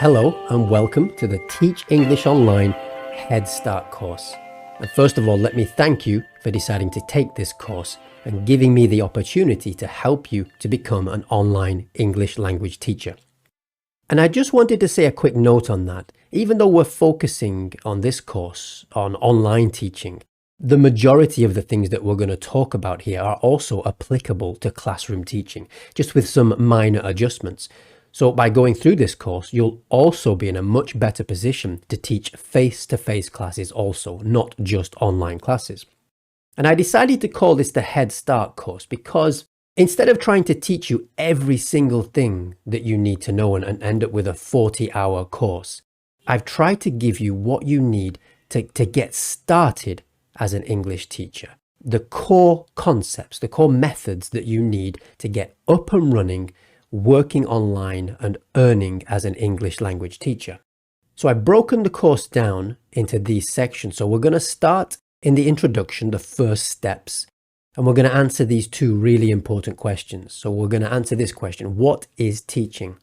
Hello and welcome to the Teach English Online Head Start course. And first of all, let me thank you for deciding to take this course and giving me the opportunity to help you to become an online English language teacher. And I just wanted to say a quick note on that. Even though we're focusing on this course on online teaching, the majority of the things that we're going to talk about here are also applicable to classroom teaching, just with some minor adjustments. So by going through this course, you'll also be in a much better position to teach face-to-face classes also, not just online classes. And I decided to call this the Head Start course because instead of trying to teach you every single thing that you need to know and end up with a 40-hour course, I've tried to give you what you need to get started as an English teacher. The core concepts, the core methods that you need to get up and running, working online and earning as an English language teacher. So I've broken the course down into these sections. So we're going to start in the introduction, the first steps, and we're going to answer these two really important questions. So we're going to answer this question: what is teaching?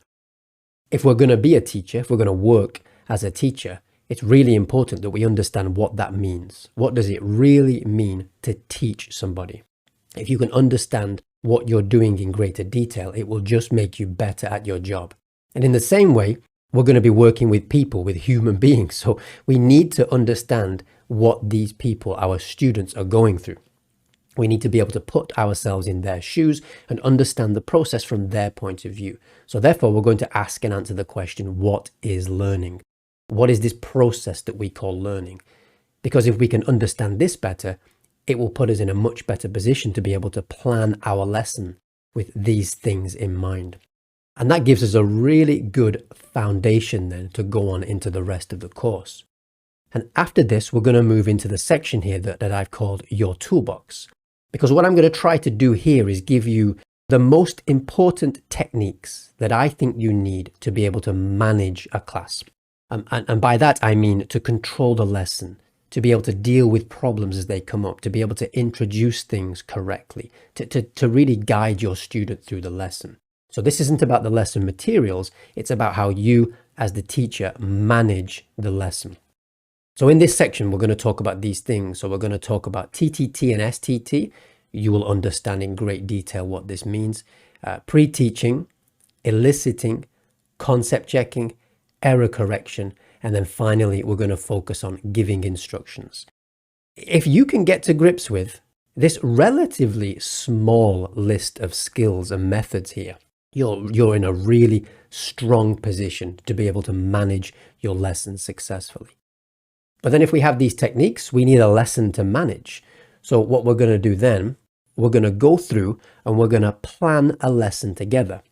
If we're going to be a teacher, if we're going to work as a teacher, it's really important that we understand what that means. What does it really mean to teach somebody? If you can understand what you're doing in greater detail, it will just make you better at your job. And in the same way, we're going to be working with people, with human beings. So we need to understand what these people, our students, are going through. We need to be able to put ourselves in their shoes and understand the process from their point of view. So therefore, we're going to ask and answer the question, what is learning? What is this process that we call learning? Because if we can understand this better, it will put us in a much better position to be able to plan our lesson with these things in mind. And that gives us a really good foundation then to go on into the rest of the course. And after this, we're going to move into the section here that I've called your toolbox. Because what I'm going to try to do here is give you the most important techniques that I think you need to be able to manage a class. And by that, I mean to control the lesson, to be able to deal with problems as they come up, to be able to introduce things correctly, to really guide your student through the lesson. So this isn't about the lesson materials, it's about how you, as the teacher, manage the lesson. So in this section, we're going to talk about these things. So we're going to talk about TTT and STT. You will understand in great detail what this means. Pre-teaching, eliciting, concept checking, error correction, and then finally, we're going to focus on giving instructions. If you can get to grips with this relatively small list of skills and methods here, you're in a really strong position to be able to manage your lessons successfully. But then if we have these techniques, we need a lesson to manage. So what we're going to do then, we're going to go through and we're going to plan a lesson together.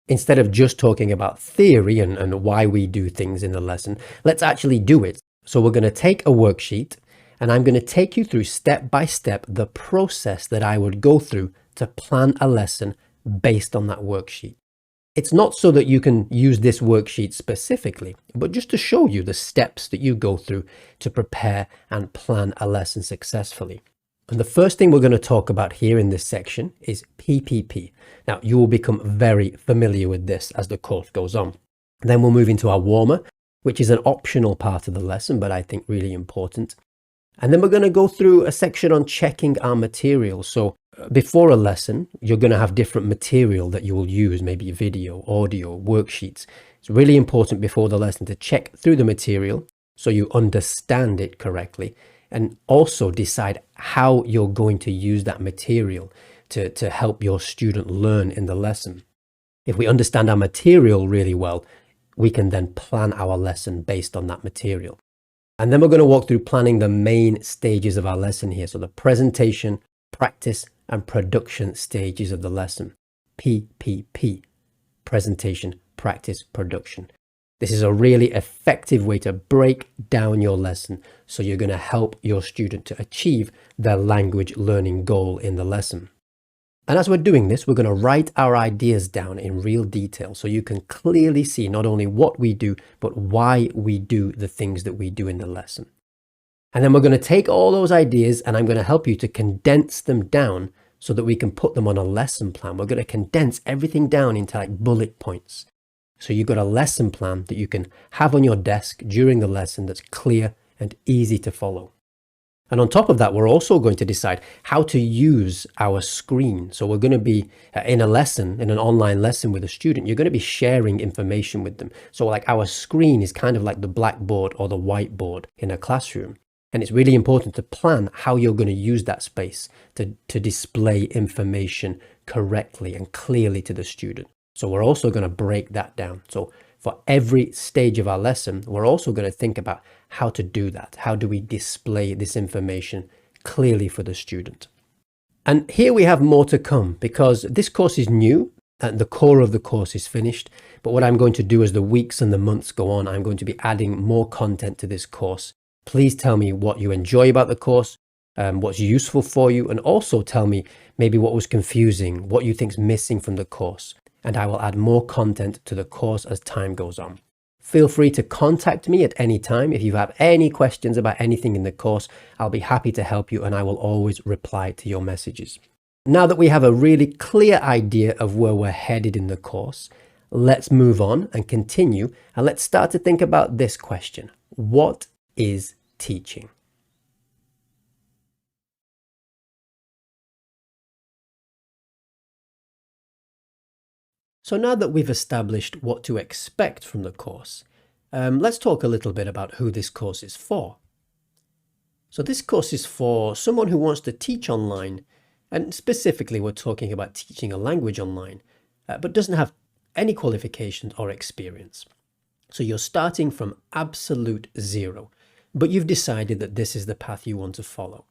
Instead of just talking about theory and why we do things in the lesson, let's actually do it. So we're going to take a worksheet and I'm going to take you through step by step the process that I would go through to plan a lesson based on that worksheet. It's not so that you can use this worksheet specifically, but just to show you the steps that you go through to prepare and plan a lesson successfully. And the first thing we're going to talk about here in this section is PPP. Now, you will become very familiar with this as the course goes on. Then we'll move into our warmer, which is an optional part of the lesson, but I think really important. And then we're going to go through a section on checking our material. So before a lesson, you're going to have different material that you will use, maybe video, audio, worksheets. It's really important before the lesson to check through the material so you understand it correctly, and also decide how you're going to use that material to help your student learn in the lesson. If we understand our material really well, we can then plan our lesson based on that material. And then we're going to walk through planning the main stages of our lesson here. So the presentation, practice, and production stages of the lesson. PPP, presentation, practice, production. This is a really effective way to break down your lesson so you're going to help your student to achieve their language learning goal in the lesson. And as we're doing this, we're going to write our ideas down in real detail so you can clearly see not only what we do, but why we do the things that we do in the lesson. And then we're going to take all those ideas and I'm going to help you to condense them down so that we can put them on a lesson plan. We're going to condense everything down into like bullet points. So you've got a lesson plan that you can have on your desk during the lesson that's clear and easy to follow. And on top of that, we're also going to decide how to use our screen. So we're going to be in a lesson, in an online lesson with a student, you're going to be sharing information with them. So like our screen is kind of like the blackboard or the whiteboard in a classroom. And it's really important to plan how you're going to use that space to display information correctly and clearly to the student. So we're also going to break that down. So for every stage of our lesson, we're also going to think about how to do that. How do we display this information clearly for the student? And here we have more to come because this course is new and the core of the course is finished. But what I'm going to do as the weeks and the months go on, I'm going to be adding more content to this course. Please tell me what you enjoy about the course, what's useful for you, and also tell me maybe what was confusing, what you think's missing from the course. And I will add more content to the course as time goes on. Feel free to contact me at any time. If you have any questions about anything in the course, I'll be happy to help you and I will always reply to your messages. Now that we have a really clear idea of where we're headed in the course, let's move on and continue and let's start to think about this question. What is teaching? So now that we've established what to expect from the course, let's talk a little bit about who this course is for. So this course is for someone who wants to teach online, and specifically we're talking about teaching a language online, but doesn't have any qualifications or experience. So you're starting from absolute zero, but you've decided that this is the path you want to follow.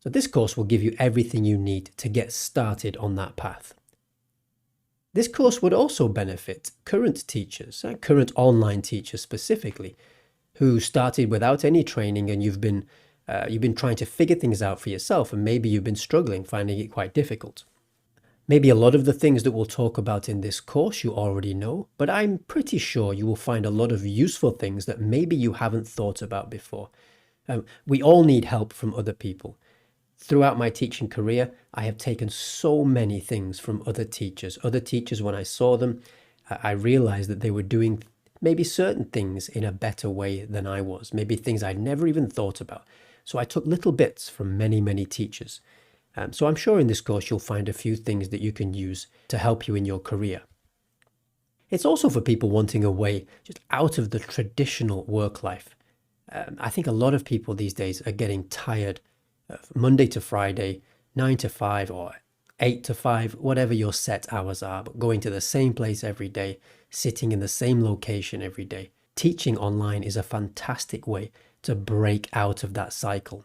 So this course will give you everything you need to get started on that path. This course would also benefit current teachers, current online teachers specifically, who started without any training and you've been trying to figure things out for yourself and maybe you've been struggling, finding it quite difficult. Maybe a lot of the things that we'll talk about in this course you already know, but I'm pretty sure you will find a lot of useful things that maybe you haven't thought about before. We all need help from other people. Throughout my teaching career, I have taken so many things from other teachers. Other teachers, when I saw them, I realized that they were doing maybe certain things in a better way than I was, maybe things I'd never even thought about. So I took little bits from many, many teachers. So I'm sure in this course you'll find a few things that you can use to help you in your career. It's also for people wanting a way just out of the traditional work life. I think a lot of people these days are getting tired Monday to Friday, 9 to 5 or 8 to 5, whatever your set hours are, but going to the same place every day, sitting in the same location every day. Teaching online is a fantastic way to break out of that cycle.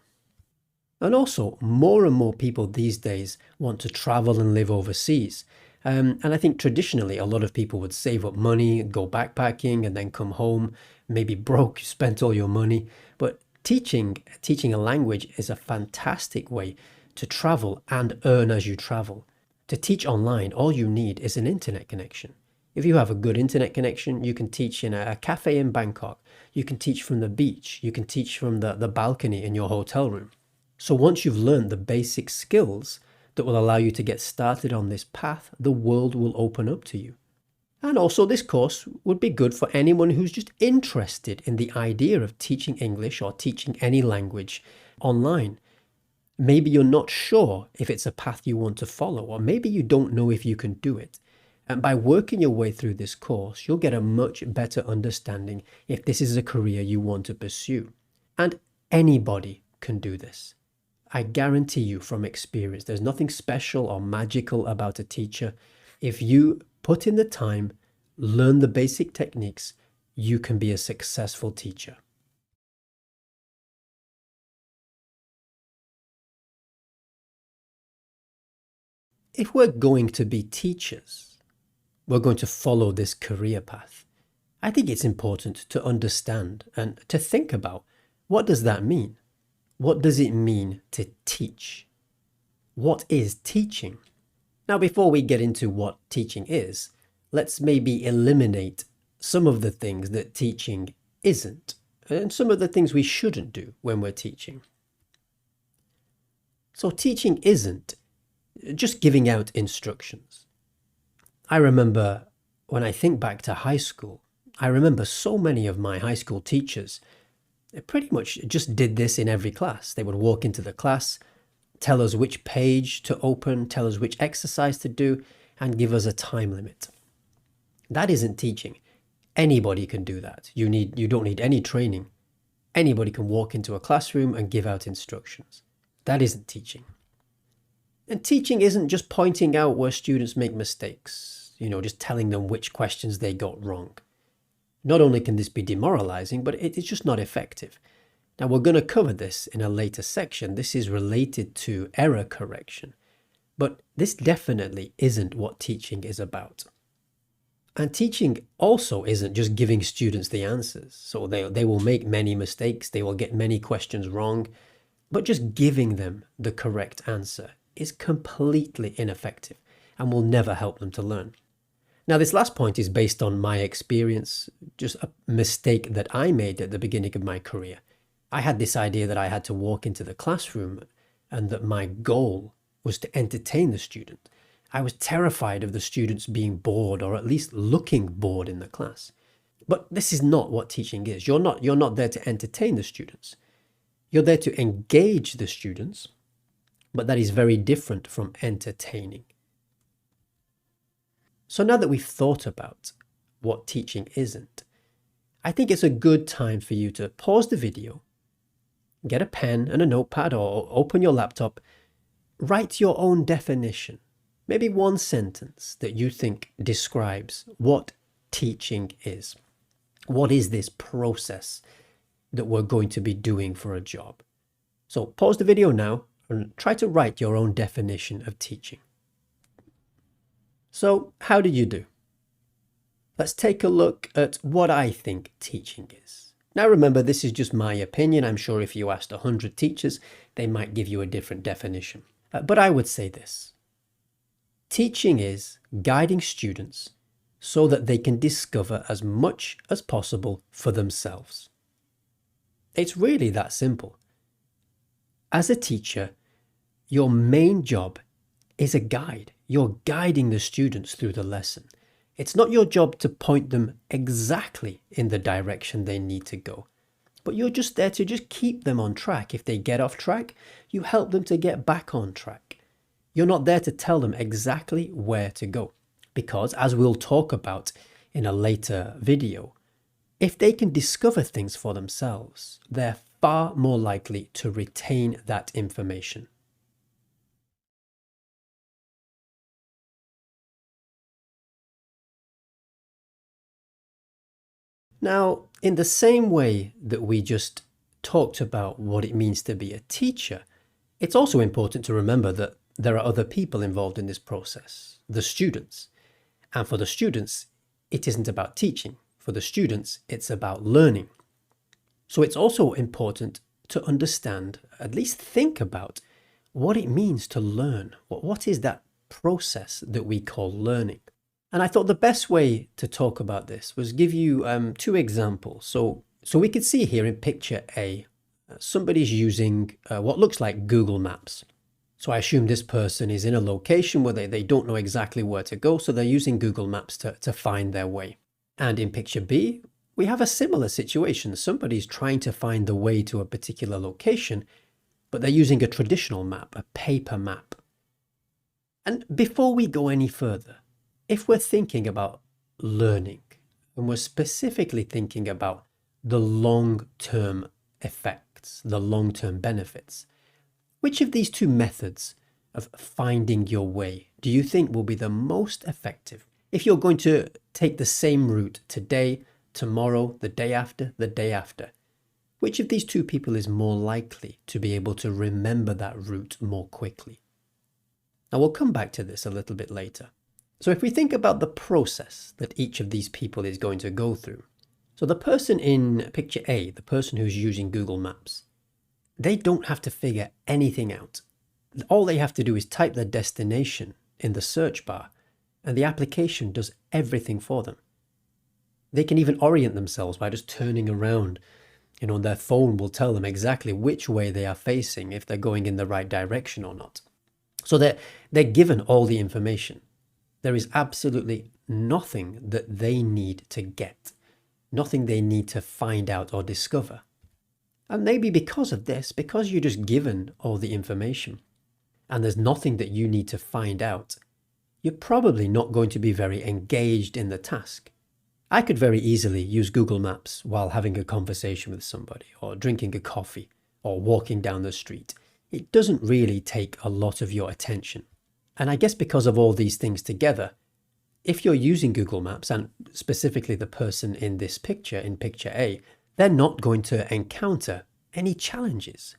And also, more and more people these days want to travel and live overseas. And I think traditionally, a lot of people would save up money, go backpacking, and then come home, maybe broke, you spent all your money. But teaching a language is a fantastic way to travel and earn as you travel. To teach online, all you need is an internet connection. If you have a good internet connection, you can teach in a cafe in Bangkok. You can teach from the beach. You can teach from the balcony in your hotel room. So once you've learned the basic skills that will allow you to get started on this path, the world will open up to you. And also this course would be good for anyone who's just interested in the idea of teaching English or teaching any language online. Maybe you're not sure if it's a path you want to follow, or maybe you don't know if you can do it. And by working your way through this course, you'll get a much better understanding if this is a career you want to pursue. And anybody can do this. I guarantee you from experience, there's nothing special or magical about a teacher. If you put in the time, learn the basic techniques, you can be a successful teacher. If we're going to be teachers, we're going to follow this career path. I think it's important to understand and to think about, what does that mean? What does it mean to teach? What is teaching? Now, before we get into what teaching is, let's maybe eliminate some of the things that teaching isn't, and some of the things we shouldn't do when we're teaching. So teaching isn't just giving out instructions. I remember when I think back to high school, I remember so many of my high school teachers, they pretty much just did this in every class. They would walk into the class, tell us which page to open, tell us which exercise to do, and give us a time limit. That isn't teaching. Anybody can do that. You don't need any training. Anybody can walk into a classroom and give out instructions. That isn't teaching. And teaching isn't just pointing out where students make mistakes, just telling them which questions they got wrong. Not only can this be demoralizing, but it's just not effective. Now, we're going to cover this in a later section. This is related to error correction. But this definitely isn't what teaching is about. And teaching also isn't just giving students the answers. So they will make many mistakes, they will get many questions wrong, but just giving them the correct answer is completely ineffective and will never help them to learn. Now, this last point is based on my experience, just a mistake that I made at the beginning of my career. I had this idea that I had to walk into the classroom and that my goal was to entertain the student. I was terrified of the students being bored or at least looking bored in the class. But this is not what teaching is. You're not there to entertain the students. You're there to engage the students, but that is very different from entertaining. So now that we've thought about what teaching isn't, I think it's a good time for you to pause the video, get a pen and a notepad or open your laptop, write your own definition, maybe one sentence that you think describes what teaching is. What is this process that we're going to be doing for a job? So pause the video now and try to write your own definition of teaching. So how did you do? Let's take a look at what I think teaching is. Now remember, this is just my opinion. I'm sure if you asked 100 teachers, they might give you a different definition. But I would say this. Teaching is guiding students so that they can discover as much as possible for themselves. It's really that simple. As a teacher, your main job is a guide. You're guiding the students through the lesson. It's not your job to point them exactly in the direction they need to go, but you're just there to just keep them on track. If they get off track, you help them to get back on track. You're not there to tell them exactly where to go, because as we'll talk about in a later video, if they can discover things for themselves, they're far more likely to retain that information. Now, in the same way that we just talked about what it means to be a teacher, it's also important to remember that there are other people involved in this process, the students. And for the students, it isn't about teaching. For the students, it's about learning. So it's also important to understand, at least think about, what it means to learn. What is that process that we call learning? And I thought the best way to talk about this was give you two examples. So we could see here in picture A, somebody's using what looks like Google Maps. So I assume this person is in a location where they don't know exactly where to go, so they're using Google Maps to find their way. And in picture B, we have a similar situation. Somebody's trying to find the way to a particular location, but they're using a traditional map, a paper map. And before we go any further, if we're thinking about learning, and we're specifically thinking about the long-term effects, the long-term benefits, which of these two methods of finding your way do you think will be the most effective if you're going to take the same route today, tomorrow, the day after, the day after? Which of these two people is more likely to be able to remember that route more quickly? Now we'll come back to this a little bit later. So if we think about the process that each of these people is going to go through. So the person in picture A, the person who's using Google Maps, they don't have to figure anything out. All they have to do is type their destination in the search bar, and the application does everything for them. They can even orient themselves by just turning around. Their phone will tell them exactly which way they are facing, if they're going in the right direction or not. So they're given all the information. There is absolutely nothing that they need to get, nothing they need to find out or discover. And maybe because of this, because you're just given all the information and there's nothing that you need to find out, you're probably not going to be very engaged in the task. I could very easily use Google Maps while having a conversation with somebody, or drinking a coffee, or walking down the street. It doesn't really take a lot of your attention. And I guess because of all these things together, if you're using Google Maps, and specifically the person in this picture, in picture A, they're not going to encounter any challenges.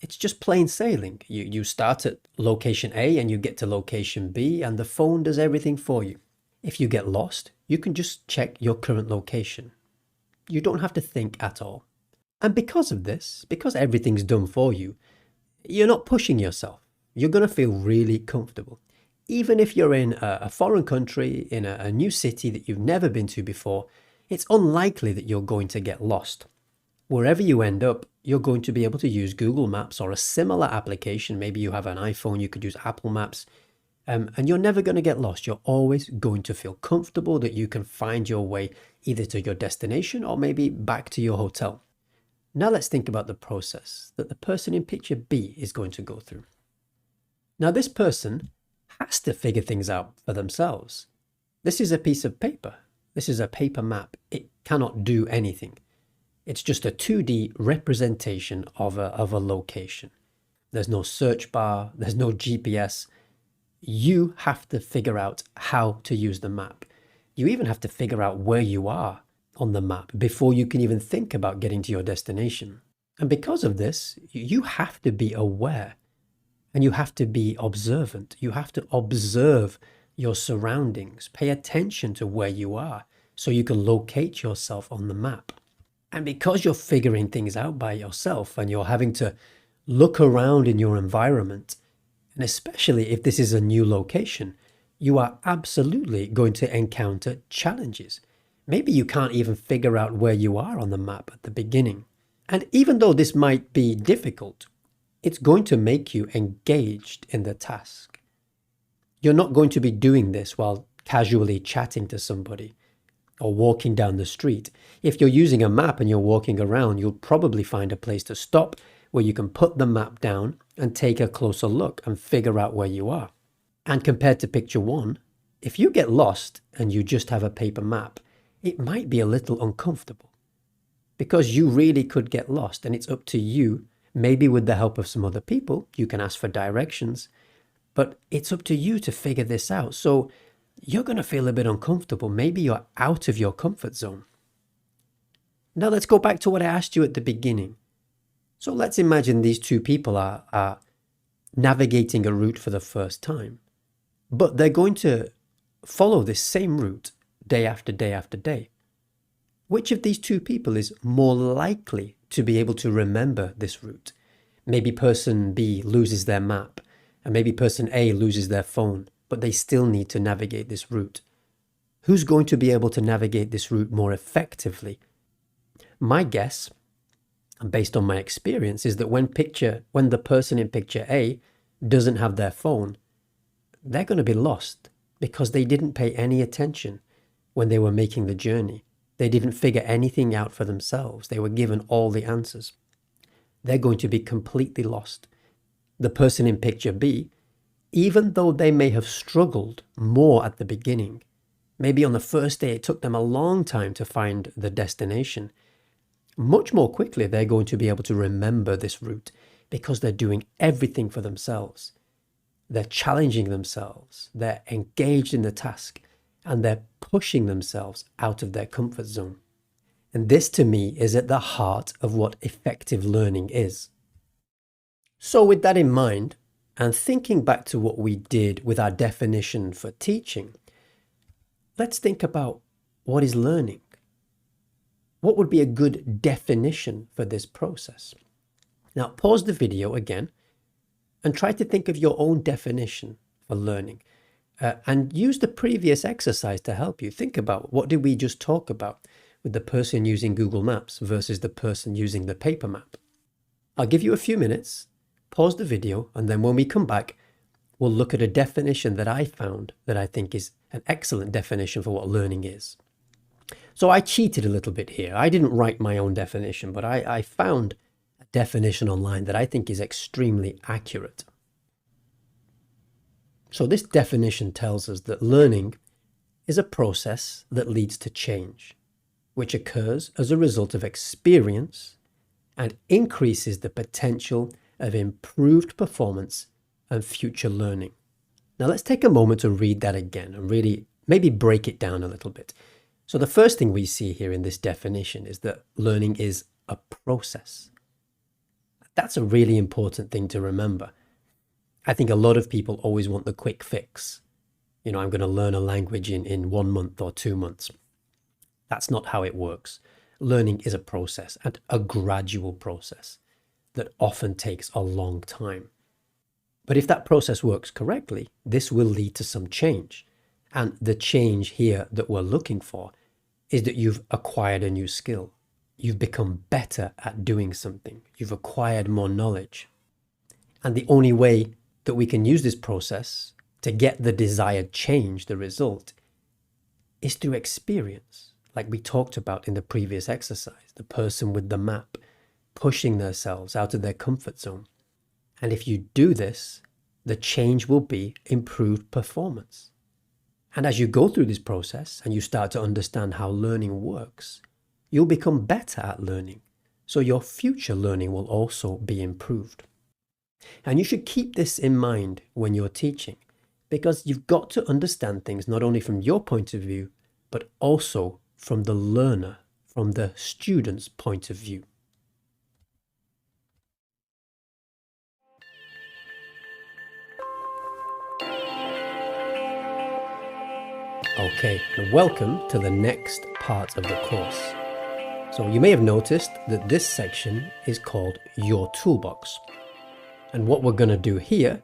It's just plain sailing. You start at location A and you get to location B, and the phone does everything for you. If you get lost, you can just check your current location. You don't have to think at all. And because of this, because everything's done for you, you're not pushing yourself. You're going to feel really comfortable. Even if you're in a foreign country, in a new city that you've never been to before, it's unlikely that you're going to get lost. Wherever you end up, you're going to be able to use Google Maps or a similar application. Maybe you have an iPhone, you could use Apple Maps, and you're never going to get lost. You're always going to feel comfortable that you can find your way either to your destination or maybe back to your hotel. Now let's think about the process that the person in picture B is going to go through. Now this person has to figure things out for themselves. This is a piece of paper. This is a paper map. It cannot do anything. It's just a 2D representation of a location. There's no search bar, there's no GPS. You have to figure out how to use the map. You even have to figure out where you are on the map before you can even think about getting to your destination. And because of this, you have to be aware and you have to be observant. You have to observe your surroundings, pay attention to where you are so you can locate yourself on the map. And because you're figuring things out by yourself and you're having to look around in your environment, and especially if this is a new location, you are absolutely going to encounter challenges. Maybe you can't even figure out where you are on the map at the beginning. And even though this might be difficult, it's going to make you engaged in the task. You're not going to be doing this while casually chatting to somebody or walking down the street. If you're using a map and you're walking around, you'll probably find a place to stop where you can put the map down and take a closer look and figure out where you are. And compared to picture one, if you get lost and you just have a paper map, it might be a little uncomfortable because you really could get lost, and it's up to you. Maybe with the help of some other people, you can ask for directions, but it's up to you to figure this out. So you're going to feel a bit uncomfortable. Maybe you're out of your comfort zone. Now let's go back to what I asked you at the beginning. So let's imagine these two people are navigating a route for the first time, but they're going to follow this same route day after day after day. Which of these two people is more likely to be able to remember this route? Maybe person B loses their map, and maybe person A loses their phone, but they still need to navigate this route. Who's going to be able to navigate this route more effectively? My guess, and based on my experience, is that when the person in picture A doesn't have their phone, they're going to be lost because they didn't pay any attention when they were making the journey. They didn't figure anything out for themselves. They were given all the answers. They're going to be completely lost. The person in picture B, even though they may have struggled more at the beginning, maybe on the first day it took them a long time to find the destination, much more quickly they're going to be able to remember this route because they're doing everything for themselves. They're challenging themselves, they're engaged in the task, and they're pushing themselves out of their comfort zone. And this to me is at the heart of what effective learning is. So with that in mind, and thinking back to what we did with our definition for teaching, let's think about what is learning. What would be a good definition for this process? Now pause the video again and try to think of your own definition for learning. And use the previous exercise to help you. Think about what did we just talk about with the person using Google Maps versus the person using the paper map. I'll give you a few minutes, pause the video, and then when we come back, we'll look at a definition that I found that I think is an excellent definition for what learning is. So I cheated a little bit here. I didn't write my own definition, but I found a definition online that I think is extremely accurate. So this definition tells us that learning is a process that leads to change, which occurs as a result of experience and increases the potential of improved performance and future learning. Now let's take a moment to read that again and really maybe break it down a little bit. So the first thing we see here in this definition is that learning is a process. That's a really important thing to remember. I think a lot of people always want the quick fix. I'm going to learn a language in 1 month or 2 months. That's not how it works. Learning is a process, and a gradual process that often takes a long time. But if that process works correctly, this will lead to some change. And the change here that we're looking for is that you've acquired a new skill. You've become better at doing something. You've acquired more knowledge. And the only way that we can use this process to get the desired change, the result, is through experience. Like we talked about in the previous exercise, the person with the map, pushing themselves out of their comfort zone. And if you do this, the change will be improved performance. And as you go through this process and you start to understand how learning works, you'll become better at learning. So your future learning will also be improved. And you should keep this in mind when you're teaching, because you've got to understand things not only from your point of view, but also from the learner, from the student's point of view. Okay, welcome to the next part of the course. So you may have noticed that this section is called Your Toolbox. And what we're going to do here,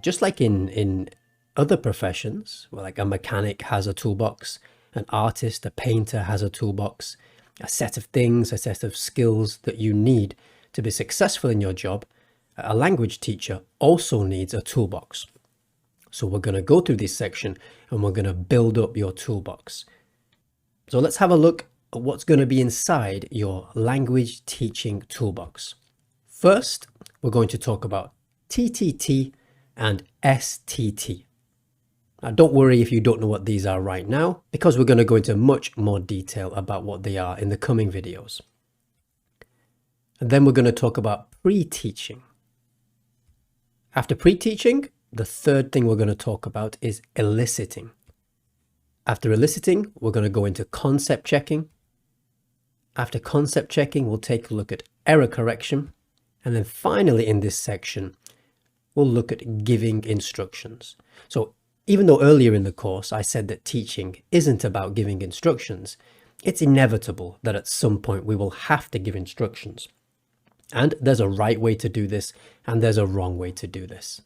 just like in other professions, like a mechanic has a toolbox, an artist, a painter has a toolbox, a set of things, a set of skills that you need to be successful in your job, a language teacher also needs a toolbox. So we're going to go through this section and we're going to build up your toolbox. So let's have a look at what's going to be inside your language teaching toolbox. First, we're going to talk about TTT and STT. Now, don't worry if you don't know what these are right now, because we're going to go into much more detail about what they are in the coming videos. And then we're going to talk about pre-teaching. After pre-teaching, the third thing we're going to talk about is eliciting. After eliciting, we're going to go into concept checking. After concept checking, we'll take a look at error correction. And then finally in this section, we'll look at giving instructions. So even though earlier in the course I said that teaching isn't about giving instructions, it's inevitable that at some point we will have to give instructions. And there's a right way to do this, and there's a wrong way to do this.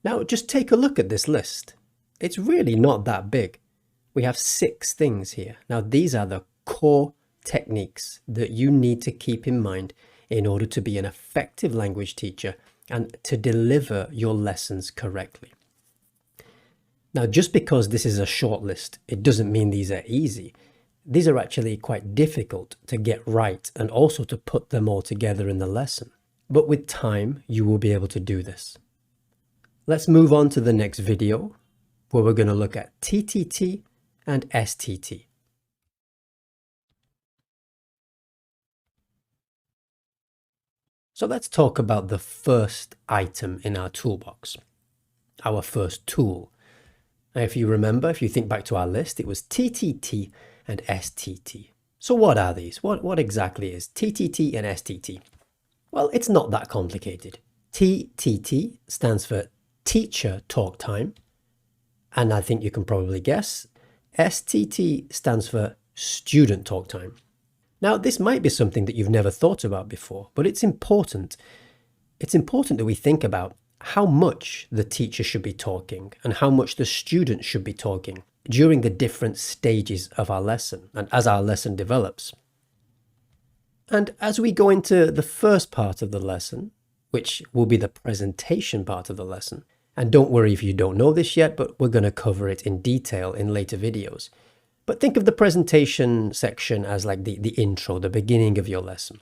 Now just take a look at this list. It's really not that big. We have 6 things here. Now these are the core techniques that you need to keep in mind in order to be an effective language teacher and to deliver your lessons correctly. Now, just because this is a short list, it doesn't mean these are easy. These are actually quite difficult to get right and also to put them all together in the lesson. But with time, you will be able to do this. Let's move on to the next video, where we're going to look at TTT and STT. So let's talk about the first item in our toolbox, our first tool. Now, if you remember, if you think back to our list, it was TTT and STT. So what are these? What exactly is TTT and STT? Well, it's not that complicated. TTT stands for Teacher Talk Time. And I think you can probably guess, STT stands for Student Talk Time. Now, this might be something that you've never thought about before, but it's important. It's important that we think about how much the teacher should be talking and how much the student should be talking during the different stages of our lesson and as our lesson develops. And as we go into the first part of the lesson, which will be the presentation part of the lesson, And don't worry if you don't know this yet, but we're going to cover it in detail in later videos. But think of the presentation section as like the intro, the beginning of your lesson.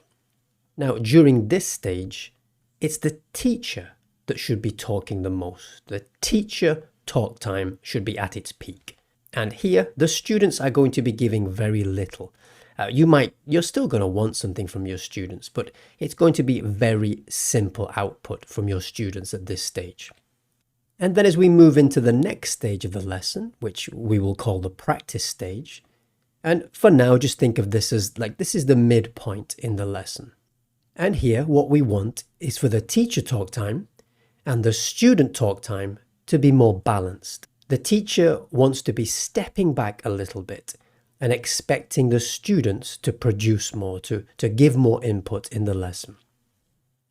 Now, during this stage, it's the teacher that should be talking the most. The teacher talk time should be at its peak. And here, the students are going to be giving very little. You're still going to want something from your students, but it's going to be very simple output from your students at this stage. And then as we move into the next stage of the lesson, which we will call the practice stage, and for now, just think of this as like this is the midpoint in the lesson. And here, what we want is for the teacher talk time and the student talk time to be more balanced. The teacher wants to be stepping back a little bit and expecting the students to produce more, to give more input in the lesson.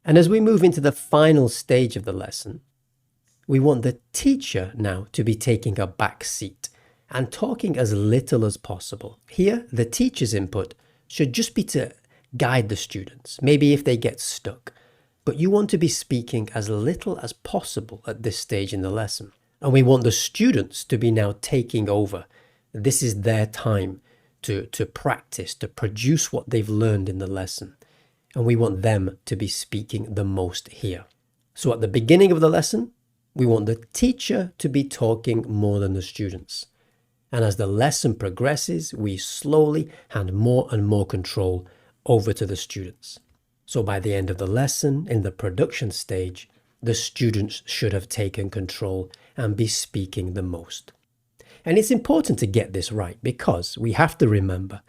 And as we move into the final stage of the lesson, we want the teacher now to be taking a back seat and talking as little as possible. Here, the teacher's input should just be to guide the students, maybe if they get stuck. But you want to be speaking as little as possible at this stage in the lesson. And we want the students to be now taking over. This is their time to practice, to produce what they've learned in the lesson. And we want them to be speaking the most here. So at the beginning of the lesson, we want the teacher to be talking more than the students. And as the lesson progresses, we slowly hand more and more control over to the students. So by the end of the lesson, in the production stage, the students should have taken control and be speaking the most. And it's important to get this right because we have to remember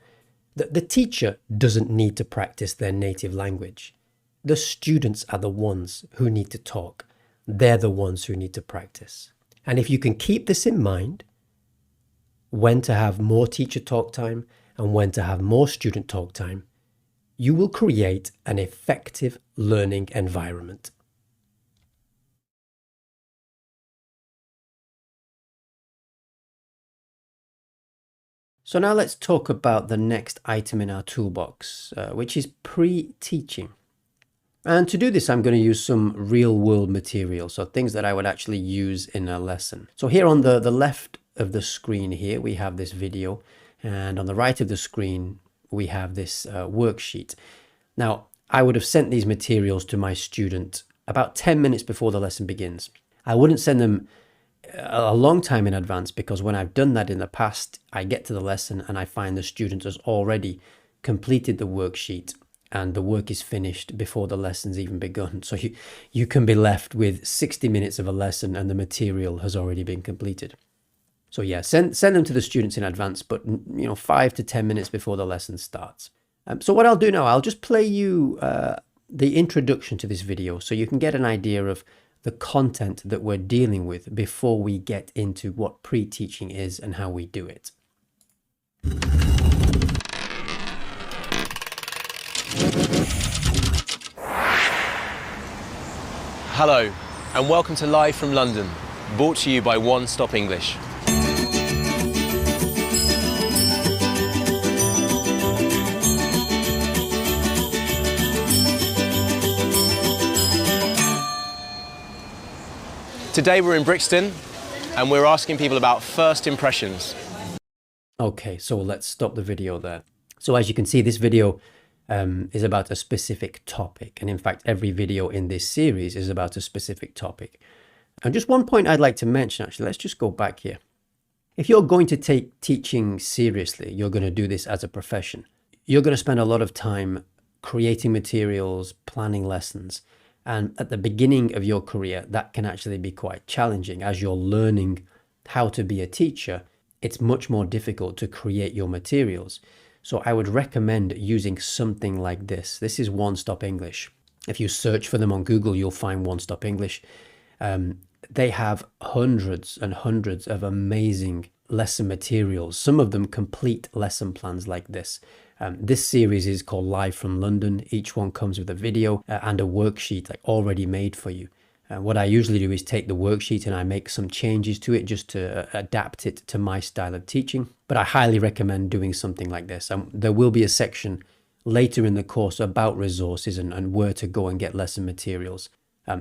that the teacher doesn't need to practice their native language. The students are the ones who need to talk. They're the ones who need to practice. And if you can keep this in mind, when to have more teacher talk time and when to have more student talk time, you will create an effective learning environment. So now let's talk about the next item in our toolbox, which is pre-teaching. And to do this, I'm going to use some real-world material, so things that I would actually use in a lesson. So here on the left of the screen here, we have this video, and on the right of the screen, we have this worksheet. Now, I would have sent these materials to my student about 10 minutes before the lesson begins. I wouldn't send them a long time in advance because when I've done that in the past, I get to the lesson and I find the student has already completed the worksheet and the work is finished before the lesson's even begun. So you can be left with 60 minutes of a lesson and the material has already been completed. So yeah, send them to the students in advance, but 5 to 10 minutes before the lesson starts. So what I'll do now, I'll just play you the introduction to this video so you can get an idea of the content that we're dealing with before we get into what pre-teaching is and how we do it. Hello, and welcome to Live from London, brought to you by One Stop English. Today we're in Brixton, and we're asking people about first impressions. Okay, so let's stop the video there. So as you can see, this video is about a specific topic. And in fact, every video in this series is about a specific topic. And just one point I'd like to mention, actually, let's just go back here. If you're going to take teaching seriously, you're going to do this as a profession. You're going to spend a lot of time creating materials, planning lessons. And at the beginning of your career, that can actually be quite challenging. As you're learning how to be a teacher, it's much more difficult to create your materials. So I would recommend using something like this. This is One Stop English. If you search for them on Google, you'll find One Stop English. They have hundreds and hundreds of amazing lesson materials, some of them complete lesson plans like this. This series is called Live from London. Each one comes with a video and a worksheet already made for you. What I usually do is take the worksheet and I make some changes to it just to adapt it to my style of teaching. But I highly recommend doing something like this. There will be a section later in the course about resources and where to go and get lesson materials.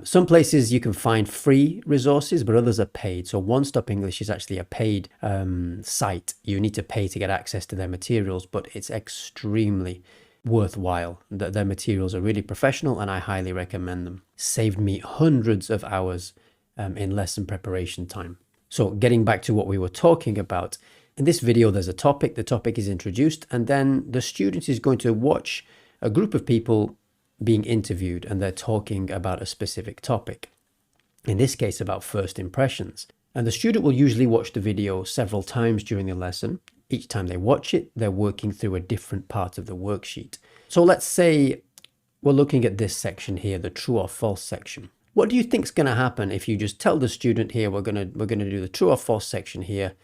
Some places you can find free resources, but others are paid. So One Stop English is actually a paid site. You need to pay to get access to their materials, but it's extremely worthwhile. Their materials are really professional and I highly recommend them. Saved me hundreds of hours in lesson preparation time. So getting back to what we were talking about, in this video there's a topic, the topic is introduced, and then the student is going to watch a group of people being interviewed and they're talking about a specific topic. In this case about first impressions. And the student will usually watch the video several times during the lesson. Each time they watch it, they're working through a different part of the worksheet. So let's say we're looking at this section here, the true or false section. What do you think is going to happen if you just tell the student here, we're going to do the true or false section here.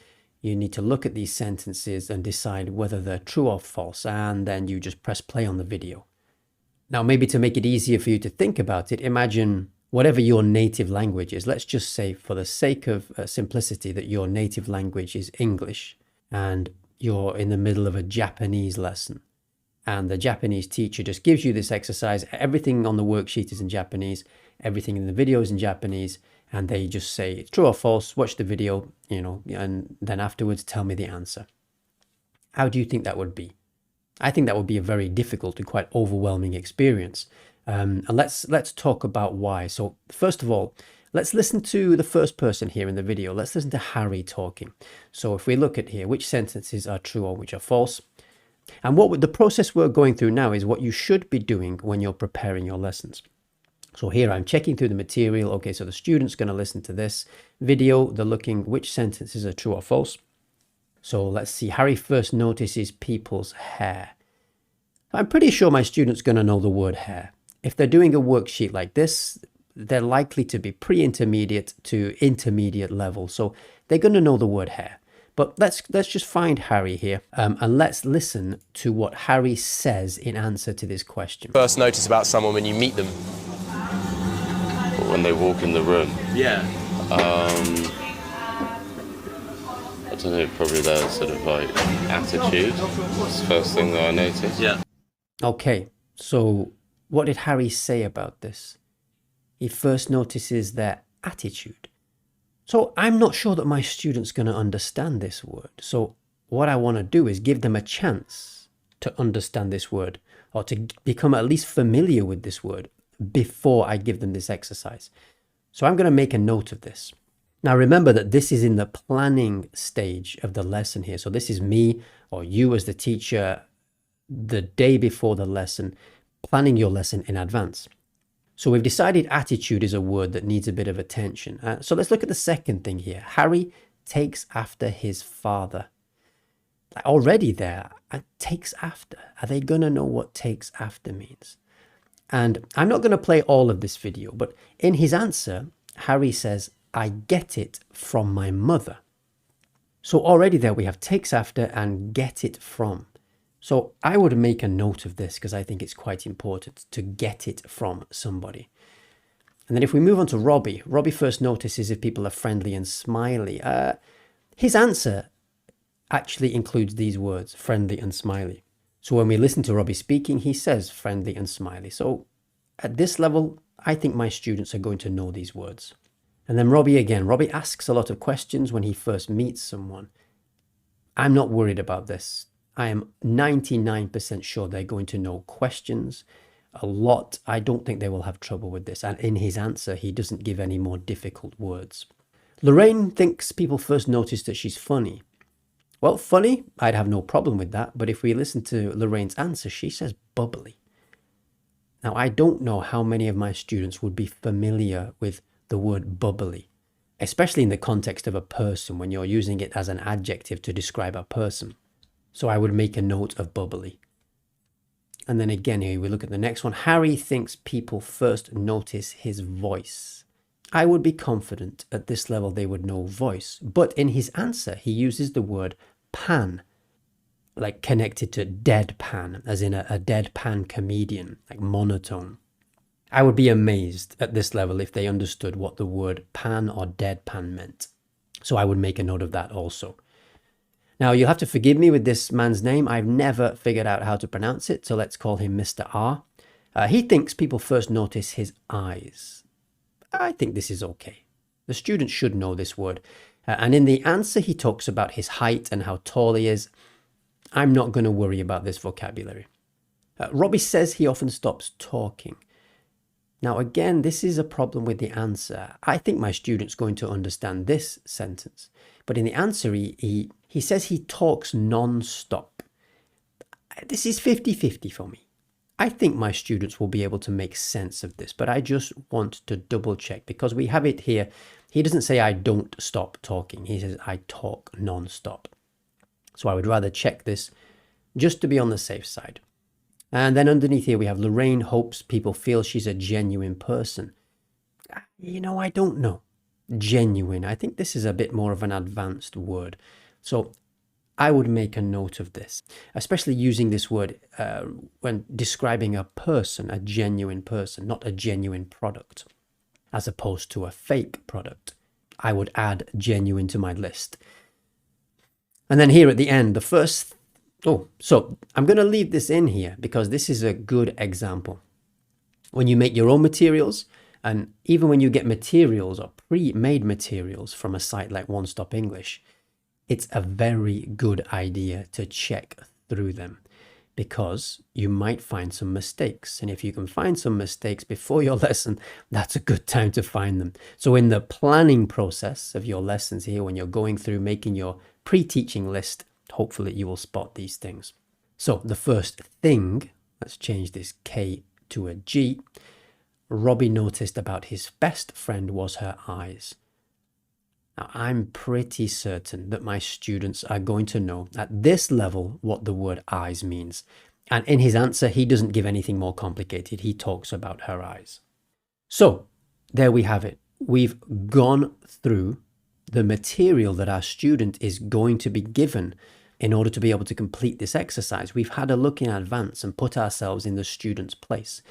You need to look at these sentences and decide whether they're true or false, and then you just press play on the video. Now, maybe to make it easier for you to think about it, imagine whatever your native language is. Let's just say, for the sake of simplicity, that your native language is English and you're in the middle of a Japanese lesson. And the Japanese teacher just gives you this exercise. Everything on the worksheet is in Japanese. Everything in the video is in Japanese. And they just say, true or false, watch the video, and then afterwards tell me the answer. How do you think that would be? I think that would be a very difficult and quite overwhelming experience. And let's talk about why. So first of all, let's listen to the first person here in the video. Let's listen to Harry talking. So if we look at here, which sentences are true or which are false? And the process we're going through now is what you should be doing when you're preparing your lessons. So here I'm checking through the material. Okay, so the student's going to listen to this video. They're looking which sentences are true or false. So let's see. Harry first notices people's hair. I'm pretty sure my student's going to know the word hair. If they're doing a worksheet like this, they're likely to be pre-intermediate to intermediate level. So they're going to know the word hair. But let's just find Harry here and let's listen to what Harry says in answer to this question. First notice about someone when you meet them. When they walk in the room. Yeah. I don't know, probably their sort of like attitude. That's the first thing that I noticed. Yeah. Okay, so what did Harry say about this? He first notices their attitude. So I'm not sure that my student's going to understand this word. So what I want to do is give them a chance to understand this word or to become at least familiar with this word before I give them this exercise. So I'm going to make a note of this. Now remember that this is in the planning stage of the lesson here. So this is me or you as the teacher the day before the lesson, planning your lesson in advance. So we've decided attitude is a word that needs a bit of attention. So let's look at the second thing here. Harry takes after his father. Already there, takes after. Are they going to know what takes after means? And I'm not going to play all of this video, but in his answer, Harry says, I get it from my mother. So already there we have takes after and get it from. So I would make a note of this because I think it's quite important to get it from somebody. And then if we move on to Robbie, Robbie first notices if people are friendly and smiley. His answer actually includes these words, friendly and smiley. So when we listen to Robbie speaking, he says friendly and smiley. So at this level, I think my students are going to know these words. And then Robbie again. Robbie asks a lot of questions when he first meets someone. I'm not worried about this. I am 99% sure they're going to know questions a lot. I don't think they will have trouble with this. And in his answer, he doesn't give any more difficult words. Lorraine thinks people first notice that she's funny. Well, funny, I'd have no problem with that. But if we listen to Lorraine's answer, she says bubbly. Now, I don't know how many of my students would be familiar with the word bubbly, especially in the context of a person when you're using it as an adjective to describe a person. So I would make a note of bubbly. And then again, here we look at the next one. Harry thinks people first notice his voice. I would be confident at this level they would know voice. But in his answer, he uses the word pan, like connected to deadpan, as in a deadpan comedian, like monotone. I would be amazed at this level if they understood what the word pan or deadpan meant. So I would make a note of that also. Now, you'll have to forgive me with this man's name. I've never figured out how to pronounce it, so let's call him Mr. R. He thinks people first notice his eyes. I think this is okay. The student should know this word. And in the answer, he talks about his height and how tall he is. I'm not going to worry about this vocabulary. Robbie says he often stops talking. Now, again, this is a problem with the answer. I think my student's going to understand this sentence. But in the answer, he says he talks non-stop. This is 50-50 for me. I think my students will be able to make sense of this, but I just want to double check because we have it here. He doesn't say I don't stop talking. He says I talk non-stop. So I would rather check this just to be on the safe side. And then underneath here we have Lorraine hopes people feel she's a genuine person. You know, I don't know. Genuine. I think this is a bit more of an advanced word. So I would make a note of this, especially using this word when describing a person, a genuine person, not a genuine product, as opposed to a fake product. I would add genuine to my list. And then here at the end, the first, so I'm going to leave this in here because this is a good example. When you make your own materials, and even when you get materials or pre-made materials from a site like One Stop English, it's a very good idea to check through them because you might find some mistakes. And if you can find some mistakes before your lesson, that's a good time to find them. So in the planning process of your lessons here, when you're going through making your pre-teaching list, hopefully you will spot these things. So the first thing, let's change this K to a G. Robbie noticed about his best friend was her eyes. Now, I'm pretty certain that my students are going to know at this level what the word eyes means. And in his answer, he doesn't give anything more complicated. He talks about her eyes. So there we have it. We've gone through the material that our student is going to be given in order to be able to complete this exercise. We've had a look in advance and put ourselves in the student's place.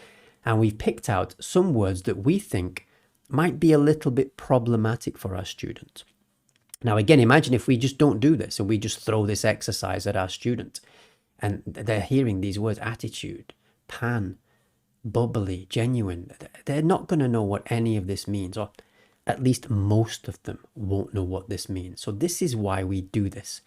And we've picked out some words that we think might be a little bit problematic for our student. Now, again, imagine if we just don't do this and we just throw this exercise at our student and they're hearing these words, attitude, pan, bubbly, genuine. They're not going to know what any of this means, or at least most of them won't know what this means. So this is why we do this.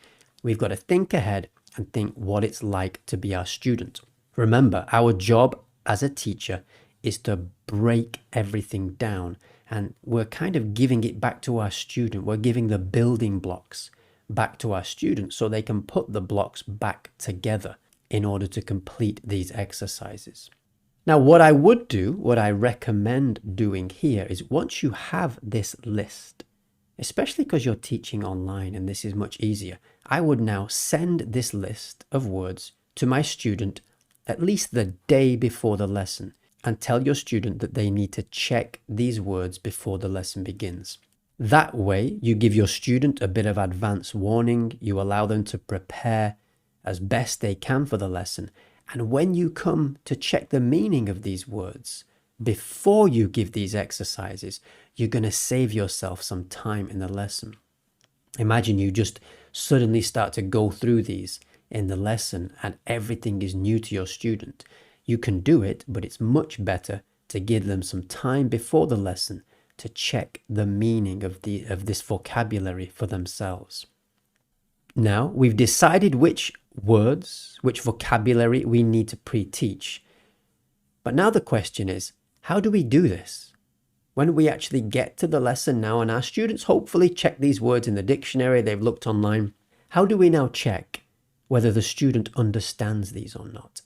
We've got to think ahead and think what it's like to be our student. Remember, our job as a teacher is to break everything down, and we're kind of giving it back to our student. We're giving the building blocks back to our students so they can put the blocks back together in order to complete these exercises. Now, what I would do, what I recommend doing here is once you have this list, especially because you're teaching online and this is much easier, I would now send this list of words to my student at least the day before the lesson, and tell your student that they need to check these words before the lesson begins. That way, you give your student a bit of advance warning, you allow them to prepare as best they can for the lesson, and when you come to check the meaning of these words, before you give these exercises, you're going to save yourself some time in the lesson. Imagine you just suddenly start to go through these in the lesson and everything is new to your student. You can do it, but it's much better to give them some time before the lesson to check the meaning of this vocabulary for themselves. Now, we've decided which words, which vocabulary we need to pre-teach. But now the question is, how do we do this? When we actually get to the lesson now and our students hopefully check these words in the dictionary, they've looked online, how do we now check whether the student understands these or not?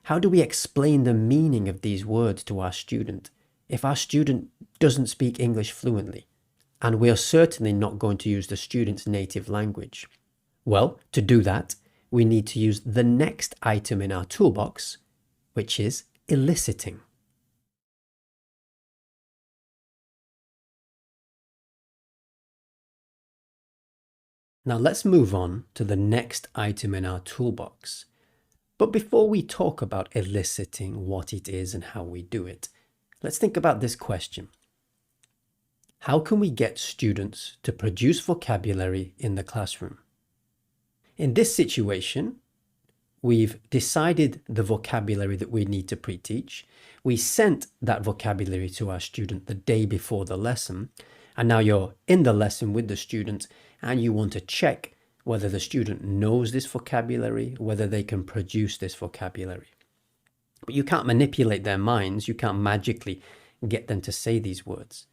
How do we explain the meaning of these words to our student if our student doesn't speak English fluently? And we are certainly not going to use the student's native language. Well, to do that, we need to use the next item in our toolbox, which is eliciting. Now let's move on to the next item in our toolbox. But before we talk about eliciting, what it is and how we do it, let's think about this question. How can we get students to produce vocabulary in the classroom? In this situation, we've decided the vocabulary that we need to pre-teach. We sent that vocabulary to our student the day before the lesson, and now you're in the lesson with the student and you want to check whether the student knows this vocabulary, whether they can produce this vocabulary. But you can't manipulate their minds, you can't magically get them to say these words.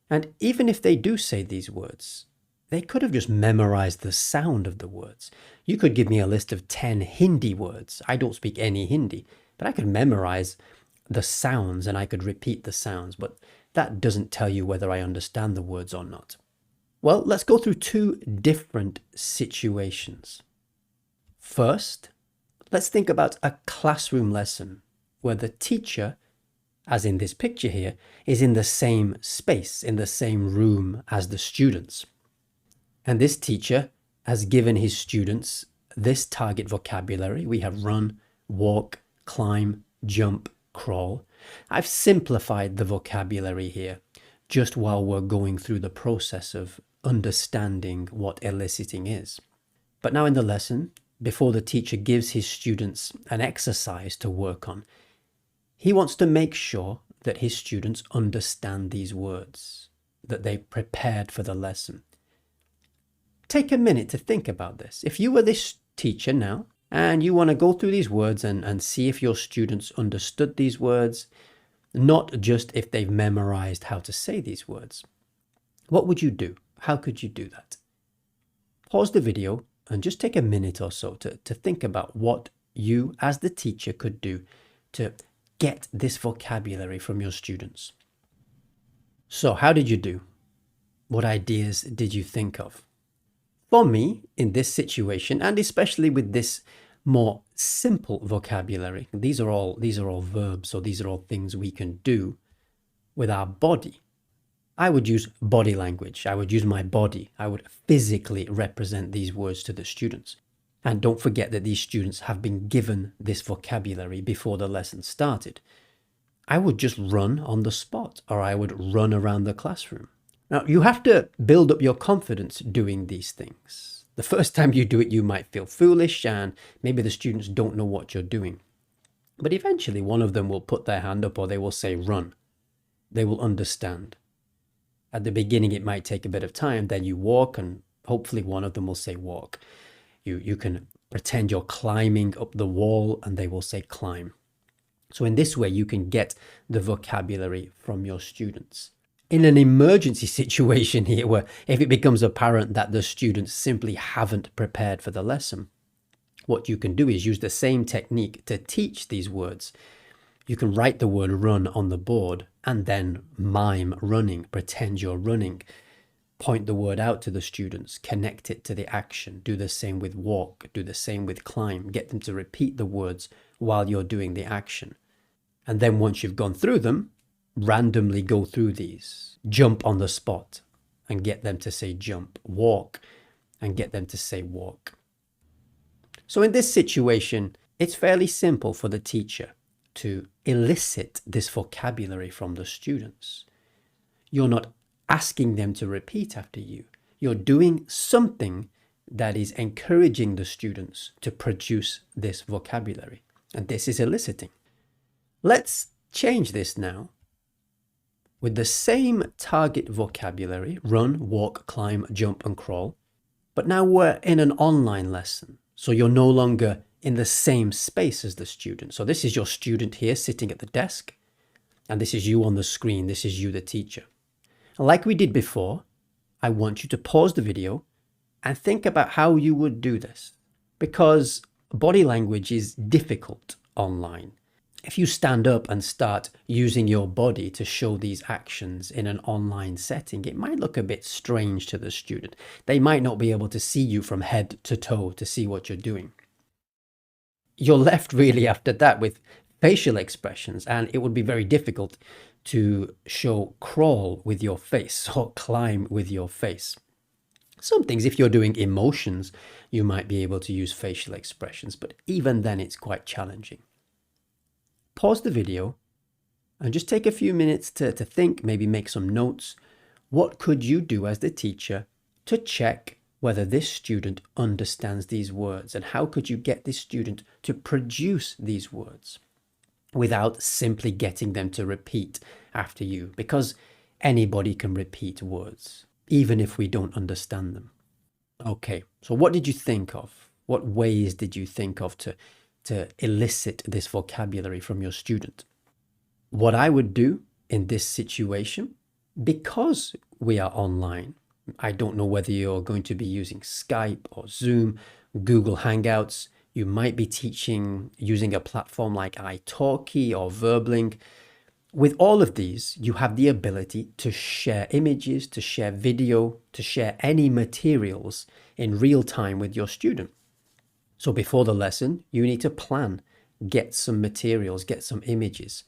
And even if they do say these words, they could have just memorized the sound of the words. You could give me a list of 10 Hindi words. I don't speak any Hindi, but I could memorize the sounds and I could repeat the sounds, but that doesn't tell you whether I understand the words or not. Well, let's go through two different situations. First, let's think about a classroom lesson where the teacher, as in this picture here, is in the same space, in the same room as the students. And this teacher has given his students this target vocabulary. We have run, walk, climb, jump, crawl. I've simplified the vocabulary here just while we're going through the process of understanding what eliciting is. But now in the lesson, before the teacher gives his students an exercise to work on, he wants to make sure that his students understand these words, that they prepared for the lesson. Take a minute to think about this. If you were this teacher now, and you want to go through these words and see if your students understood these words, not just if they've memorized how to say these words, what would you do? How could you do that? Pause the video and just take a minute or so to think about what you as the teacher could do to get this vocabulary from your students. So how did you do? What ideas did you think of? For me, in this situation, and especially with this more simple vocabulary, these are all verbs, so these are all things we can do with our body. I would use body language. I would use my body. I would physically represent these words to the students. And don't forget that these students have been given this vocabulary before the lesson started. I would just run on the spot, or I would run around the classroom. Now, you have to build up your confidence doing these things. The first time you do it, you might feel foolish and maybe the students don't know what you're doing. But eventually one of them will put their hand up or they will say run. They will understand. At the beginning, it might take a bit of time. Then you walk and hopefully one of them will say walk. You can pretend you're climbing up the wall and they will say climb. So in this way, you can get the vocabulary from your students. In an emergency situation here, where if it becomes apparent that the students simply haven't prepared for the lesson, what you can do is use the same technique to teach these words. You can write the word run on the board and then mime running, pretend you're running. Point the word out to the students, connect it to the action. Do the same with walk, do the same with climb. Get them to repeat the words while you're doing the action. And then once you've gone through them, randomly go through these. Jump on the spot and get them to say jump. Walk and get them to say walk. So in this situation, it's fairly simple for the teacher to elicit this vocabulary from the students. You're not asking them to repeat after you. You're doing something that is encouraging the students to produce this vocabulary. And this is eliciting. Let's change this now. With the same target vocabulary, run, walk, climb, jump, and crawl. But now we're in an online lesson. So you're no longer in the same space as the student. So this is your student here sitting at the desk. And this is you on the screen. This is you, the teacher. Like we did before, I want you to pause the video and think about how you would do this. Because body language is difficult online. If you stand up and start using your body to show these actions in an online setting, it might look a bit strange to the student. They might not be able to see you from head to toe to see what you're doing. You're left really after that with facial expressions, and it would be very difficult to show crawl with your face or climb with your face. Some things, if you're doing emotions, you might be able to use facial expressions, but even then it's quite challenging. Pause the video and just take a few minutes to think, maybe make some notes. What could you do as the teacher to check whether this student understands these words, and how could you get this student to produce these words without simply getting them to repeat after you, because anybody can repeat words, even if we don't understand them. Okay, so what did you think of? What ways did you think of to elicit this vocabulary from your student? What I would do in this situation, because we are online, I don't know whether you're going to be using Skype or Zoom, Google Hangouts. You might be teaching using a platform like italki or Verbling. With all of these, you have the ability to share images, to share video, to share any materials in real time with your student. So before the lesson, you need to plan, get some materials, get some images,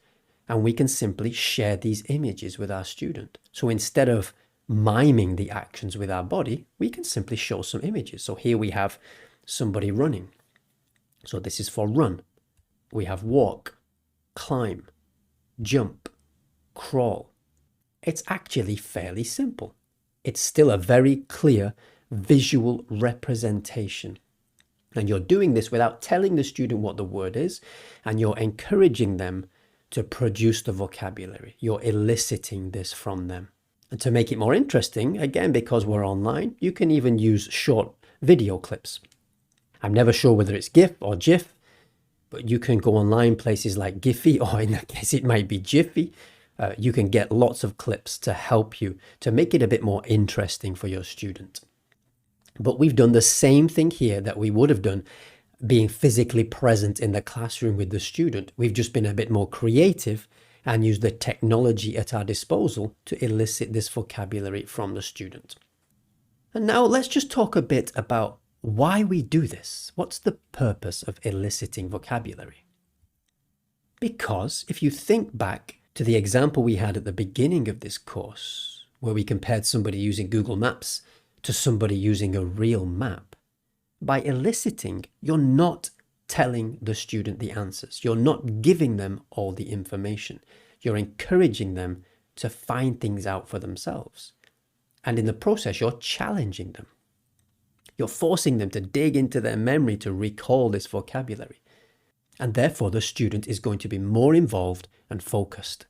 and we can simply share these images with our student. So instead of miming the actions with our body, we can simply show some images. So here we have somebody running. So this is for run. We have walk, climb, jump, crawl. It's actually fairly simple. It's still a very clear visual representation. And you're doing this without telling the student what the word is, and you're encouraging them to produce the vocabulary. You're eliciting this from them. And to make it more interesting, again, because we're online, you can even use short video clips. I'm never sure whether it's GIF or GIF, but you can go online places like Giphy, or in that case, it might be Jiffy. You can get lots of clips to help you to make it a bit more interesting for your student. But we've done the same thing here that we would have done being physically present in the classroom with the student. We've just been a bit more creative and used the technology at our disposal to elicit this vocabulary from the student. And now let's just talk a bit about why we do this. What's the purpose of eliciting vocabulary? Because if you think back to the example we had at the beginning of this course, where we compared somebody using Google Maps to somebody using a real map, by eliciting, you're not telling the student the answers. You're not giving them all the information. You're encouraging them to find things out for themselves. And in the process, you're challenging them. You're forcing them to dig into their memory to recall this vocabulary. And therefore, the student is going to be more involved and focused.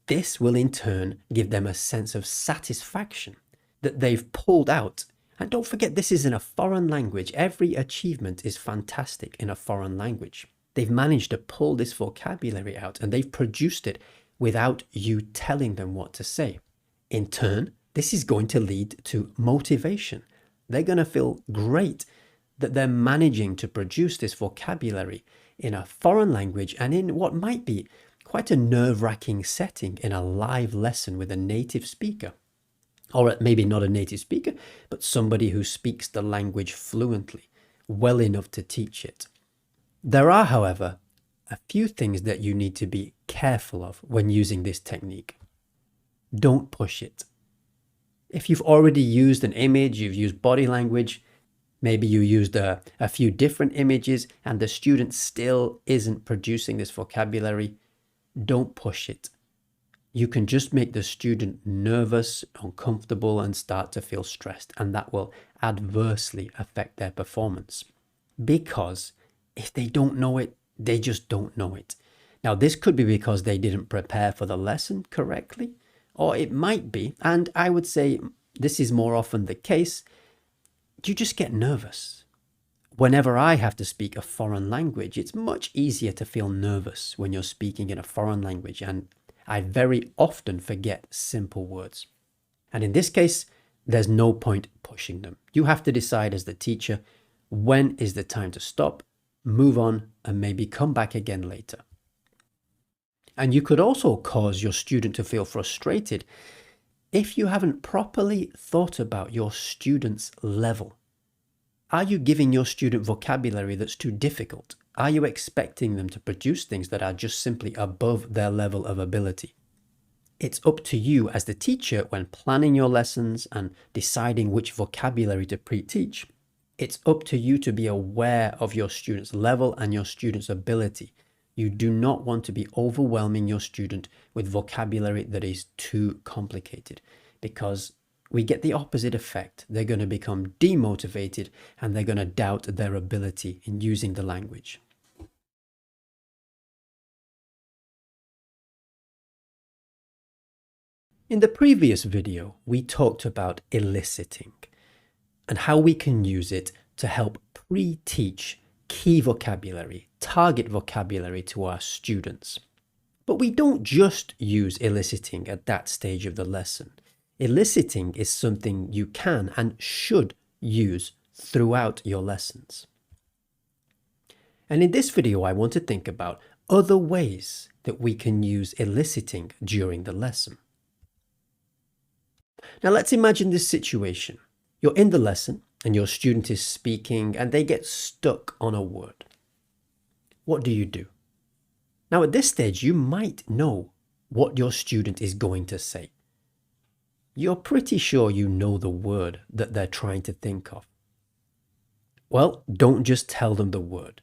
This will in turn give them a sense of satisfaction that they've pulled out. And don't forget, this is in a foreign language. Every achievement is fantastic in a foreign language. They've managed to pull this vocabulary out, and they've produced it without you telling them what to say. In turn, this is going to lead to motivation. They're going to feel great that they're managing to produce this vocabulary in a foreign language and in what might be quite a nerve-wracking setting in a live lesson with a native speaker. Or maybe not a native speaker, but somebody who speaks the language fluently, well enough to teach it. There are, however, a few things that you need to be careful of when using this technique. Don't push it. If you've already used an image, you've used body language, maybe you used a few different images and the student still isn't producing this vocabulary, don't push it. You can just make the student nervous, uncomfortable, and start to feel stressed, and that will adversely affect their performance. Because if they don't know it, they just don't know it. Now, this could be because they didn't prepare for the lesson correctly, or it might be, and I would say this is more often the case, you just get nervous. Whenever I have to speak a foreign language, it's much easier to feel nervous when you're speaking in a foreign language, and I very often forget simple words. And in this case, there's no point pushing them. You have to decide as the teacher, when is the time to stop, move on, and maybe come back again later. And you could also cause your student to feel frustrated if you haven't properly thought about your student's level. Are you giving your student vocabulary that's too difficult? Are you expecting them to produce things that are just simply above their level of ability? It's up to you as the teacher when planning your lessons and deciding which vocabulary to pre-teach. It's up to you to be aware of your student's level and your student's ability. You do not want to be overwhelming your student with vocabulary that is too complicated, because we get the opposite effect. They're going to become demotivated and they're going to doubt their ability in using the language. In the previous video, we talked about eliciting and how we can use it to help pre-teach key vocabulary, target vocabulary to our students. But we don't just use eliciting at that stage of the lesson. Eliciting is something you can and should use throughout your lessons. And in this video, I want to think about other ways that we can use eliciting during the lesson. Now let's imagine this situation. You're in the lesson and your student is speaking and they get stuck on a word. What do you do? Now at this stage, you might know what your student is going to say. You're pretty sure you know the word that they're trying to think of. Well, don't just tell them the word.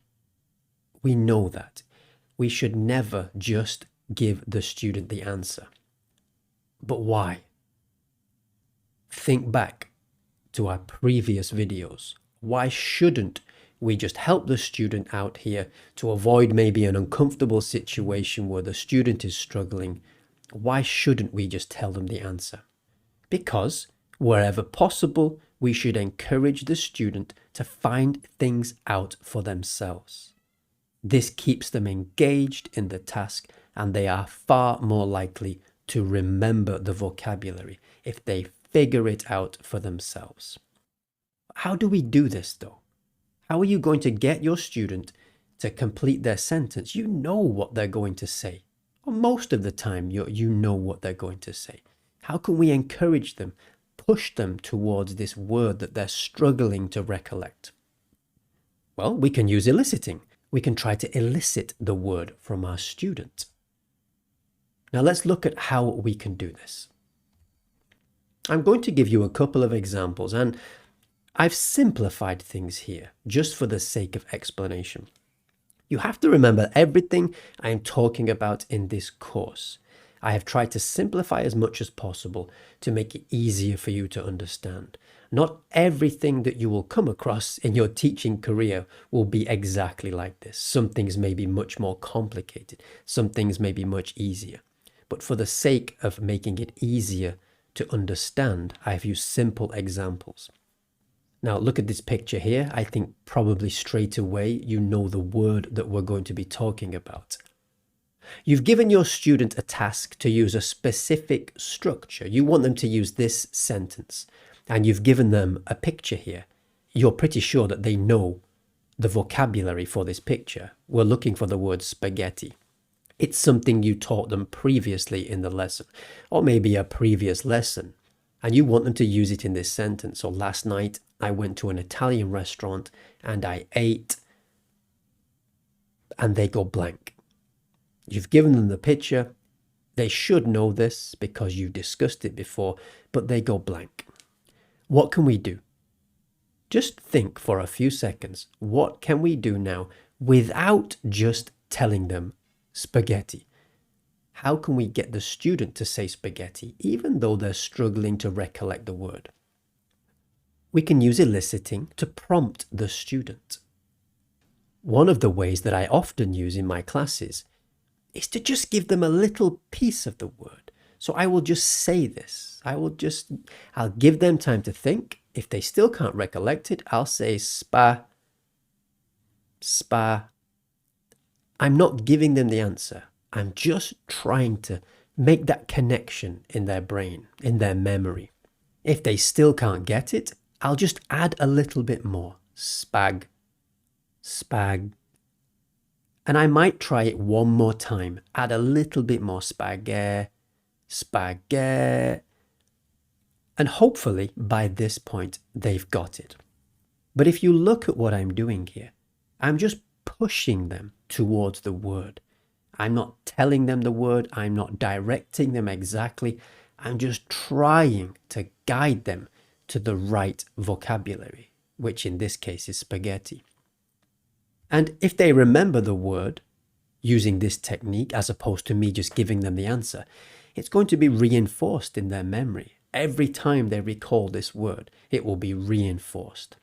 We know that. We should never just give the student the answer. But why? Think back to our previous videos. Why shouldn't we just help the student out here to avoid maybe an uncomfortable situation where the student is struggling? Why shouldn't we just tell them the answer? Because wherever possible, we should encourage the student to find things out for themselves. This keeps them engaged in the task and they are far more likely to remember the vocabulary if they figure it out for themselves. How do we do this though? How are you going to get your student to complete their sentence? You know what they're going to say. Or most of the time, you know what they're going to say. How can we encourage them, push them towards this word that they're struggling to recollect? Well, we can use eliciting. We can try to elicit the word from our student. Now let's look at how we can do this. I'm going to give you a couple of examples, and I've simplified things here just for the sake of explanation. You have to remember everything I'm talking about in this course. I have tried to simplify as much as possible to make it easier for you to understand. Not everything that you will come across in your teaching career will be exactly like this. Some things may be much more complicated. Some things may be much easier. But for the sake of making it easier to understand, I've used simple examples. Now look at this picture here. I think probably straight away you know the word that we're going to be talking about. You've given your student a task to use a specific structure. You want them to use this sentence, and you've given them a picture here. You're pretty sure that they know the vocabulary for this picture. We're looking for the word spaghetti. It's something you taught them previously in the lesson, or maybe a previous lesson, and you want them to use it in this sentence. So last night I went to an Italian restaurant and I ate, and they go blank. You've given them the picture. They should know this because you've discussed it before, but they go blank. What can we do? Just think for a few seconds. What can we do now without just telling them spaghetti? How can we get the student to say spaghetti even though they're struggling to recollect the word? We can use eliciting to prompt the student. One of the ways that I often use in my classes is to just give them a little piece of the word. So I will just say this. I'll give them time to think. If they still can't recollect it, I'll say spa. I'm not giving them the answer. I'm just trying to make that connection in their brain, in their memory. If they still can't get it, I'll just add a little bit more. Spag. And I might try it one more time. Add a little bit more spaghetti. And hopefully by this point, they've got it. But if you look at what I'm doing here, I'm just pushing them towards the word. I'm not telling them the word. I'm not directing them exactly. I'm just trying to guide them to the right vocabulary, which in this case is spaghetti. And if they remember the word using this technique, as opposed to me just giving them the answer, it's going to be reinforced in their memory. Every time they recall this word, it will be reinforced.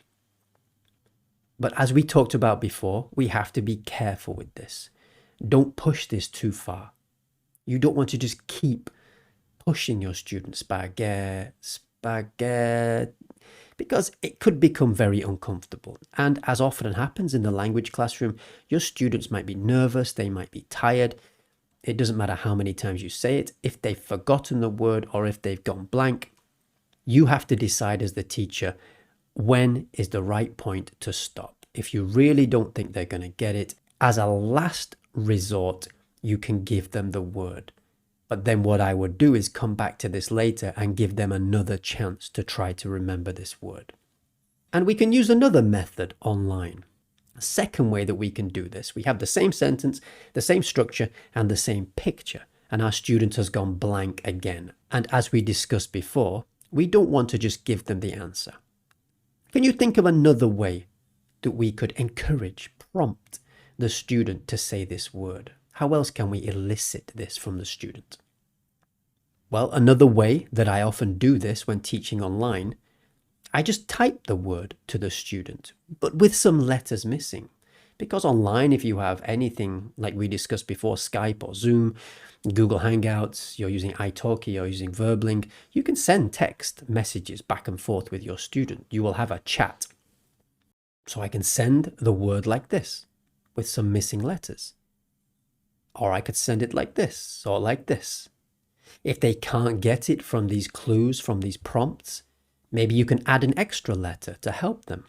But as we talked about before, we have to be careful with this. Don't push this too far. You don't want to just keep pushing your students spaghetti, because it could become very uncomfortable. And as often happens in the language classroom, your students might be nervous, they might be tired. It doesn't matter how many times you say it. If they've forgotten the word or if they've gone blank, you have to decide as the teacher when is the right point to stop. If you really don't think they're going to get it, as a last resort, you can give them the word. But then what I would do is come back to this later and give them another chance to try to remember this word. And we can use another method online. A second way that we can do this, we have the same sentence, the same structure, and the same picture, and our student has gone blank again. And as we discussed before, we don't want to just give them the answer. Can you think of another way that we could encourage, prompt the student to say this word? How else can we elicit this from the student? Well, another way that I often do this when teaching online, I just type the word to the student, but with some letters missing. Because online, if you have anything like we discussed before, Skype or Zoom, Google Hangouts, you're using italki, you're using Verbling, you can send text messages back and forth with your student. You will have a chat. So I can send the word like this, with some missing letters. Or I could send it like this, or like this. If they can't get it from these clues, from these prompts, maybe you can add an extra letter to help them.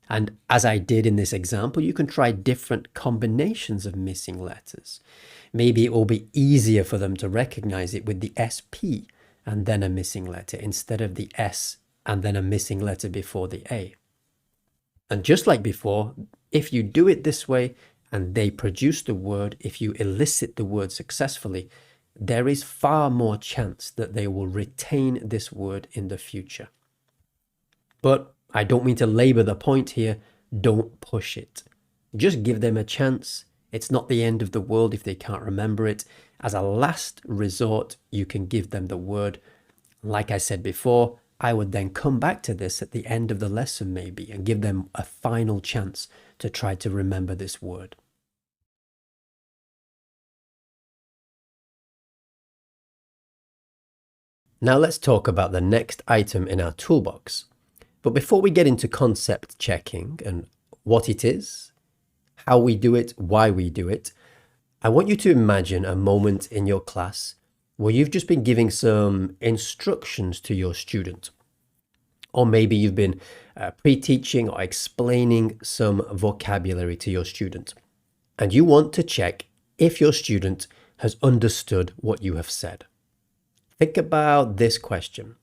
And as I did in this example, you can try different combinations of missing letters. Maybe it will be easier for them to recognize it with the SP and then a missing letter instead of the S and then a missing letter before the A. And just like before, if you do it this way and they produce the word, if you elicit the word successfully, there is far more chance that they will retain this word in the future. But I don't mean to labor the point here. Don't push it. Just give them a chance. It's not the end of the world if they can't remember it. As a last resort, you can give them the word. Like I said before, I would then come back to this at the end of the lesson maybe and give them a final chance to try to remember this word. Now let's talk about the next item in our toolbox. But before we get into concept checking and what it is, how we do it, why we do it, I want you to imagine a moment in your class where you've just been giving some instructions to your student. Or maybe you've been pre-teaching or explaining some vocabulary to your student. And you want to check if your student has understood what you have said. Think about this question.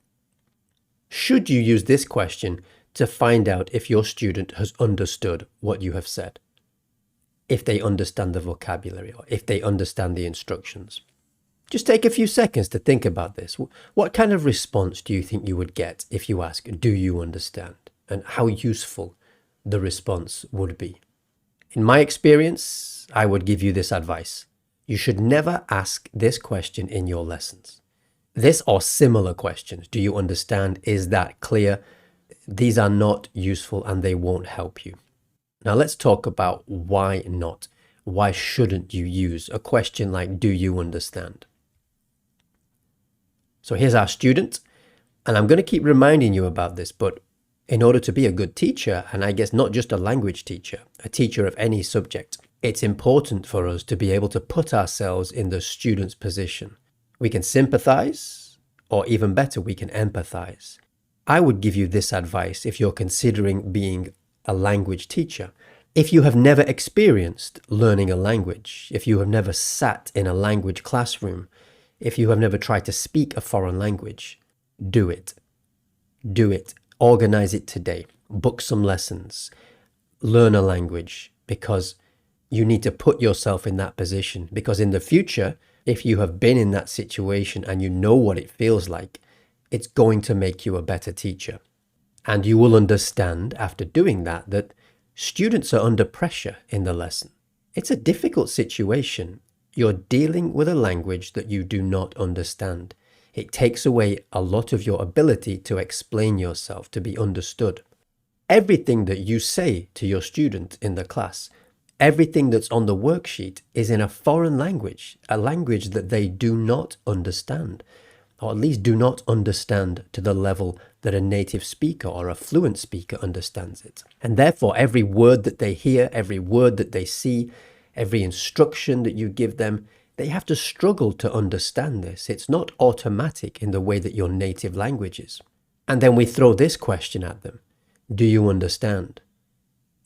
Should you use this question to find out if your student has understood what you have said? If they understand the vocabulary or if they understand the instructions? Just take a few seconds to think about this. What kind of response do you think you would get if you ask, do you understand? And how useful the response would be. In my experience, I would give you this advice. You should never ask this question in your lessons. This or similar questions. Do you understand? Is that clear? These are not useful and they won't help you. Now let's talk about why not. Why shouldn't you use a question like, do you understand? So here's our student, and I'm going to keep reminding you about this, but in order to be a good teacher, and I guess not just a language teacher, a teacher of any subject, it's important for us to be able to put ourselves in the student's position. We can sympathize, or even better, we can empathize. I would give you this advice if you're considering being a language teacher. If you have never experienced learning a language, if you have never sat in a language classroom, if you have never tried to speak a foreign language, do it. Do it. Organize it today. Book some lessons. Learn a language, because you need to put yourself in that position. Because in the future, if you have been in that situation and you know what it feels like, it's going to make you a better teacher. And you will understand after doing that students are under pressure in the lesson. It's a difficult situation. You're dealing with a language that you do not understand. It takes away a lot of your ability to explain yourself, to be understood. Everything that you say to your student in the class, everything that's on the worksheet is in a foreign language, a language that they do not understand, or at least do not understand to the level that a native speaker or a fluent speaker understands it. And therefore, every word that they hear, every word that they see, every instruction that you give them, they have to struggle to understand this. It's not automatic in the way that your native language is. And then we throw this question at them. Do you understand?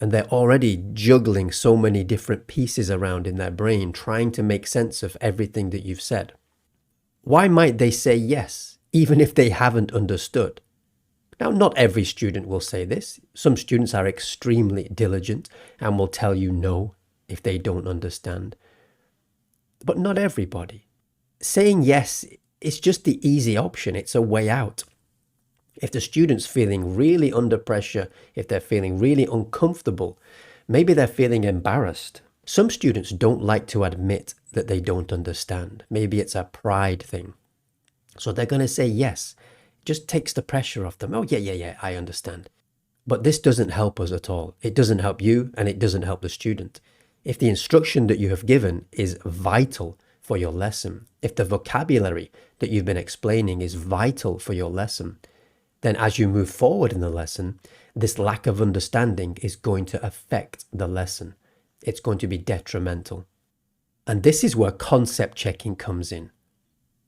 And they're already juggling so many different pieces around in their brain, trying to make sense of everything that you've said. Why might they say yes, even if they haven't understood? Now, not every student will say this. Some students are extremely diligent and will tell you no if they don't understand. But not everybody. Saying yes is just the easy option. It's a way out. If the student's feeling really under pressure, if they're feeling really uncomfortable, maybe they're feeling embarrassed. Some students don't like to admit that they don't understand. Maybe it's a pride thing. So they're going to say yes. It just takes the pressure off them. Oh, yeah, I understand. But this doesn't help us at all. It doesn't help you and it doesn't help the student. If the instruction that you have given is vital for your lesson, if the vocabulary that you've been explaining is vital for your lesson, then as you move forward in the lesson, this lack of understanding is going to affect the lesson. It's going to be detrimental. And this is where concept checking comes in.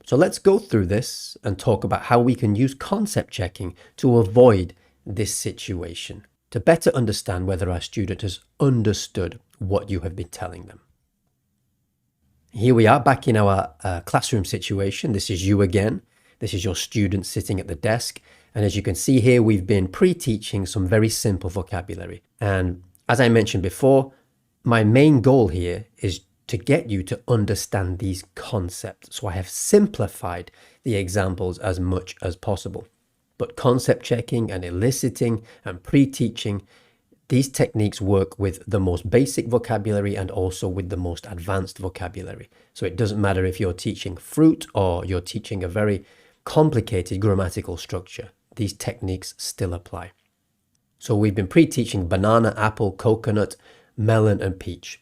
So let's go through this and talk about how we can use concept checking to avoid this situation, to better understand whether our student has understood what you have been telling them. Here we are back in our classroom situation. This is you again. This is your student sitting at the desk. And as you can see here, we've been pre-teaching some very simple vocabulary. And as I mentioned before, my main goal here is to get you to understand these concepts. So I have simplified the examples as much as possible. But concept checking and eliciting and pre-teaching, these techniques work with the most basic vocabulary and also with the most advanced vocabulary. So it doesn't matter if you're teaching fruit or you're teaching a very complicated grammatical structure. These techniques still apply. So we've been pre-teaching banana, apple, coconut, melon, and peach.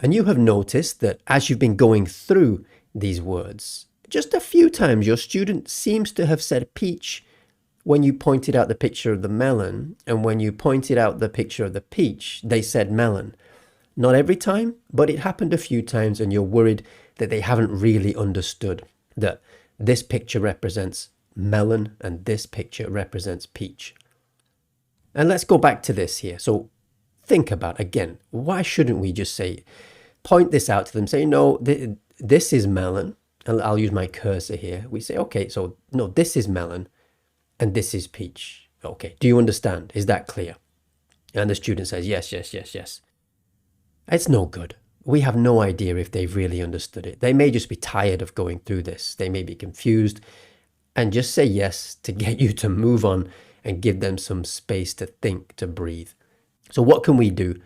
And you have noticed that as you've been going through these words, just a few times your student seems to have said peach when you pointed out the picture of the melon, and when you pointed out the picture of the peach, they said melon. Not every time, but it happened a few times, and you're worried that they haven't really understood that this picture represents melon and this picture represents peach. And let's go back to this here. So think about, again, why shouldn't we just say, point this out to them, say, no, this is melon, and I'll use my cursor here. We say, okay, so no, this is melon and this is peach. Okay, do you understand? Is that clear? And the student says, yes. It's no good. We have no idea if they've really understood it. They may just be tired of going through this. They may be confused. And just say yes to get you to move on and give them some space to think, to breathe. So what can we do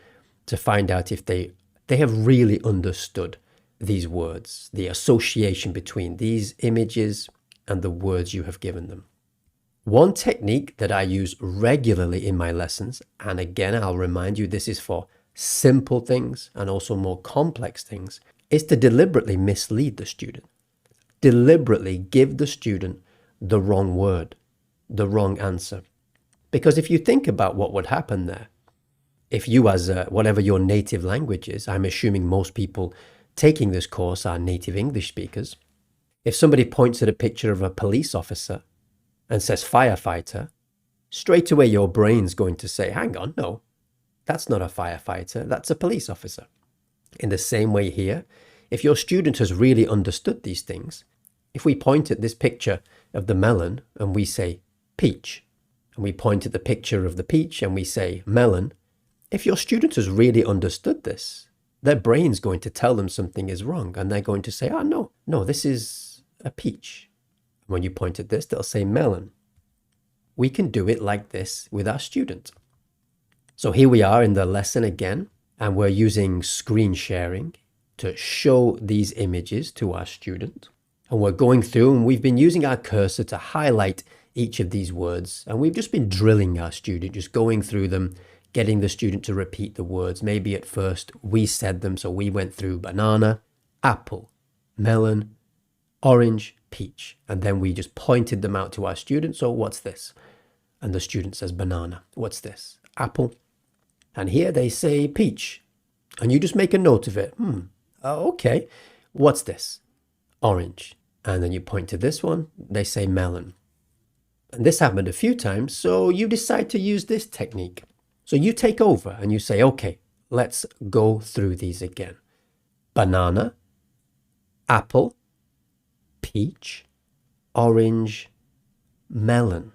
to find out if they have really understood these words, the association between these images and the words you have given them? One technique that I use regularly in my lessons, and again, I'll remind you, this is for simple things and also more complex things, is to deliberately mislead the student. Deliberately give the student the wrong word, the wrong answer. Because if you think about what would happen there, if you as whatever your native language is, I'm assuming most people taking this course are native English speakers. If somebody points at a picture of a police officer and says firefighter, straight away your brain's going to say, hang on, no, that's not a firefighter, that's a police officer. In the same way here, if your student has really understood these things, if we point at this picture of the melon and we say peach, and we point at the picture of the peach and we say melon, if your student has really understood this, their brain's going to tell them something is wrong, and they're going to say, no, this is a peach. When you point at this, they'll say melon. We can do it like this with our student. So here we are in the lesson again, and we're using screen sharing to show these images to our student. And we're going through and we've been using our cursor to highlight each of these words. And we've just been drilling our student, just going through them, getting the student to repeat the words. Maybe at first we said them, so we went through banana, apple, melon, orange, peach. And then we just pointed them out to our student. So what's this? And the student says banana. What's this? Apple. And here they say peach. And you just make a note of it. Okay. What's this? Orange. And then you point to this one. They say melon. And this happened a few times. So you decide to use this technique. So you take over and you say, okay, let's go through these again. Banana, apple, peach, orange, melon.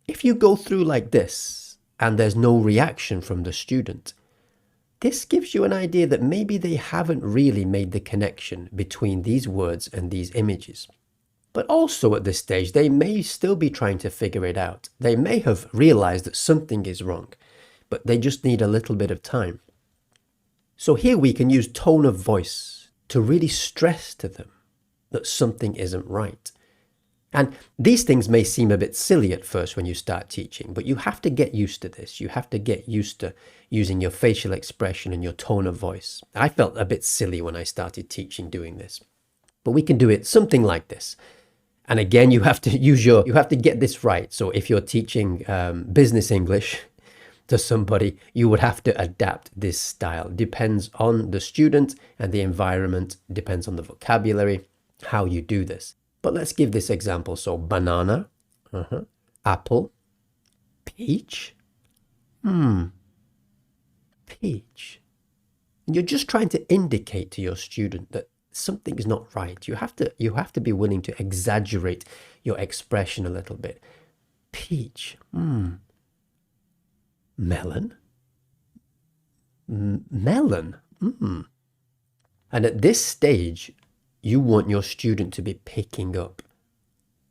If you go through like this and there's no reaction from the student, this gives you an idea that maybe they haven't really made the connection between these words and these images. But also at this stage, they may still be trying to figure it out. They may have realized that something is wrong, but they just need a little bit of time. So here we can use tone of voice to really stress to them that something isn't right. And these things may seem a bit silly at first when you start teaching, but you have to get used to this. You have to get used to using your facial expression and your tone of voice. I felt a bit silly when I started teaching doing this, but we can do it something like this. And again, you have to you have to get this right. So if you're teaching business English to somebody, you would have to adapt this style. Depends on the student and the environment, depends on the vocabulary, how you do this. But let's give this example. So banana, apple, peach, peach. You're just trying to indicate to your student that something is not right. You have to be willing to exaggerate your expression a little bit. Peach, melon, melon. And at this stage, you want your student to be picking up.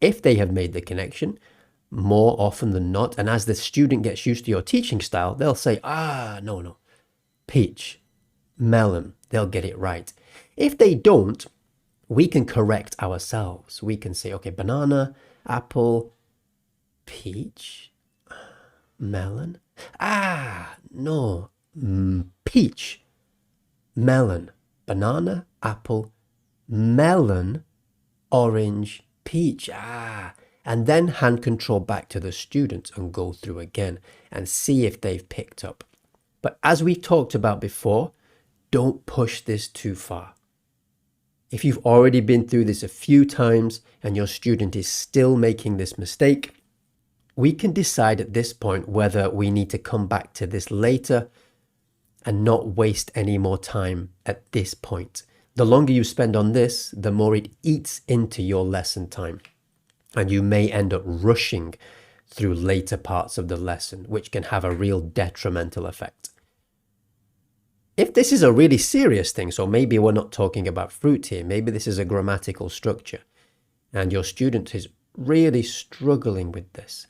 If they have made the connection, more often than not, and as the student gets used to your teaching style, they'll say, no, peach, melon, they'll get it right. If they don't, we can correct ourselves. We can say, okay, banana, apple, peach, melon. No, peach, melon, banana, apple, melon, orange, peach. And then hand control back to the student and go through again and see if they've picked up. But as we talked about before, don't push this too far. If you've already been through this a few times and your student is still making this mistake, we can decide at this point whether we need to come back to this later and not waste any more time at this point. The longer you spend on this, the more it eats into your lesson time. And you may end up rushing through later parts of the lesson, which can have a real detrimental effect. If this is a really serious thing, so maybe we're not talking about fruit here, maybe this is a grammatical structure, and your student is really struggling with this,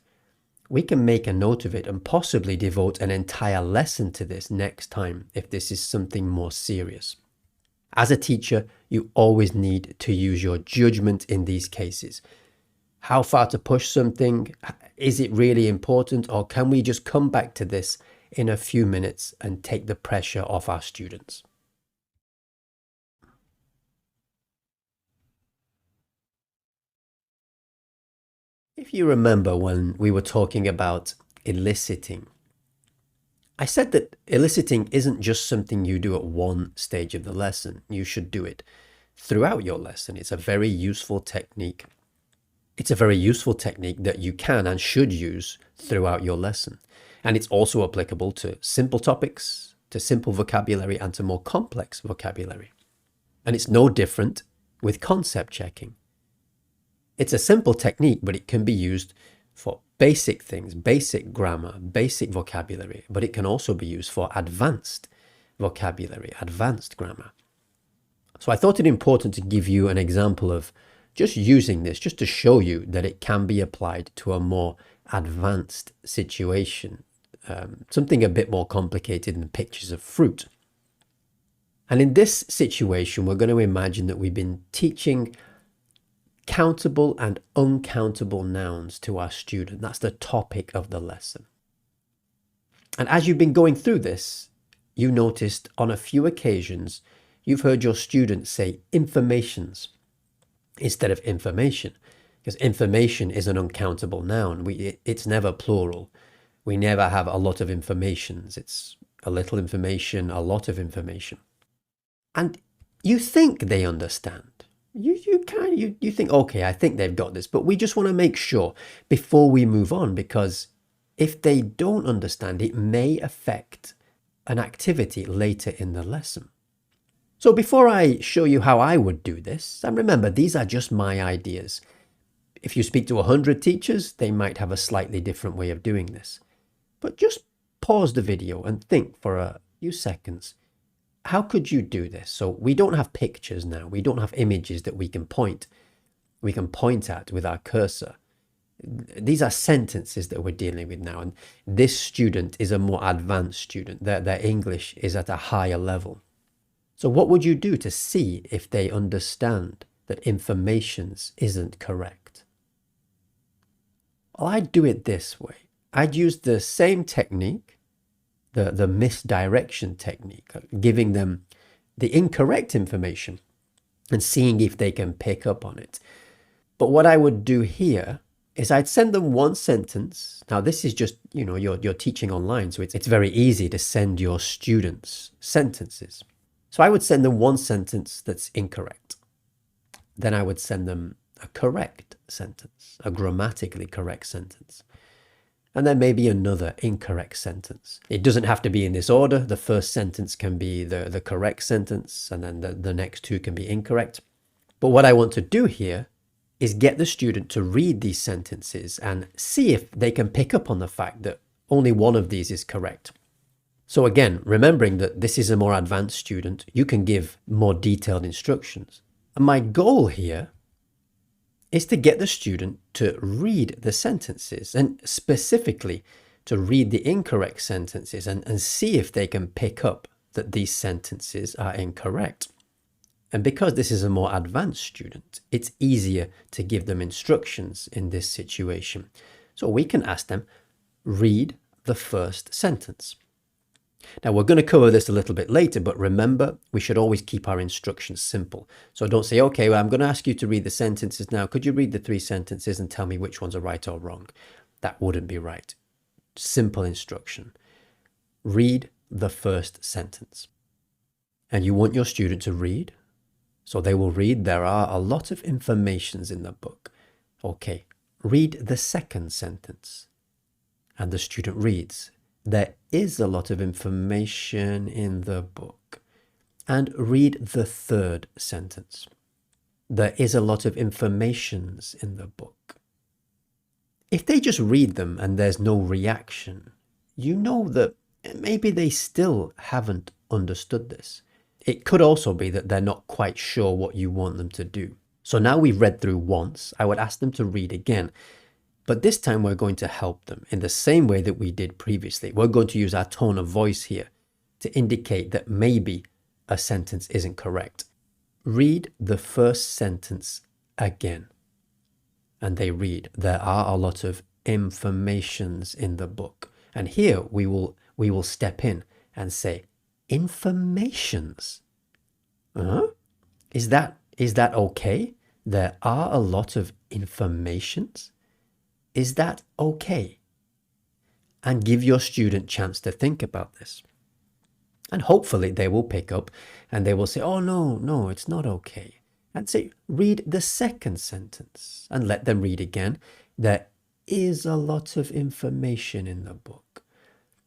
we can make a note of it and possibly devote an entire lesson to this next time if this is something more serious. As a teacher, you always need to use your judgment in these cases. How far to push something? Is it really important? Or can we just come back to this in a few minutes and take the pressure off our students? If you remember when we were talking about eliciting, I said that eliciting isn't just something you do at one stage of the lesson. You should do it throughout your lesson. It's a very useful technique. It's a very useful technique that you can and should use throughout your lesson. And it's also applicable to simple topics, to simple vocabulary, and to more complex vocabulary. And it's no different with concept checking. It's a simple technique, but it can be used for basic things, basic grammar, basic vocabulary, but it can also be used for advanced vocabulary, advanced grammar. So I thought it important to give you an example of just using this, just to show you that it can be applied to a more advanced situation, something a bit more complicated than pictures of fruit. And in this situation, we're going to imagine that we've been teaching countable and uncountable nouns to our student. That's the topic of the lesson. And as you've been going through this, you noticed on a few occasions, you've heard your students say informations instead of information, because information is an uncountable noun. It's never plural. We never have a lot of informations. It's a little information, a lot of information. And you think they understand. You think, okay, I think they've got this, but we just want to make sure before we move on, because if they don't understand, it may affect an activity later in the lesson. So before I show you how I would do this, and remember, these are just my ideas. If you speak to 100 teachers, they might have a slightly different way of doing this. But just pause the video and think for a few seconds. How could you do this? So we don't have pictures now. We don't have images that we can point at with our cursor. These are sentences that we're dealing with now. And this student is a more advanced student. Their English is at a higher level. So what would you do to see if they understand that informations isn't correct? Well, I'd do it this way. I'd use the same technique, the misdirection technique, giving them the incorrect information and seeing if they can pick up on it. But what I would do here is I'd send them one sentence. Now this is just, you're teaching online, so it's very easy to send your students sentences. So I would send them one sentence that's incorrect. Then I would send them a correct sentence, a grammatically correct sentence. And then maybe another incorrect sentence. It doesn't have to be in this order. The first sentence can be the correct sentence, and then the next two can be incorrect. But what I want to do here is get the student to read these sentences and see if they can pick up on the fact that only one of these is correct. So again, remembering that this is a more advanced student, you can give more detailed instructions. And my goal here is to get the student to read the sentences, and specifically to read the incorrect sentences and see if they can pick up that these sentences are incorrect. And because this is a more advanced student, it's easier to give them instructions in this situation. So we can ask them, read the first sentence. Now we're going to cover this a little bit later, but remember, we should always keep our instructions simple. So don't say, okay, well, I'm going to ask you to read the sentences now. Could you read the 3 sentences and tell me which ones are right or wrong? That wouldn't be right. Simple instruction. Read the first sentence. And you want your student to read. So they will read, there are a lot of informations in the book. Okay, read the second sentence. And the student reads, there is a lot of information in the book. And read the third sentence. There is a lot of informations in the book. If they just read them and there's no reaction, you know that maybe they still haven't understood this. It could also be that they're not quite sure what you want them to do. So now we've read through once, I would ask them to read again. But this time we're going to help them in the same way that we did previously. We're going to use our tone of voice here to indicate that maybe a sentence isn't correct. Read the first sentence again. And they read, there are a lot of informations in the book. And here we will step in and say, informations? Is that okay? There are a lot of informations? Is that okay? And give your student a chance to think about this. And hopefully they will pick up and they will say, oh, no, it's not okay. And say, read the second sentence and let them read again. There is a lot of information in the book.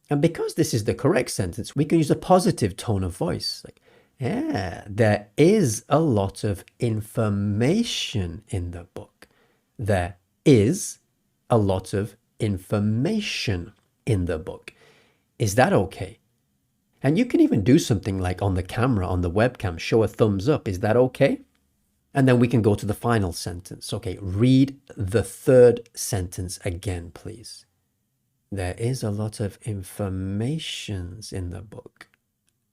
And because this is the correct sentence, we can use a positive tone of voice. Like, yeah, there is a lot of information in the book. There is a lot of information in the book. Is that okay? And you can even do something like on the camera, on the webcam, show a thumbs up. Is that okay? And then we can go to the final sentence. Okay, read the third sentence again, please. There is a lot of informations in the book.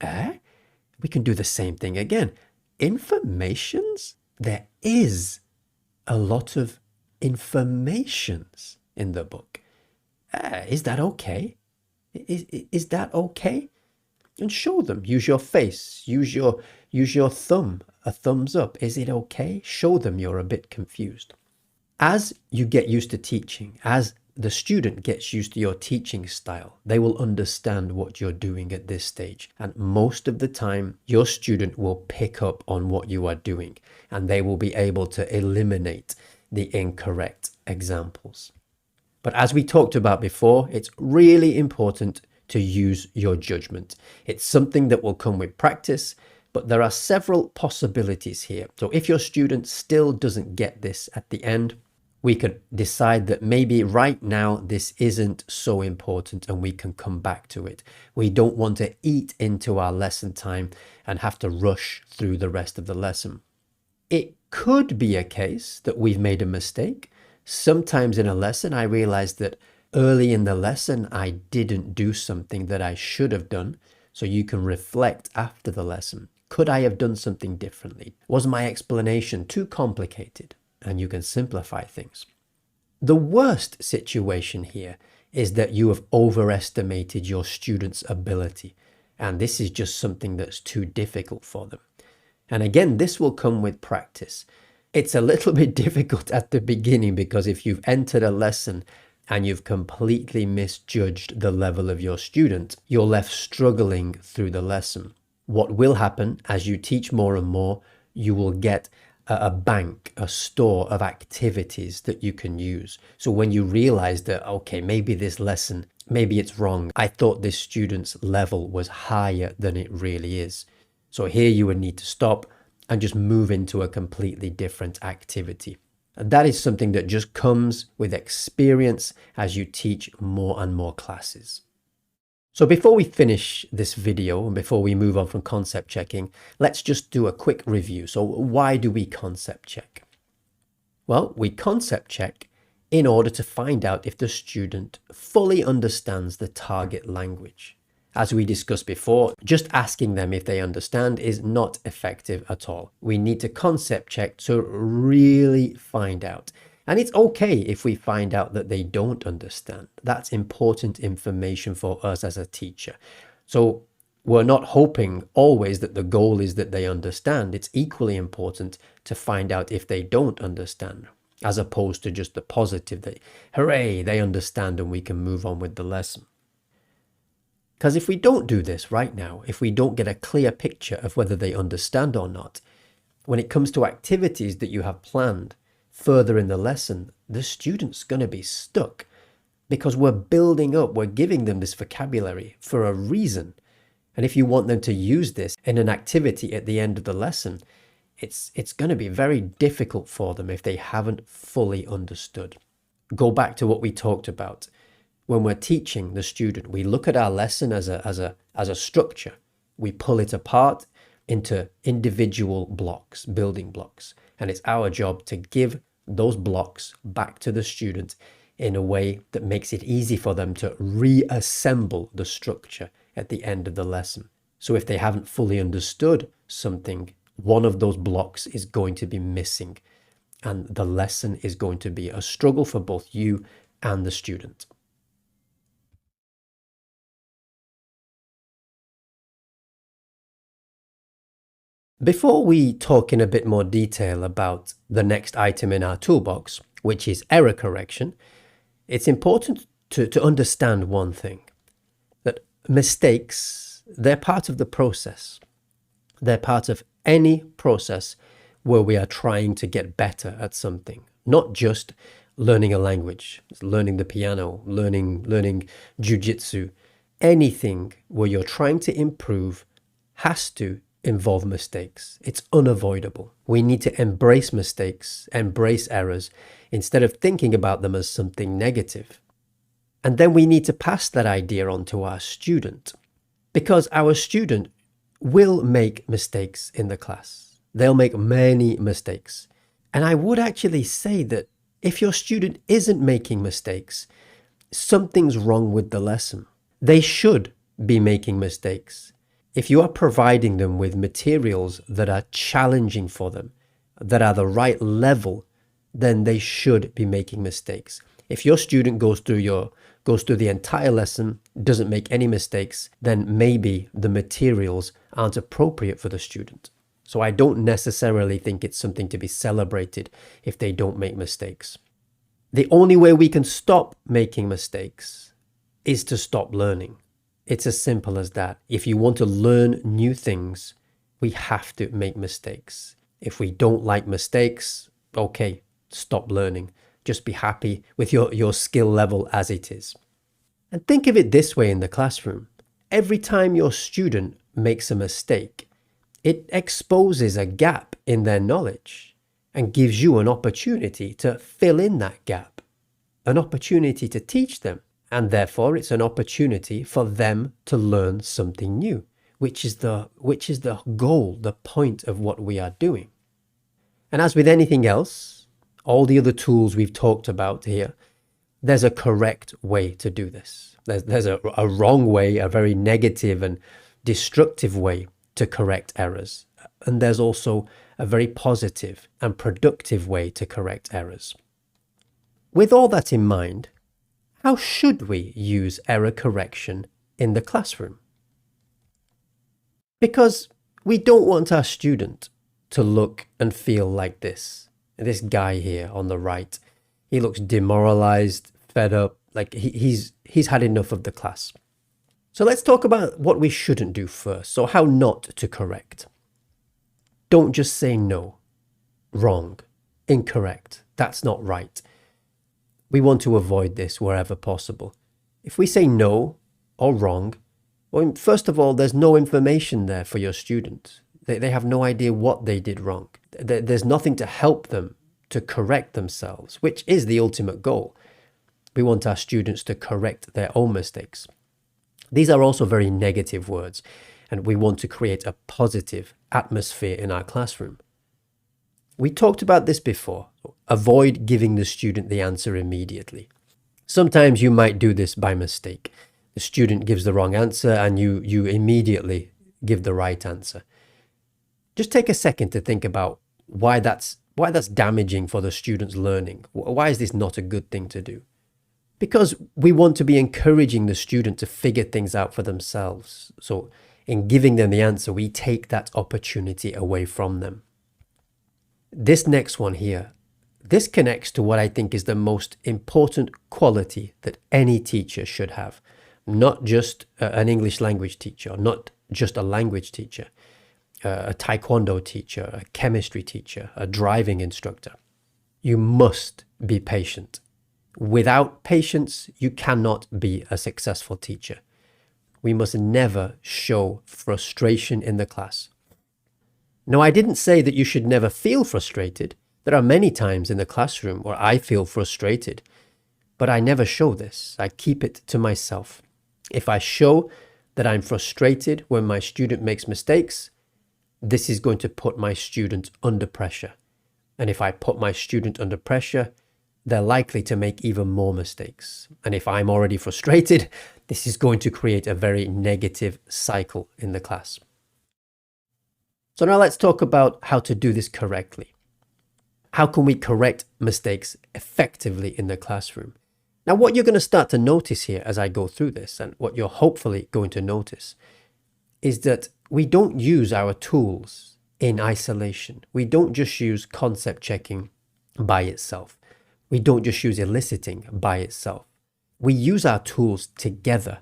We can do the same thing again. Informations? There is a lot of informations in the book. Is that okay? Is that okay? And show them. Use your face. Use your thumb. A thumbs up. Is it okay? Show them you're a bit confused. As you get used to teaching, as the student gets used to your teaching style, they will understand what you're doing at this stage. And most of the time, your student will pick up on what you are doing, and they will be able to eliminate the incorrect examples. But as we talked about before, it's really important to use your judgment. It's something that will come with practice, but there are several possibilities here. So if your student still doesn't get this at the end, we could decide that maybe right now this isn't so important and we can come back to it. We don't want to eat into our lesson time and have to rush through the rest of the lesson. It could be a case that we've made a mistake. Sometimes in a lesson, I realized that early in the lesson, I didn't do something that I should have done. So you can reflect after the lesson. Could I have done something differently? Was my explanation too complicated? And you can simplify things. The worst situation here is that you have overestimated your student's ability. And this is just something that's too difficult for them. And again, this will come with practice. It's a little bit difficult at the beginning because if you've entered a lesson and you've completely misjudged the level of your student, you're left struggling through the lesson. What will happen as you teach more and more, you will get a bank, a store of activities that you can use. So when you realize that, okay, maybe this lesson, maybe it's wrong. I thought this student's level was higher than it really is. So here you would need to stop and just move into a completely different activity. And that is something that just comes with experience as you teach more and more classes. So before we finish this video and before we move on from concept checking, let's just do a quick review. So why do we concept check? Well, we concept check in order to find out if the student fully understands the target language. As we discussed before, just asking them if they understand is not effective at all. We need to concept check to really find out. And it's okay if we find out that they don't understand. That's important information for us as a teacher. So we're not hoping always that the goal is that they understand. It's equally important to find out if they don't understand, as opposed to just the positive that, hooray, they understand and we can move on with the lesson. Because if we don't do this right now, if we don't get a clear picture of whether they understand or not, when it comes to activities that you have planned further in the lesson, the student's going to be stuck because we're building up, we're giving them this vocabulary for a reason. And if you want them to use this in an activity at the end of the lesson, it's going to be very difficult for them if they haven't fully understood. Go back to what we talked about. When we're teaching the student, we look at our lesson as a structure. We pull it apart into individual blocks, building blocks. And it's our job to give those blocks back to the student in a way that makes it easy for them to reassemble the structure at the end of the lesson. So if they haven't fully understood something, one of those blocks is going to be missing. And the lesson is going to be a struggle for both you and the student. Before we talk in a bit more detail about the next item in our toolbox, which is error correction, it's important to understand one thing, that mistakes, they're part of the process. They're part of any process where we are trying to get better at something, not just learning a language, learning the piano, learning jiu-jitsu. Anything where you're trying to improve has to involve mistakes. It's unavoidable. We need to embrace mistakes, embrace errors, instead of thinking about them as something negative. And then we need to pass that idea on to our student, because our student will make mistakes in the class. They'll make many mistakes. And I would actually say that if your student isn't making mistakes, something's wrong with the lesson. They should be making mistakes. If you are providing them with materials that are challenging for them, that are the right level then they should be making mistakes. If your student goes through the entire lesson, doesn't make any mistakes, then maybe the materials aren't appropriate for the student. So I don't necessarily think it's something to be celebrated if they don't make mistakes. The only way we can stop making mistakes is to stop learning. It's as simple as that. If you want to learn new things, we have to make mistakes. If we don't like mistakes, okay, stop learning. Just be happy with your skill level as it is. And think of it this way in the classroom. Every time your student makes a mistake, it exposes a gap in their knowledge and gives you an opportunity to fill in that gap, an opportunity to teach them. And therefore, it's an opportunity for them to learn something new, which is the goal, the point of what we are doing. And as with anything else, all the other tools we've talked about here, there's a correct way to do this. There's a wrong way, a very negative and destructive way to correct errors. And there's also a very positive and productive way to correct errors. With all that in mind, how should we use error correction in the classroom? Because we don't want our student to look and feel like this. This guy here on the right, he looks demoralized, fed up, like he's had enough of the class. So let's talk about what we shouldn't do first. So how not to correct. Don't just say no, wrong, incorrect, that's not right. We want to avoid this wherever possible. If we say no or wrong, well, first of all, there's no information there for your student. They have no idea what they did wrong. There's nothing to help them to correct themselves, which is the ultimate goal. We want our students to correct their own mistakes. These are also very negative words, and we want to create a positive atmosphere in our classroom. We talked about this before. Avoid giving the student the answer immediately. Sometimes you might do this by mistake. The student gives the wrong answer and you immediately give the right answer. Just take a second to think about why that's damaging for the student's learning. Why is this not a good thing to do? Because we want to be encouraging the student to figure things out for themselves. So in giving them the answer, we take that opportunity away from them. This next one here, this connects to what I think is the most important quality that any teacher should have. Not just an English language teacher, not just a language teacher, a taekwondo teacher, a chemistry teacher, a driving instructor. You must be patient. Without patience, you cannot be a successful teacher. We must never show frustration in the class. No, I didn't say that you should never feel frustrated. There are many times in the classroom where I feel frustrated, but I never show this. I keep it to myself. If I show that I'm frustrated when my student makes mistakes, this is going to put my student under pressure. And if I put my student under pressure, they're likely to make even more mistakes. And if I'm already frustrated, this is going to create a very negative cycle in the class. So now let's talk about how to do this correctly. How can we correct mistakes effectively in the classroom? Now, what you're going to start to notice here as I go through this, and what you're hopefully going to notice, is that we don't use our tools in isolation. We don't just use concept checking by itself. We don't just use eliciting by itself. We use our tools together.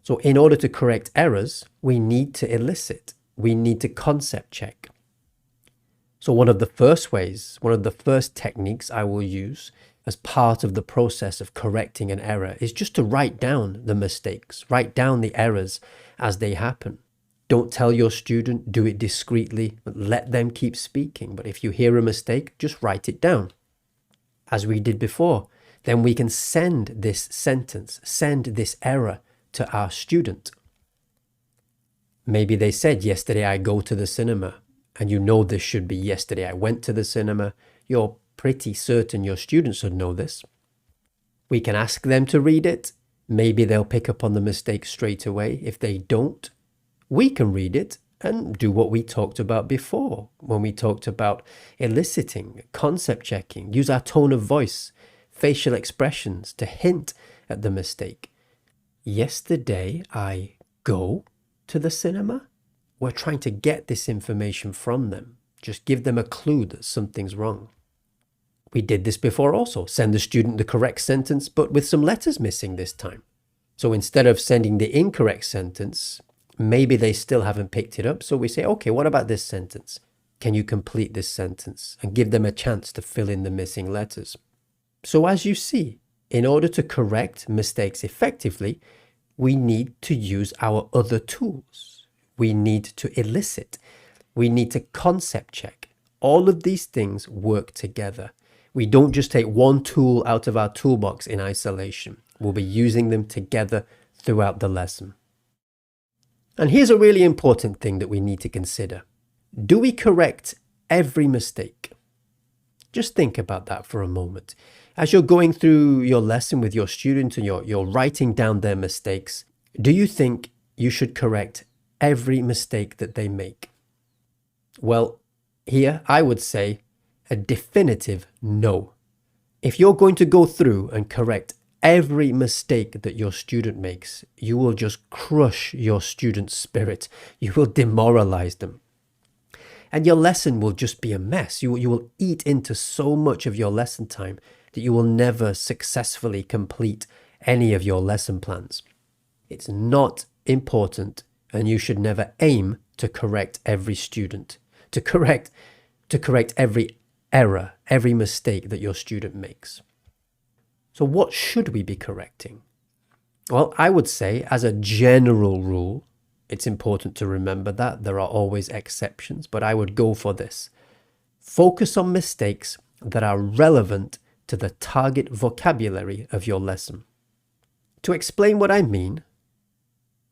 So in order to correct errors, we need to elicit. We need to concept check. So one of the first techniques I will use as part of the process of correcting an error is just to write down the mistakes, write down the errors as they happen. Don't tell your student, do it discreetly, but let them keep speaking. But if you hear a mistake, just write it down. As we did before, then we can send this sentence, send this error to our student. Maybe they said, yesterday I go to the cinema, and you know this should be yesterday I went to the cinema. You're pretty certain your students would know this. We can ask them to read it. Maybe they'll pick up on the mistake straight away. If they don't, we can read it and do what we talked about before when we talked about eliciting, concept checking, use our tone of voice, facial expressions to hint at the mistake. Yesterday I go to the cinema. We're trying to get this information from them. Just give them a clue that something's wrong. We did this before also. Send the student the correct sentence, but with some letters missing this time. So instead of sending the incorrect sentence, maybe they still haven't picked it up. So we say, okay, what about this sentence? Can you complete this sentence? And give them a chance to fill in the missing letters. So as you see, in order to correct mistakes effectively, we need to use our other tools. We need to elicit. We need to concept check. All of these things work together. We don't just take one tool out of our toolbox in isolation. We'll be using them together throughout the lesson. And here's a really important thing that we need to consider. Do we correct every mistake? Just think about that for a moment. As you're going through your lesson with your students and you're writing down their mistakes, do you think you should correct every mistake that they make? Well, here I would say a definitive no. If you're going to go through and correct every mistake that your student makes, you will just crush your student's spirit. You will demoralize them. And your lesson will just be a mess. You will eat into so much of your lesson time that you will never successfully complete any of your lesson plans. It's not important, and you should never aim to correct every student, to correct every error, every mistake that your student makes. So what should we be correcting? Well, I would say as a general rule, it's important to remember that there are always exceptions, but I would go for this. Focus on mistakes that are relevant to the target vocabulary of your lesson. To explain what I mean,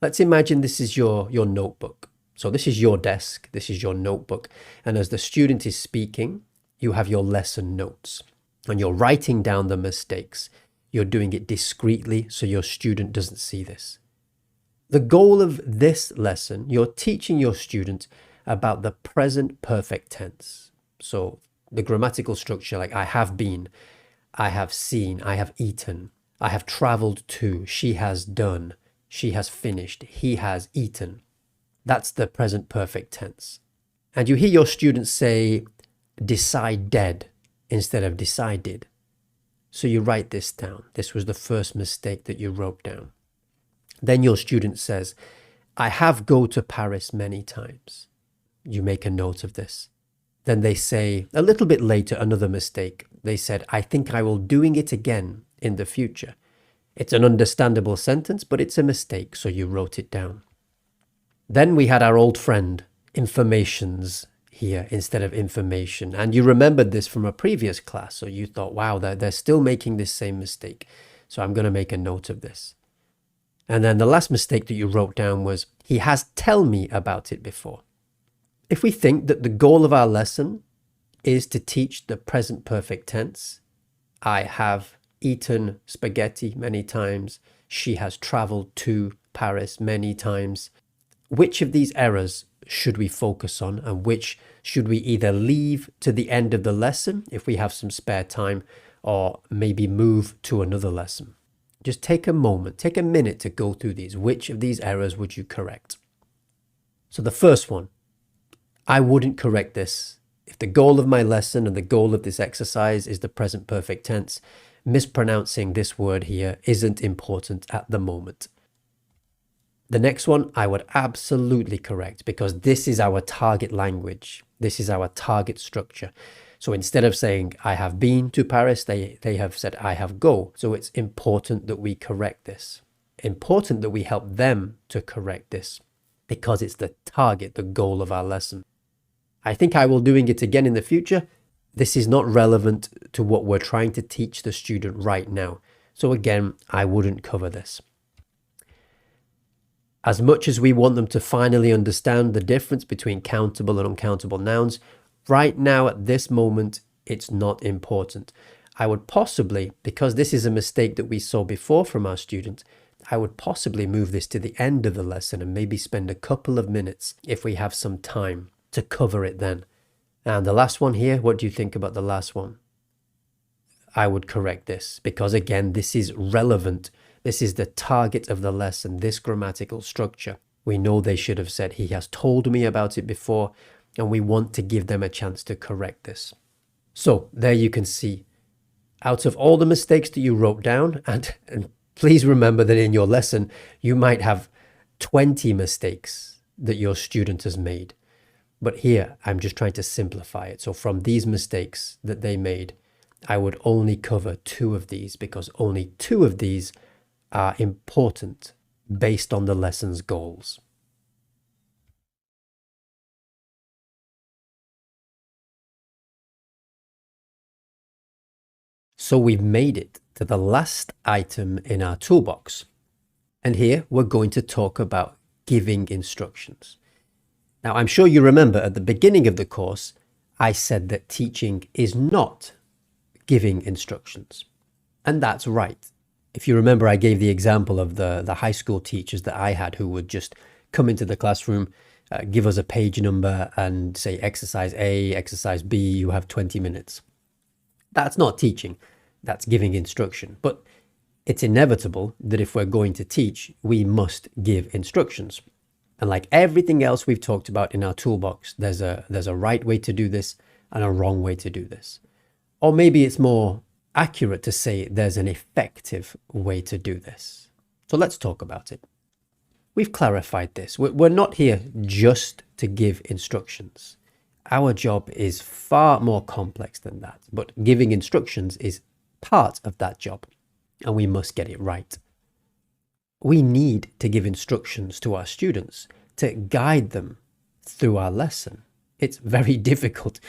let's imagine this is your notebook. So this is your desk, this is your notebook, and as the student is speaking, you have your lesson notes, and you're writing down the mistakes. You're doing it discreetly so your student doesn't see this. The goal of this lesson, you're teaching your student about the present perfect tense. So the grammatical structure, like I have been, I have seen, I have eaten, I have traveled to, she has done, she has finished, he has eaten. That's the present perfect tense. And you hear your students say, decided instead of decided. So you write this down. This was the first mistake that you wrote down. Then your student says, I have go to Paris many times. You make a note of this. Then they say, a little bit later, another mistake. They said, I think I will doing it again in the future. It's an understandable sentence, but it's a mistake, so you wrote it down. Then we had our old friend, informations, here instead of information. And you remembered this from a previous class, so you thought, wow, they're still making this same mistake. So I'm going to make a note of this. And then the last mistake that you wrote down was, he has tell me about it before. If we think that the goal of our lesson is to teach the present perfect tense, I have eaten spaghetti many times, she has traveled to Paris many times, which of these errors should we focus on, and which should we either leave to the end of the lesson if we have some spare time, or maybe move to another lesson? Just take a moment, take a minute to go through these. Which of these errors would you correct? So the first one, I wouldn't correct this. If the goal of my lesson and the goal of this exercise is the present perfect tense, mispronouncing this word here isn't important at the moment. The next one, I would absolutely correct, because this is our target language. This is our target structure. So instead of saying, I have been to Paris, they have said, I have go. So it's important that we correct this. Important that we help them to correct this, because it's the target, the goal of our lesson. I think I will doing it again in the future. This is not relevant to what we're trying to teach the student right now. So again, I wouldn't cover this. As much as we want them to finally understand the difference between countable and uncountable nouns, right now at this moment, it's not important. I would possibly, because this is a mistake that we saw before from our student, I would possibly move this to the end of the lesson and maybe spend a couple of minutes if we have some time to cover it then. And the last one here, what do you think about the last one? I would correct this because, again, this is relevant. This is the target of the lesson, this grammatical structure. We know they should have said, he has told me about it before, and we want to give them a chance to correct this. So there you can see, out of all the mistakes that you wrote down, and please remember that in your lesson, you might have 20 mistakes that your student has made. But here, I'm just trying to simplify it. So from these mistakes that they made, I would only cover 2 of these because only 2 of these are important based on the lesson's goals. So we've made it to the last item in our toolbox. And here we're going to talk about giving instructions. Now, I'm sure you remember at the beginning of the course, I said that teaching is not giving instructions. And that's right. If you remember, I gave the example of the high school teachers that I had who would just come into the classroom, give us a page number and say exercise A, exercise B, you have 20 minutes. That's not teaching, that's giving instruction. But it's inevitable that if we're going to teach, we must give instructions. And like everything else we've talked about in our toolbox, there's a right way to do this and a wrong way to do this. Or maybe it's more accurate to say there's an effective way to do this. So let's talk about it. We've clarified this. We're not here just to give instructions. Our job is far more complex than that, but giving instructions is part of that job, and we must get it right. We need to give instructions to our students to guide them through our lesson. It's very difficult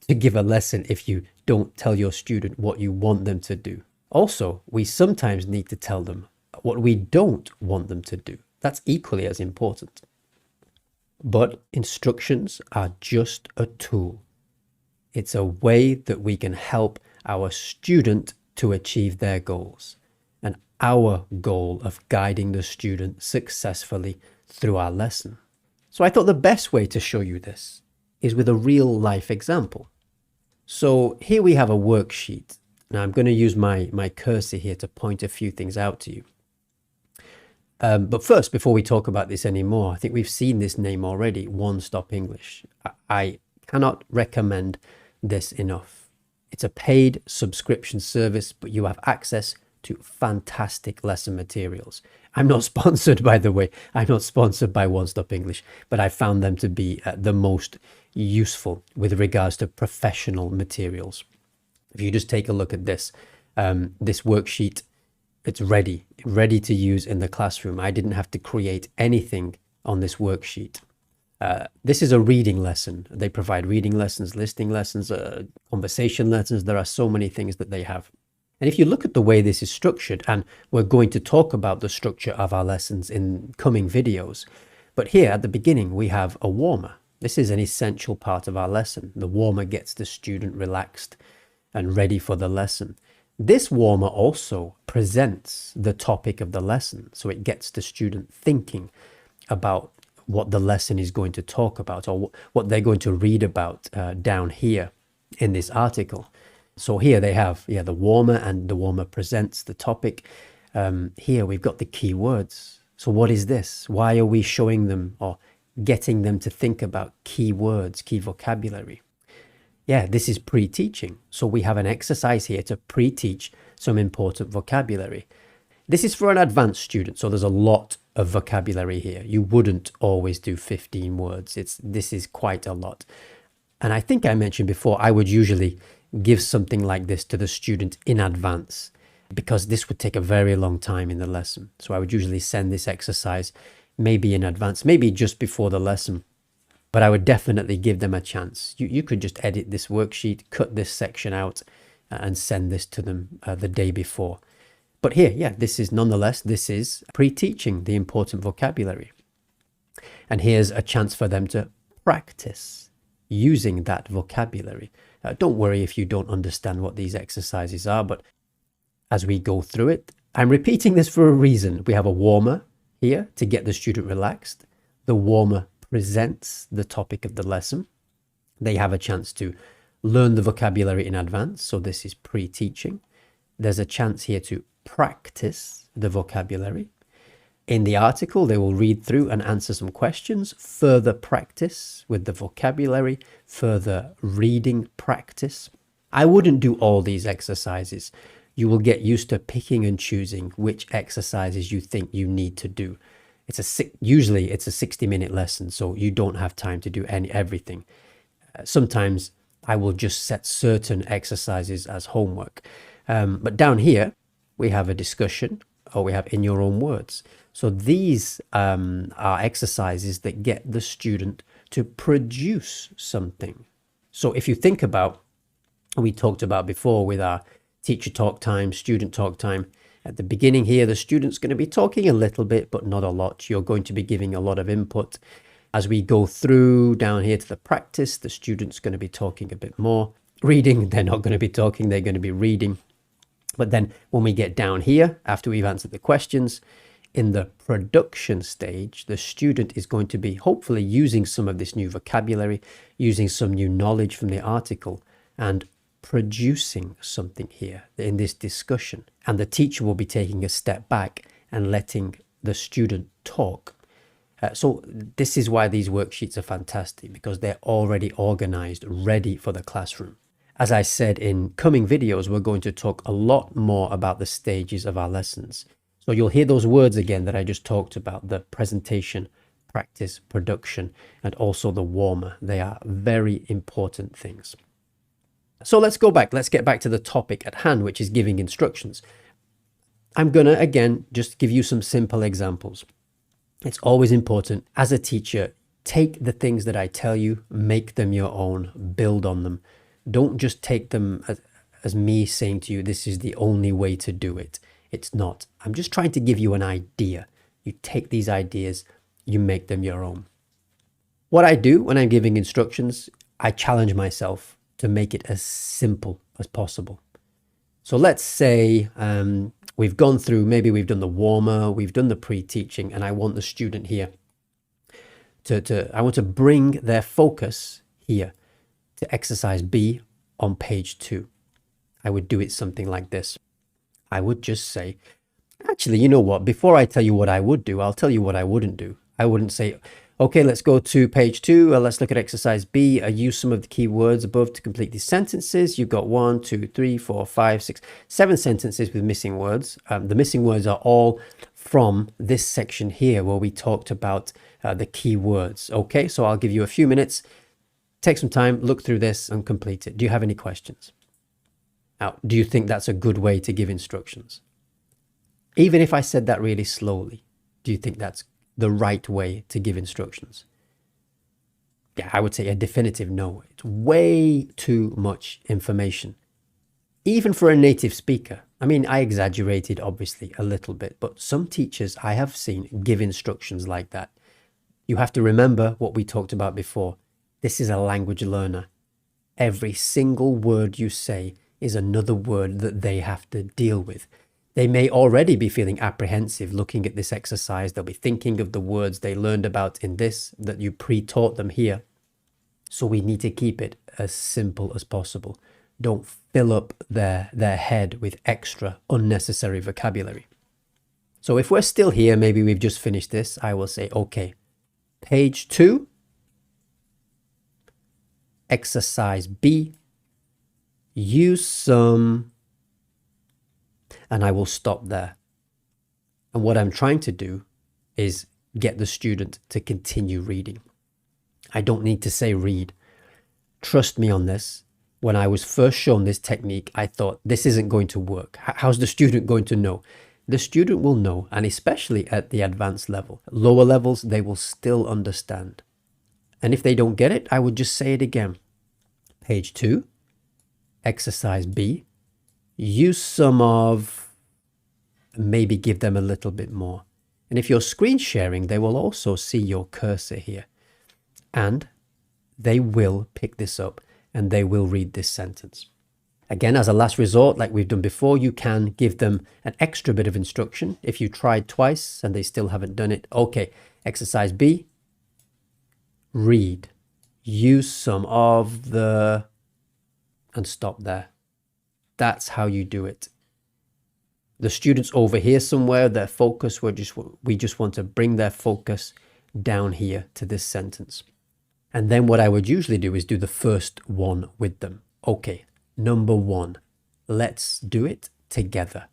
to give a lesson if you don't tell your student what you want them to do. Also, we sometimes need to tell them what we don't want them to do. That's equally as important. But instructions are just a tool. It's a way that we can help our student to achieve their goals, and our goal of guiding the student successfully through our lesson. So I thought the best way to show you this is with a real life example. So here we have a worksheet. Now I'm going to use my cursor here to point a few things out to you. But first, before we talk about this anymore, I think we've seen this name already, One Stop English. I cannot recommend this enough. It's a paid subscription service, but you have access to fantastic lesson materials. I'm not sponsored, by the way. I'm not sponsored by One Stop English, but I found them to be the most useful with regards to professional materials. If you just take a look at this, this worksheet, it's ready to use in the classroom. I didn't have to create anything on this worksheet. This is a reading lesson. They provide reading lessons, listening lessons, conversation lessons. There are so many things that they have. And if you look at the way this is structured, and we're going to talk about the structure of our lessons in coming videos, but here at the beginning we have a warmer. This is an essential part of our lesson. The warmer gets the student relaxed and ready for the lesson. This warmer also presents the topic of the lesson, so it gets the student thinking about what the lesson is going to talk about, or what they're going to read about down here in this article. So here they have, the warmer, and the warmer presents the topic. Here we've got the key words. So what is this? Why are we showing them or getting them to think about key words, key vocabulary? Yeah, this is pre-teaching. So we have an exercise here to pre-teach some important vocabulary. This is for an advanced student, so there's a lot of vocabulary here. You wouldn't always do 15 words. This is quite a lot. And I think I mentioned before, I would usually give something like this to the student in advance because this would take a very long time in the lesson. So I would usually send this exercise maybe in advance, maybe just before the lesson. But I would definitely give them a chance. You could just edit this worksheet, cut this section out, and send this to them the day before. But here, this is pre-teaching the important vocabulary. And here's a chance for them to practice using that vocabulary. Don't worry if you don't understand what these exercises are, but as we go through it, I'm repeating this for a reason. We have a warmer here to get the student relaxed. The warmer presents the topic of the lesson. They have a chance to learn the vocabulary in advance. So this is pre-teaching. There's a chance here to practice the vocabulary. In the article, they will read through and answer some questions, further practice with the vocabulary, further reading practice. I wouldn't do all these exercises. You will get used to picking and choosing which exercises you think you need to do. Usually it's a 60-minute lesson, so you don't have time to do everything. Sometimes I will just set certain exercises as homework. But down here, we have a discussion, or we have in your own words. So these are exercises that get the student to produce something. So if you think about, we talked about before with our teacher talk time, student talk time, at the beginning here, the student's going to be talking a little bit, but not a lot. You're going to be giving a lot of input. As we go through down here to the practice, the student's going to be talking a bit more. Reading, they're not going to be talking, they're going to be reading. But then when we get down here, after we've answered the questions, in the production stage, the student is going to be hopefully using some of this new vocabulary, using some new knowledge from the article, and producing something here in this discussion. And the teacher will be taking a step back and letting the student talk. So this is why these worksheets are fantastic, because they're already organized, ready for the classroom. As I said, in coming videos, we're going to talk a lot more about the stages of our lessons. So you'll hear those words again that I just talked about, the presentation, practice, production, and also the warmer. They are very important things. So let's go back. Let's get back to the topic at hand, which is giving instructions. I'm going to, again, just give you some simple examples. It's always important as a teacher, take the things that I tell you, make them your own, build on them. Don't just take them as me saying to you, this is the only way to do it. It's not. I'm just trying to give you an idea. You take these ideas, you make them your own. What I do when I'm giving instructions, I challenge myself to make it as simple as possible. So let's say we've gone through, maybe we've done the warmer, we've done the pre-teaching, and I want the student here I want to bring their focus here to exercise B on page 2. I would do it something like this. I would just say, actually, you know what? Before I tell you what I would do, I'll tell you what I wouldn't do. I wouldn't say, okay, let's go to page 2. Let's look at exercise B. I use some of the key words above to complete these sentences. You've got 1, 2, 3, 4, 5, 6, 7 sentences with missing words. The missing words are all from this section here where we talked about the key words. Okay, so I'll give you a few minutes. Take some time, look through this and complete it. Do you have any questions? Now, do you think that's a good way to give instructions? Even if I said that really slowly, do you think that's the right way to give instructions? Yeah, I would say a definitive no. It's way too much information. Even for a native speaker. I mean, I exaggerated obviously a little bit, but some teachers I have seen give instructions like that. You have to remember what we talked about before. This is a language learner. Every single word you say is another word that they have to deal with. They may already be feeling apprehensive looking at this exercise. They'll be thinking of the words they learned about in this, that you pre-taught them here. So we need to keep it as simple as possible. Don't fill up their head with extra unnecessary vocabulary. So if we're still here, maybe we've just finished this, I will say, okay, page 2, exercise B, use some, and I will stop there. And what I'm trying to do is get the student to continue reading. I don't need to say read. Trust me on this. When I was first shown this technique, I thought this isn't going to work. How's the student going to know? The student will know, and especially at the advanced level. Lower levels, they will still understand. And if they don't get it, I would just say it again. Page 2, exercise B, use some of, maybe give them a little bit more. And if you're screen sharing, they will also see your cursor here. And they will pick this up and they will read this sentence. Again, as a last resort, like we've done before, you can give them an extra bit of instruction. If you tried twice and they still haven't done it, okay, exercise B, read. Use some of the, and stop there. That's how you do it. The students over here somewhere, their focus, we just want to bring their focus down here to this sentence. And then what I would usually do is do the first one with them. Okay, number one, let's do it together.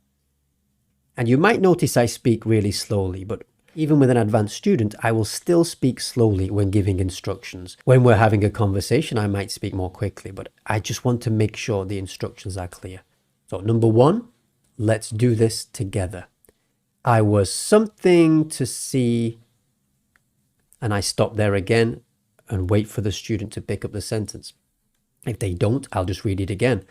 And you might notice I speak really slowly, but even with an advanced student, I will still speak slowly when giving instructions. When we're having a conversation, I might speak more quickly, but I just want to make sure the instructions are clear. So number one, let's do this together. I was something to see, and I stop there again and wait for the student to pick up the sentence. If they don't, I'll just read it again.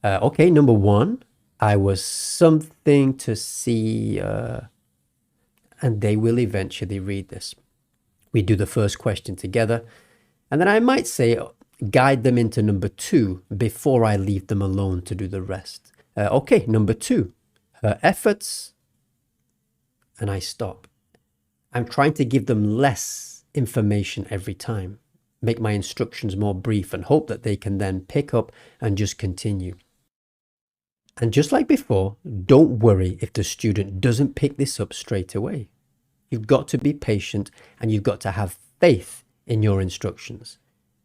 Okay, number one, I was something to see, and they will eventually read this. We do the first question together, and then I might say, guide them into number two before I leave them alone to do the rest. Okay, number two, her efforts, and I stop. I'm trying to give them less information every time, make my instructions more brief, and hope that they can then pick up and just continue. And just like before, don't worry if the student doesn't pick this up straight away. You've got to be patient and you've got to have faith in your instructions.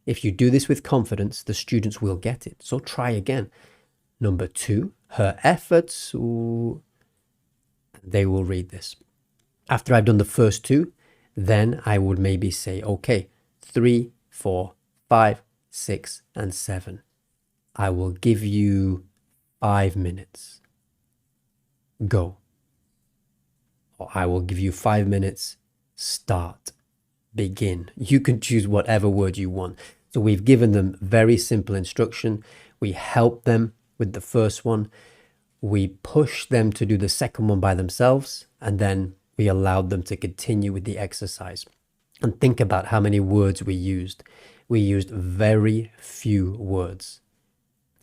If you do this with confidence, the students will get it. So try again. Number two, her efforts, they will read this. After I've done the first two, then I would maybe say, okay, 3, 4, 5, 6, and 7. I will give you 5 minutes. Go. Or I will give you 5 minutes. Start. Begin. You can choose whatever word you want. So we've given them very simple instruction. We help them with the first one. We push them to do the second one by themselves, and then we allowed them to continue with the exercise. And think about how many words we used. We used very few words.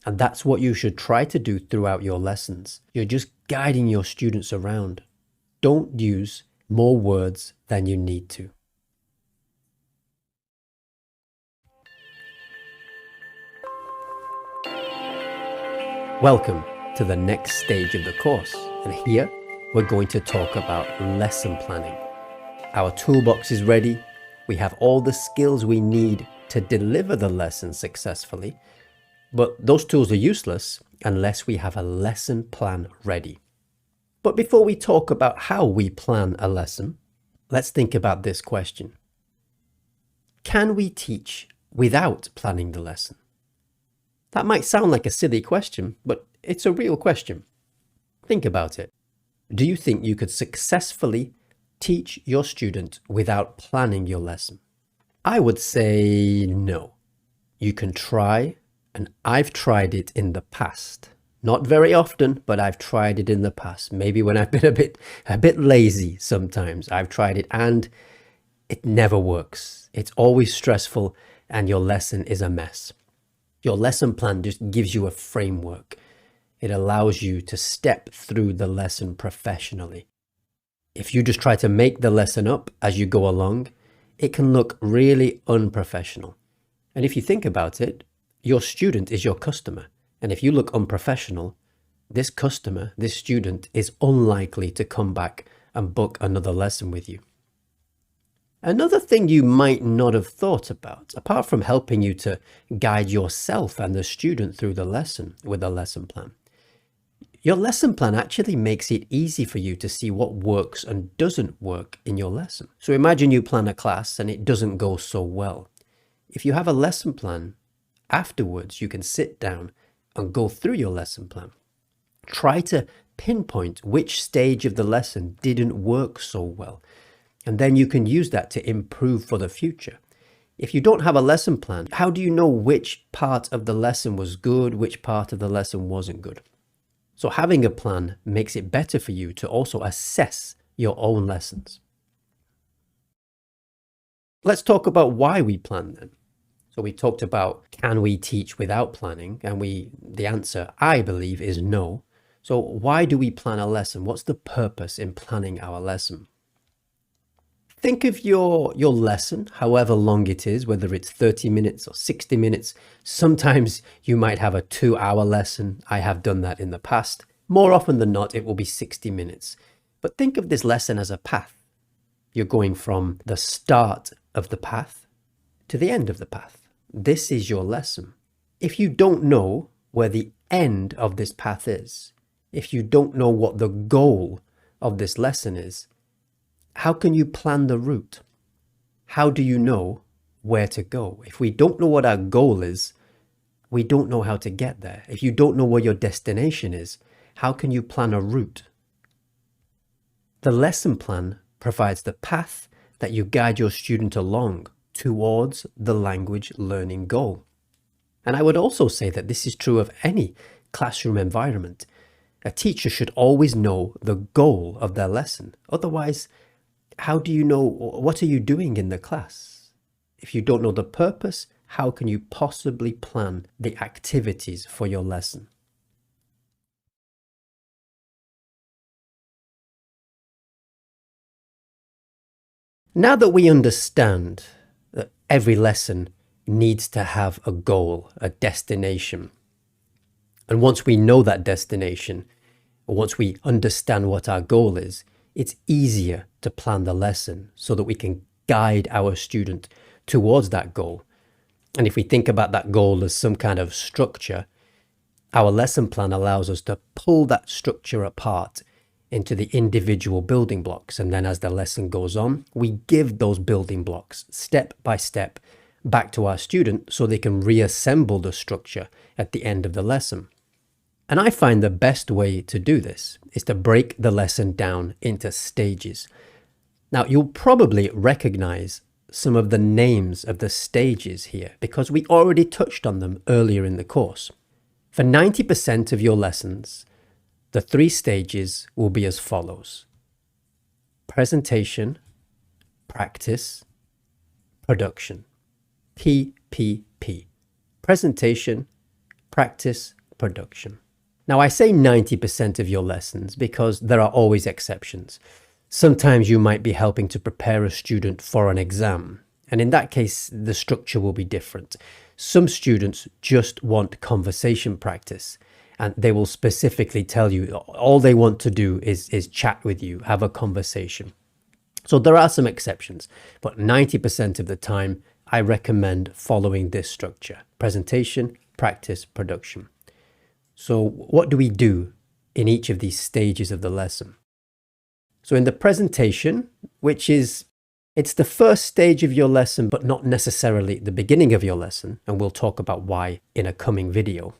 And that's what you should try to do throughout your lessons. You're just guiding your students around. Don't use more words than you need to. Welcome to the next stage of the course. And here we're going to talk about lesson planning. Our toolbox is ready. We have all the skills we need to deliver the lesson successfully. But those tools are useless unless we have a lesson plan ready. But before we talk about how we plan a lesson, let's think about this question. Can we teach without planning the lesson? That might sound like a silly question, but it's a real question. Think about it. Do you think you could successfully teach your student without planning your lesson? I would say no. You can try, and I've tried it in the past. Not very often, but I've tried it in the past. Maybe when I've been a bit lazy sometimes. I've tried it and it never works. It's always stressful and your lesson is a mess. Your lesson plan just gives you a framework. It allows you to step through the lesson professionally. If you just try to make the lesson up as you go along, it can look really unprofessional. And if you think about it, your student is your customer. And if you look unprofessional, this customer, this student is unlikely to come back and book another lesson with you. Another thing you might not have thought about, apart from helping you to guide yourself and the student through the lesson with a lesson plan, your lesson plan actually makes it easy for you to see what works and doesn't work in your lesson. So imagine you plan a class and it doesn't go so well. If you have a lesson plan, afterwards you can sit down and go through your lesson plan. Try to pinpoint which stage of the lesson didn't work so well. And then you can use that to improve for the future. If you don't have a lesson plan, how do you know which part of the lesson was good, which part of the lesson wasn't good? So having a plan makes it better for you to also assess your own lessons. Let's talk about why we plan then. So we talked about, can we teach without planning? And the answer, I believe, is no. So why do we plan a lesson? What's the purpose in planning our lesson? Think of your lesson, however long it is, whether it's 30 minutes or 60 minutes. Sometimes you might have a 2-hour lesson. I have done that in the past. More often than not, it will be 60 minutes. But think of this lesson as a path. You're going from the start of the path to the end of the path. This is your lesson. If you don't know where the end of this path is, if you don't know what the goal of this lesson is, how can you plan the route? How do you know where to go? If we don't know what our goal is, we don't know how to get there. If you don't know where your destination is, how can you plan a route? The lesson plan provides the path that you guide your student along towards the language learning goal. And I would also say that this is true of any classroom environment. A teacher should always know the goal of their lesson. Otherwise, how do you know, what are you doing in the class? If you don't know the purpose, how can you possibly plan the activities for your lesson? Now that we understand that every lesson needs to have a goal, a destination, and once we know that destination, or once we understand what our goal is, it's easier to plan the lesson so that we can guide our student towards that goal. And if we think about that goal as some kind of structure, our lesson plan allows us to pull that structure apart into the individual building blocks. And then as the lesson goes on, we give those building blocks step by step back to our student so they can reassemble the structure at the end of the lesson. And I find the best way to do this is to break the lesson down into stages. Now, you'll probably recognize some of the names of the stages here because we already touched on them earlier in the course. For 90% of your lessons, the 3 stages will be as follows: presentation, practice, production. PPP. Presentation, practice, production. Now, I say 90% of your lessons because there are always exceptions. Sometimes you might be helping to prepare a student for an exam, and in that case, the structure will be different. Some students just want conversation practice, and they will specifically tell you all they want to do is chat with you, have a conversation. So there are some exceptions, but 90% of the time, I recommend following this structure: presentation, practice, production. So what do we do in each of these stages of the lesson? So in the presentation, it's the first stage of your lesson, but not necessarily the beginning of your lesson, and we'll talk about why in a coming video.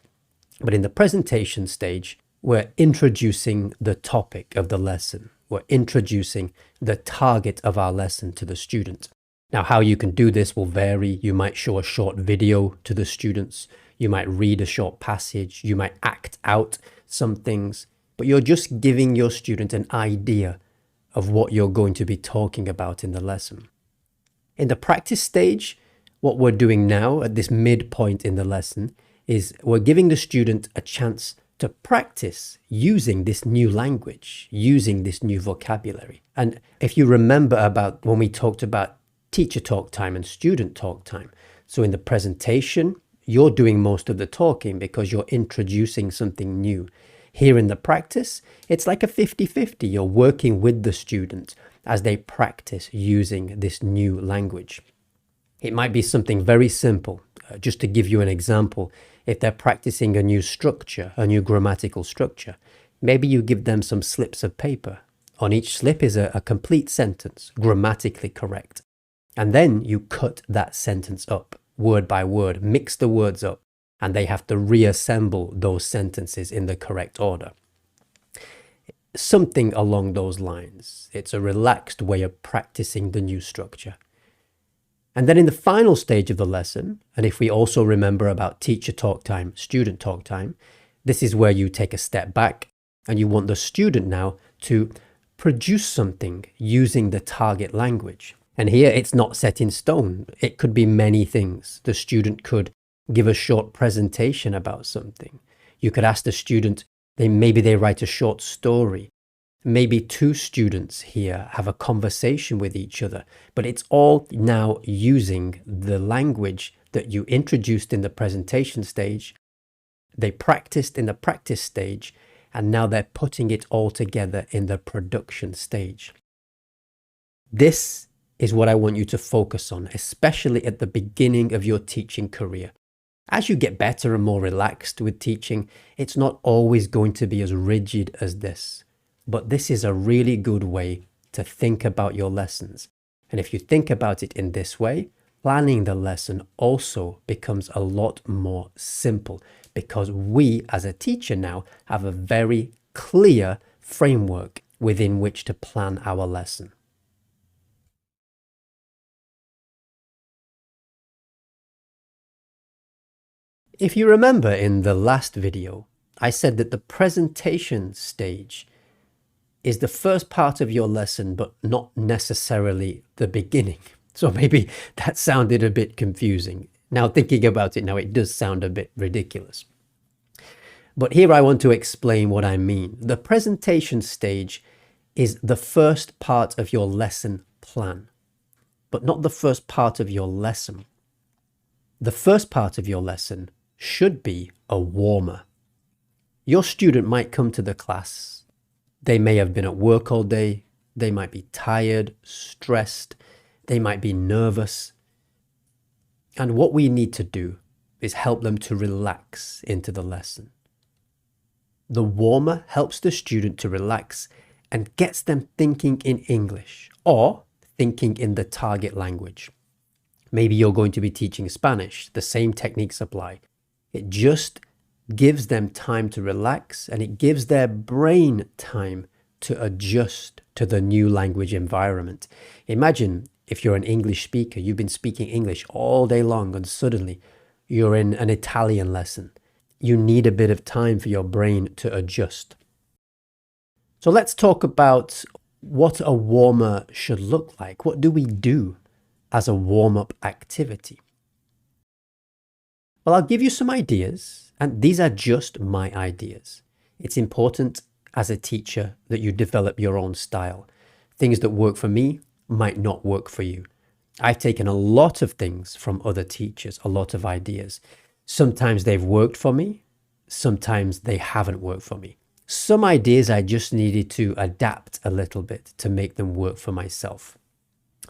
But in the presentation stage, we're introducing the topic of the lesson. We're introducing the target of our lesson to the student. Now, how you can do this will vary. You might show a short video to the students. You might read a short passage. You might act out some things, but you're just giving your student an idea of what you're going to be talking about in the lesson. In the practice stage, what we're doing now at this midpoint in the lesson is we're giving the student a chance to practice using this new language, using this new vocabulary. And if you remember about when we talked about teacher talk time and student talk time, so in the presentation, you're doing most of the talking because you're introducing something new. Here in the practice, it's like a 50-50. You're working with the student as they practice using this new language. It might be something very simple. Just to give you an example, if they're practicing a new structure, a new grammatical structure, maybe you give them some slips of paper. On each slip is a complete sentence, grammatically correct. And then you cut that sentence up, word by word, mix the words up, and they have to reassemble those sentences in the correct order. Something along those lines. It's a relaxed way of practicing the new structure. And then in the final stage of the lesson, and if we also remember about teacher talk time, student talk time, this is where you take a step back and you want the student now to produce something using the target language. And here it's not set in stone. It could be many things. The student could give a short presentation about something. You could ask the student, maybe they write a short story. Maybe two students here have a conversation with each other, but it's all now using the language that you introduced in the presentation stage, they practiced in the practice stage, and now they're putting it all together in the production stage. This is what I want you to focus on, especially at the beginning of your teaching career. As you get better and more relaxed with teaching, it's not always going to be as rigid as this. But this is a really good way to think about your lessons. And if you think about it in this way, planning the lesson also becomes a lot more simple, because we as a teacher now have a very clear framework within which to plan our lesson. If you remember in the last video, I said that the presentation stage is the first part of your lesson, but not necessarily the beginning. So maybe that sounded a bit confusing. Now thinking about it now, it does sound a bit ridiculous. But here I want to explain what I mean. The presentation stage is the first part of your lesson plan, but not the first part of your lesson. The first part of your lesson should be a warmer. Your student might come to the class. They may have been at work all day. They might be tired, stressed. They might be nervous. And what we need to do is help them to relax into the lesson. The warmer helps the student to relax and gets them thinking in English or thinking in the target language. Maybe you're going to be teaching Spanish. The same techniques apply. It just gives them time to relax, and it gives their brain time to adjust to the new language environment. Imagine if you're an English speaker, you've been speaking English all day long, and suddenly you're in an Italian lesson. You need a bit of time for your brain to adjust. So let's talk about what a warmer should look like. What do we do as a warm-up activity? Well, I'll give you some ideas, and these are just my ideas. It's important as a teacher that you develop your own style. Things that work for me might not work for you. I've taken a lot of things from other teachers, a lot of ideas. Sometimes they've worked for me, sometimes they haven't worked for me. Some ideas I just needed to adapt a little bit to make them work for myself.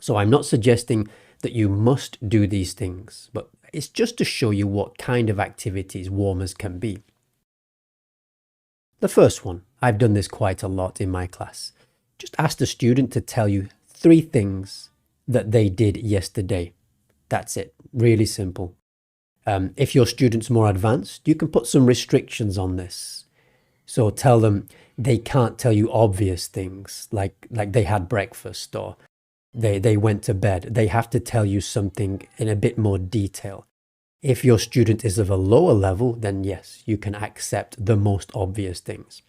So I'm not suggesting that you must do these things, but it's just to show you what kind of activities warmers can be. The first one, I've done this quite a lot in my class. Just ask the student to tell you 3 things that they did yesterday. That's it, really simple. If your student's more advanced, you can put some restrictions on this. So tell them they can't tell you obvious things like they had breakfast or they went to bed. They have to tell you something in a bit more detail. If your student is of a lower level, then yes, you can accept the most obvious things.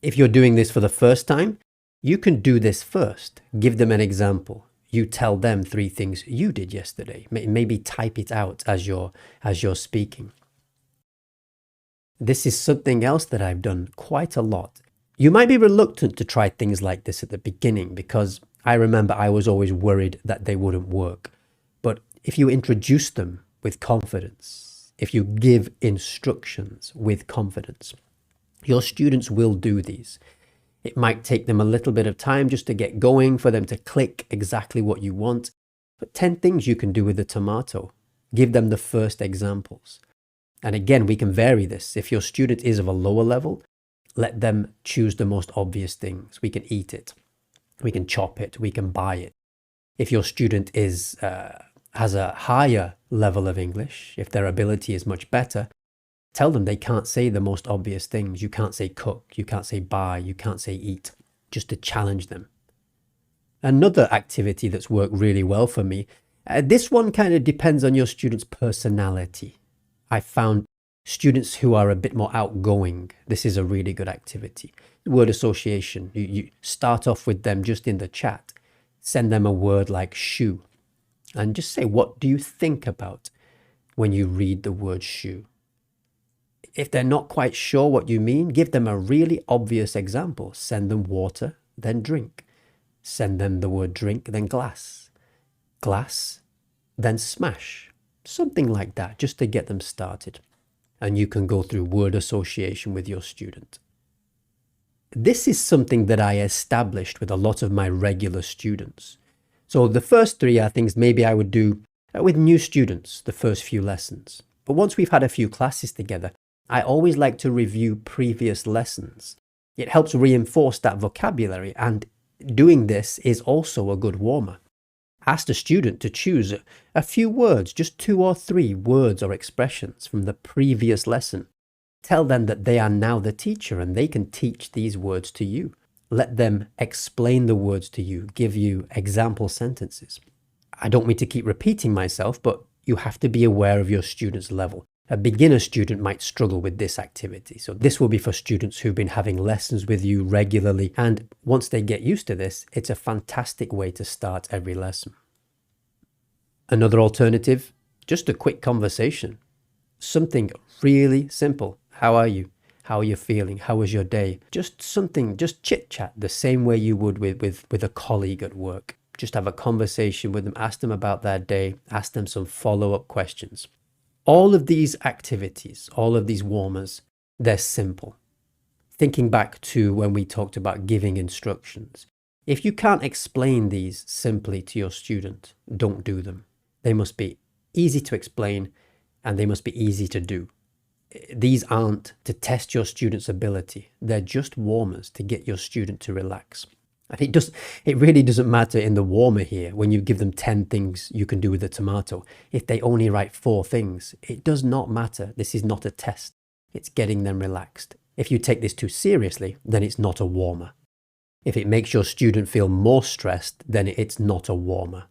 If you're doing this for the first time, you can do this first. Give them an example. You tell them 3 things you did yesterday. Maybe type it out as you're speaking. This is something else that I've done quite a lot. You might be reluctant to try things like this at the beginning because I remember I was always worried that they wouldn't work. But if you introduce them with confidence, if you give instructions with confidence, your students will do these. It might take them a little bit of time just to get going, for them to click exactly what you want. But 10 things you can do with the tomato. Give them the first examples. And again, we can vary this. If your student is of a lower level, let them choose the most obvious things. We can eat it. We can chop it. We can buy it. If your student has a higher level of English, if their ability is much better, tell them they can't say the most obvious things. You can't say cook, you can't say buy, you can't say eat, just to challenge them. Another activity that's worked really well for me, this one kind of depends on your student's personality. I found students who are a bit more outgoing, this is a really good activity. Word association, you start off with them just in the chat. Send them a word like shoe and just say, what do you think about when you read the word shoe? If they're not quite sure what you mean, give them a really obvious example. Send them water, then drink. Send them the word drink, then glass. Glass, then smash. Something like that, just to get them started. And you can go through word association with your student. This is something that I established with a lot of my regular students. So the first three are things maybe I would do with new students, the first few lessons. But once we've had a few classes together, I always like to review previous lessons. It helps reinforce that vocabulary, and doing this is also a good warmer. Ask the student to choose a few words, just 2 or 3 words or expressions from the previous lesson. Tell them that they are now the teacher and they can teach these words to you. Let them explain the words to you, give you example sentences. I don't mean to keep repeating myself, but you have to be aware of your student's level. A beginner student might struggle with this activity. So this will be for students who've been having lessons with you regularly. And once they get used to this, it's a fantastic way to start every lesson. Another alternative, just a quick conversation. Something really simple. How are you? How are you feeling? How was your day? Just something, just chit chat the same way you would with a colleague at work. Just have a conversation with them, ask them about their day, ask them some follow-up questions. All of these activities, all of these warmers, they're simple. Thinking back to when we talked about giving instructions, if you can't explain these simply to your student, don't do them. They must be easy to explain and they must be easy to do. These aren't to test your student's ability. They're just warmers to get your student to relax. And it really doesn't matter in the warmer here when you give them 10 things you can do with a tomato. If they only write 4 things, it does not matter. This is not a test. It's getting them relaxed. If you take this too seriously, then it's not a warmer. If it makes your student feel more stressed, then it's not a warmer.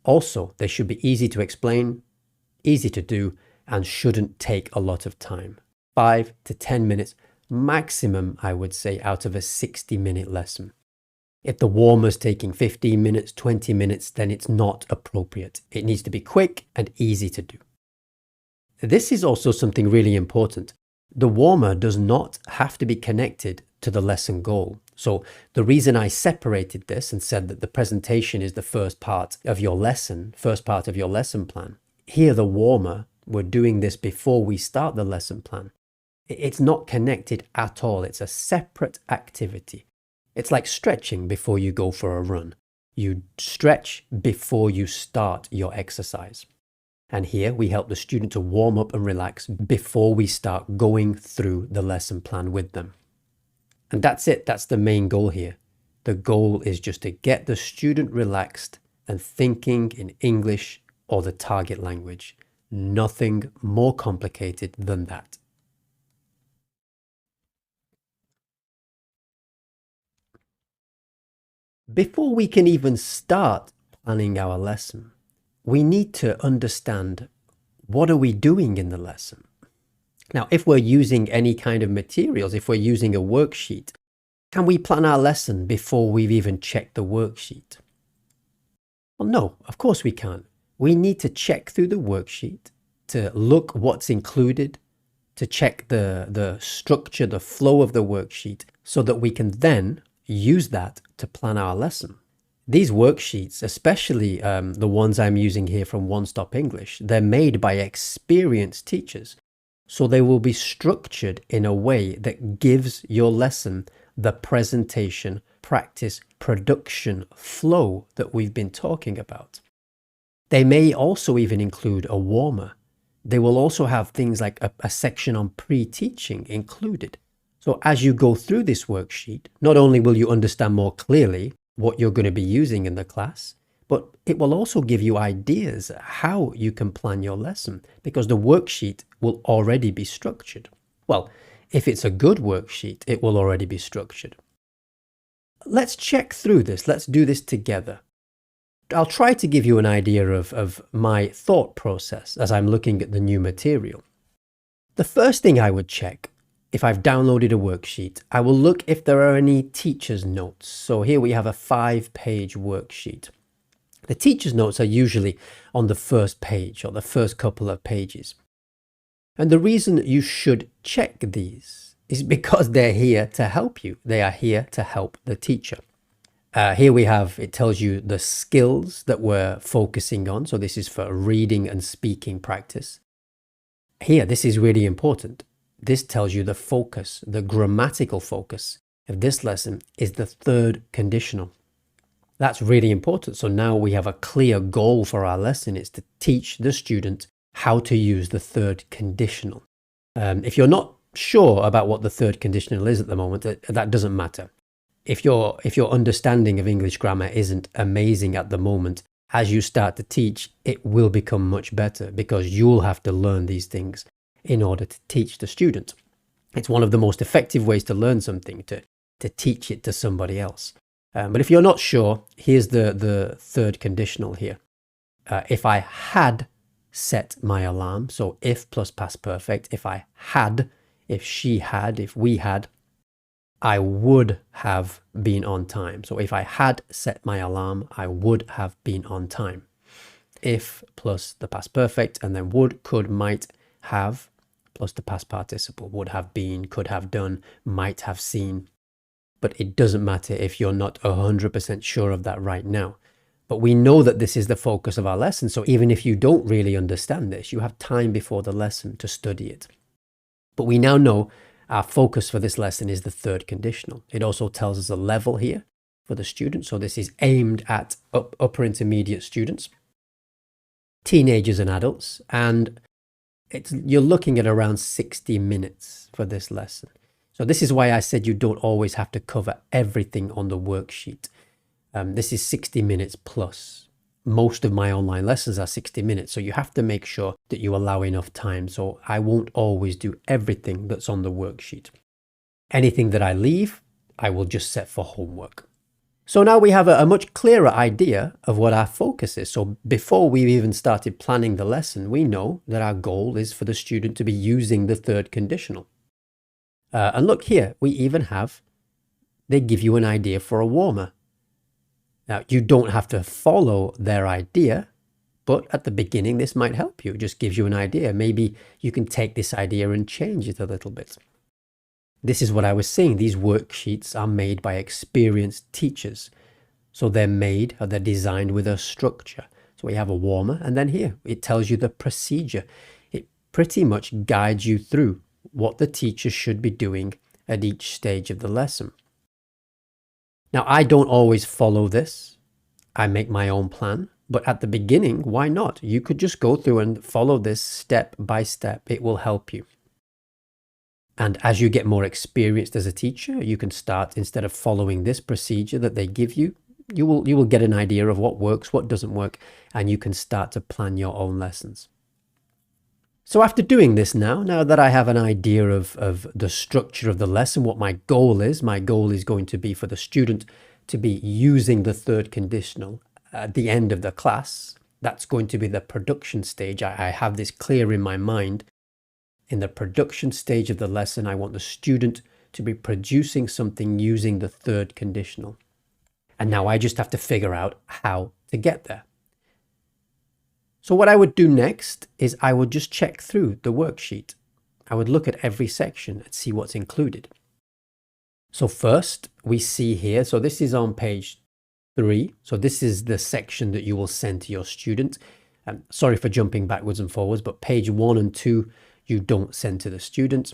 Also, they should be easy to explain, easy to do, and shouldn't take a lot of time. 5 to 10 minutes maximum, I would say, out of a 60-minute lesson. If the warmer's taking 15 minutes, 20 minutes, then it's not appropriate. It needs to be quick and easy to do. This is also something really important. The warmer does not have to be connected to the lesson goal. So the reason I separated this and said that the presentation is the first part of your lesson plan. Here the warmer, we're doing this before we start the lesson plan. It's not connected at all. It's a separate activity. It's like stretching before you go for a run. You stretch before you start your exercise. And here we help the student to warm up and relax before we start going through the lesson plan with them. And that's it. That's the main goal here. The goal is just to get the student relaxed and thinking in English or the target language. Nothing more complicated than that. Before we can even start planning our lesson, we need to understand what are we doing in the lesson. Now, if we're using any kind of materials, if we're using a worksheet, can we plan our lesson before we've even checked the worksheet? Well, no, of course we can't. We need to check through the worksheet to look what's included, to check the structure, the flow of the worksheet, so that we can then use that to plan our lesson. These worksheets, especially the ones I'm using here from One Stop English, they're made by experienced teachers. So they will be structured in a way that gives your lesson the presentation, practice, production flow that we've been talking about. They may also even include a warmer. They will also have things like a section on pre-teaching included. So as you go through this worksheet, not only will you understand more clearly what you're going to be using in the class, but it will also give you ideas how you can plan your lesson, because the worksheet will already be structured. Well, if it's a good worksheet, it will already be structured. Let's check through this. Let's do this together. I'll try to give you an idea of my thought process as I'm looking at the new material. The first thing I would check if I've downloaded a worksheet, I will look if there are any teacher's notes. So here we have a 5-page worksheet. The teacher's notes are usually on the first page or the first couple of pages. And the reason you should check these is because they're here to help you. They are here to help the teacher. Here we have, it tells you the skills that we're focusing on. So this is for reading and speaking practice. Here, this is really important. This tells you the focus, the grammatical focus of this lesson is the third conditional. That's really important. So now we have a clear goal for our lesson. It's to teach the student how to use the third conditional. If you're not sure about what the third conditional is at the moment, that doesn't matter. If your understanding of English grammar isn't amazing at the moment, as you start to teach, it will become much better because you'll have to learn these things in order to teach the student. It's one of the most effective ways to learn something, to teach it to somebody else. But if you're not sure, here's the third conditional here. If I had set my alarm, so if plus past perfect, if I had, if she had, if we had, I would have been on time. So if I had set my alarm, I would have been on time. If plus the past perfect, and then would, could, might, have, plus the past participle. Would have been, could have done, might have seen. But it doesn't matter if you're not 100% sure of that right now. But we know that this is the focus of our lesson. So even if you don't really understand this, you have time before the lesson to study it. But we now know our focus for this lesson is the third conditional. It also tells us a level here for the student. So this is aimed at upper intermediate students, teenagers and adults. And you're looking at around 60 minutes for this lesson. So this is why I said you don't always have to cover everything on the worksheet. This is 60 minutes plus. Most of my online lessons are 60 minutes, so you have to make sure that you allow enough time. So I won't always do everything that's on the worksheet. Anything that I leave, I will just set for homework. So now we have a much clearer idea of what our focus is. So before we even started planning the lesson, we know that our goal is for the student to be using the third conditional. And look here, we even have, they give you an idea for a warmer. Now, you don't have to follow their idea, but at the beginning, this might help you. It just gives you an idea. Maybe you can take this idea and change it a little bit. This is what I was saying. These worksheets are made by experienced teachers. So they're designed with a structure. So we have a warmer, and then here, it tells you the procedure. It pretty much guides you through what the teacher should be doing at each stage of the lesson. Now, I don't always follow this. I make my own plan. But at the beginning, why not? You could just go through and follow this step by step. It will help you. And as you get more experienced as a teacher, you can start, instead of following this procedure that they give you, you will get an idea of what works, what doesn't work, and you can start to plan your own lessons. So after doing this now that I have an idea of the structure of the lesson, what my goal is going to be for the student to be using the third conditional at the end of the class. That's going to be the production stage. I have this clear in my mind. In the production stage of the lesson, I want the student to be producing something using the third conditional. And now I just have to figure out how to get there. So what I would do next is I would just check through the worksheet. I would look at every section and see what's included. So first we see here, so this is on page 3. So this is the section that you will send to your student. Sorry for jumping backwards and forwards, but page 1 and 2, you don't send to the student.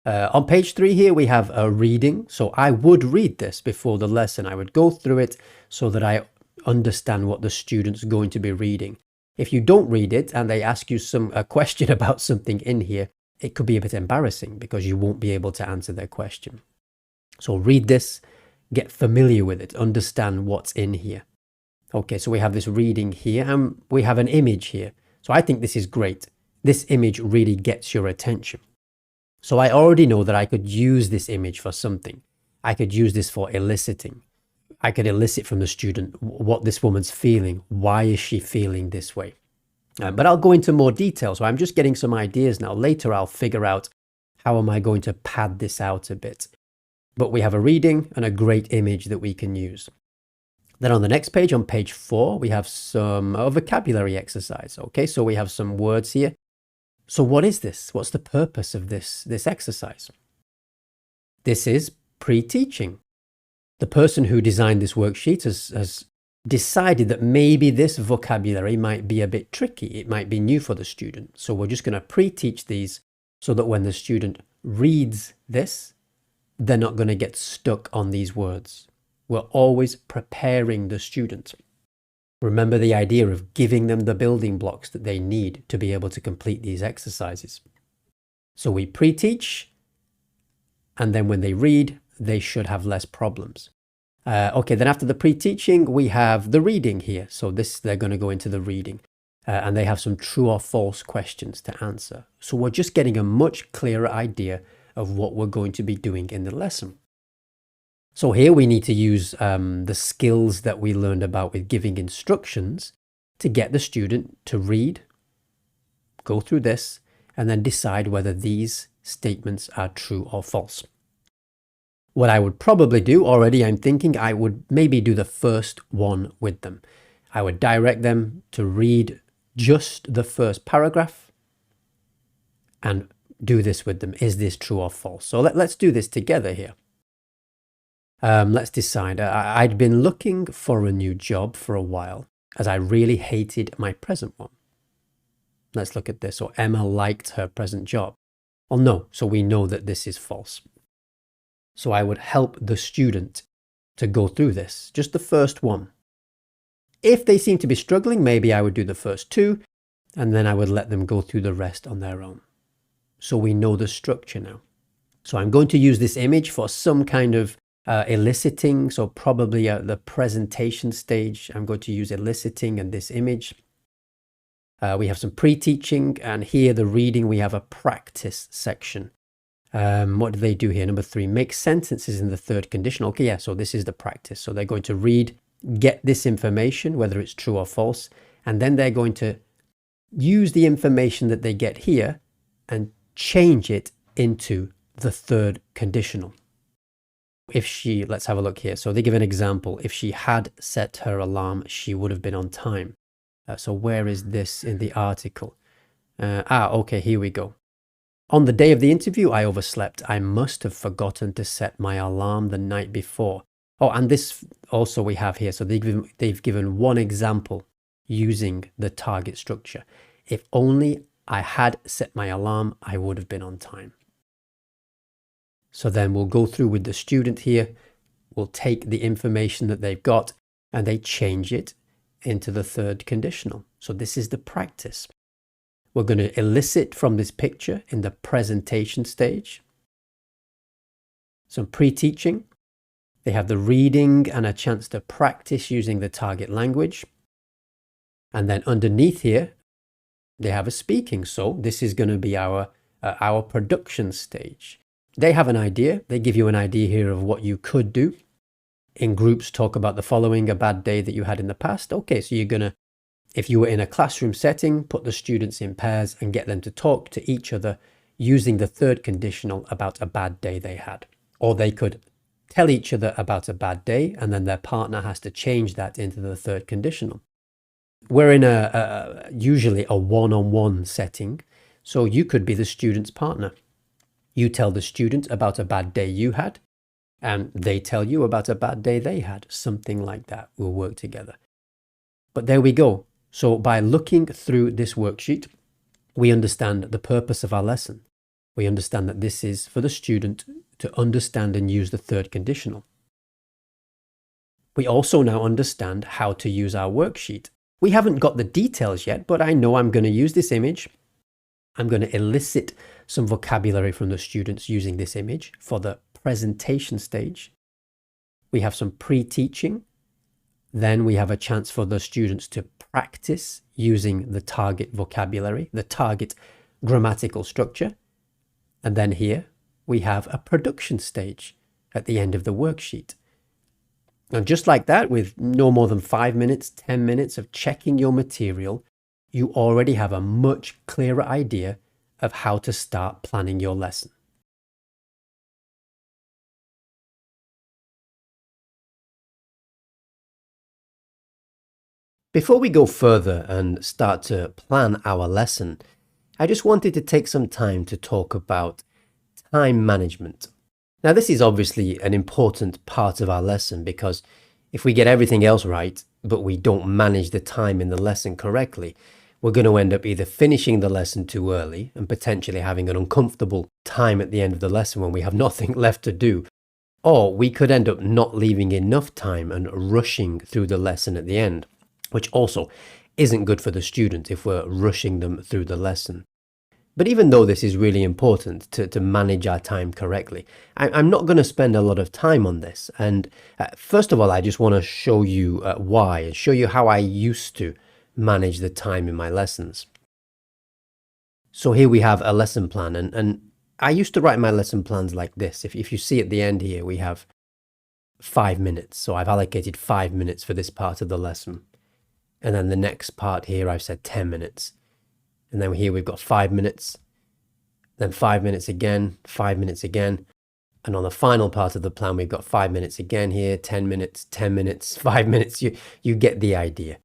On page 3 here, we have a reading. So I would read this before the lesson. I would go through it so that I understand what the student's going to be reading. If you don't read it and they ask you a question about something in here, it could be a bit embarrassing because you won't be able to answer their question. So read this, get familiar with it, understand what's in here. Okay, so we have this reading here and we have an image here. So I think this is great. This image really gets your attention. So I already know that I could use this image for something. I could use this for eliciting. I could elicit from the student what this woman's feeling. Why is she feeling this way? But I'll go into more detail. So I'm just getting some ideas now. Later, I'll figure out How am I going to pad this out a bit? But we have a reading and a great image that we can use. Then on the next page, on page 4, we have some vocabulary exercise. Okay, so we have some words here. So what is this? What's the purpose of this exercise? This is pre-teaching. The person who designed this worksheet has decided that maybe this vocabulary might be a bit tricky. It might be new for the student. So we're just going to pre-teach these so that when the student reads this, they're not going to get stuck on these words. We're always preparing the student. Remember the idea of giving them the building blocks that they need to be able to complete these exercises. So we pre-teach, and then when they read, they should have less problems. Okay, then after the pre-teaching, we have the reading here. So they're going to go into the reading, and they have some true or false questions to answer. So we're just getting a much clearer idea of what we're going to be doing in the lesson. So here we need to use the skills that we learned about with giving instructions to get the student to read, go through this, and then decide whether these statements are true or false. What I would probably do already, I'm thinking I would maybe do the first one with them. I would direct them to read just the first paragraph and do this with them. Is this true or false? So let's do this together here. Let's decide. I'd been looking for a new job for a while as I really hated my present one. Let's look at this. So Emma liked her present job. Well, no. So we know that this is false. So I would help the student to go through this, just the first one. If they seem to be struggling, maybe I would do the first 2, and then I would let them go through the rest on their own. So we know the structure now. So I'm going to use this image for some kind of eliciting. So probably the presentation stage, I'm going to use eliciting and this image. We have some pre-teaching, and here the reading, we have a practice section. What do they do here? Number 3, make sentences in the third conditional. Okay, yeah, so this is the practice. So they're going to read, get this information, whether it's true or false, and then they're going to use the information that they get here and change it into the third conditional. Let's have a look here. So they give an example. If she had set her alarm, she would have been on time. So where is this in the article? Okay, here we go. On the day of the interview, I overslept. I must have forgotten to set my alarm the night before. Oh, and this also we have here. So they've given one example using the target structure. If only I had set my alarm, I would have been on time. So then we'll go through with the student here. We'll take the information that they've got and they change it into the third conditional. So this is the practice. We're going to elicit from this picture in the presentation stage. Some pre-teaching. They have the reading and a chance to practice using the target language. And then underneath here, they have a speaking. So this is going to be our production stage. They have an idea. They give you an idea here of what you could do. In groups, talk about the following: a bad day that you had in the past. Okay, so you're going to, if you were in a classroom setting, put the students in pairs and get them to talk to each other using the third conditional about a bad day they had. Or they could tell each other about a bad day and then their partner has to change that into the third conditional. We're in usually a one-on-one setting, so you could be the student's partner. You tell the student about a bad day you had, and they tell you about a bad day they had. Something like that will work together. But there we go. So by looking through this worksheet, we understand the purpose of our lesson. We understand that this is for the student to understand and use the third conditional. We also now understand how to use our worksheet. We haven't got the details yet, but I know I'm going to use this image. I'm going to elicit some vocabulary from the students using this image for the presentation stage. We have some pre-teaching. Then we have a chance for the students to practice using the target vocabulary, the target grammatical structure. And then here we have a production stage at the end of the worksheet. And just like that, with no more than 5 minutes, 10 minutes of checking your material, you already have a much clearer idea of how to start planning your lesson. Before we go further and start to plan our lesson, I just wanted to take some time to talk about time management. Now, this is obviously an important part of our lesson because if we get everything else right, but we don't manage the time in the lesson correctly, we're going to end up either finishing the lesson too early and potentially having an uncomfortable time at the end of the lesson when we have nothing left to do, or we could end up not leaving enough time and rushing through the lesson at the end, which also isn't good for the student if we're rushing them through the lesson. But even though this is really important to manage our time correctly, I'm not going to spend a lot of time on this. And first of all, I just want to show you why and show you how I used to manage the time in my lessons. So here we have a lesson plan, and I used to write my lesson plans like this. If you see at the end here, we have 5 minutes. So I've allocated 5 minutes for this part of the lesson. And then the next part here, I've said 10 minutes. And then here we've got 5 minutes, then 5 minutes again, 5 minutes again. And on the final part of the plan, we've got 5 minutes again here, 10 minutes, 10 minutes, 5 minutes. You get the idea.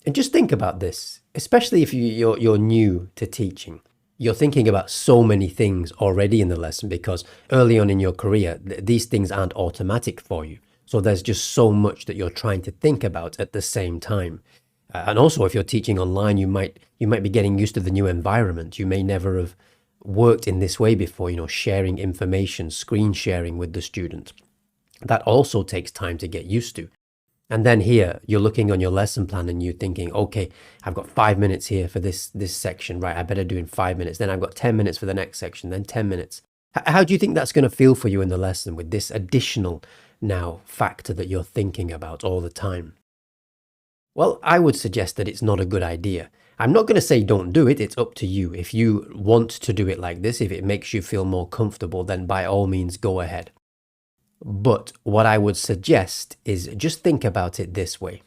And just think about this, especially if you're new to teaching. You're thinking about so many things already in the lesson because early on in your career, these things aren't automatic for you. So there's just so much that you're trying to think about at the same time. And also, if you're teaching online, you might be getting used to the new environment. You may never have worked in this way before, sharing information, screen sharing with the student. That also takes time to get used to. And then here, you're looking on your lesson plan and you're thinking, okay, I've got 5 minutes here for this section, right? I better do in 5 minutes. Then I've got 10 minutes for the next section, then 10 minutes. How do you think that's going to feel for you in the lesson with this additional now factor that you're thinking about all the time? Well, I would suggest that it's not a good idea. I'm not going to say don't do it, it's up to you. If you want to do it like this, if it makes you feel more comfortable, then by all means go ahead. But what I would suggest is just think about it this way.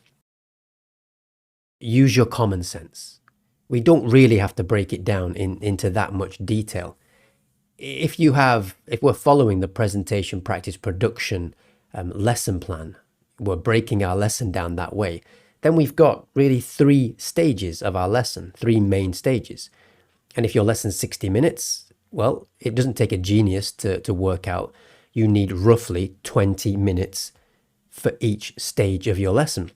Use your common sense. We don't really have to break it down into that much detail. If we're following the presentation, practice, production lesson plan, we're breaking our lesson down that way, then we've got really 3 stages of our lesson, 3 main stages. And if your lesson's 60 minutes, well, it doesn't take a genius to work out. You need roughly 20 minutes for each stage of your lesson.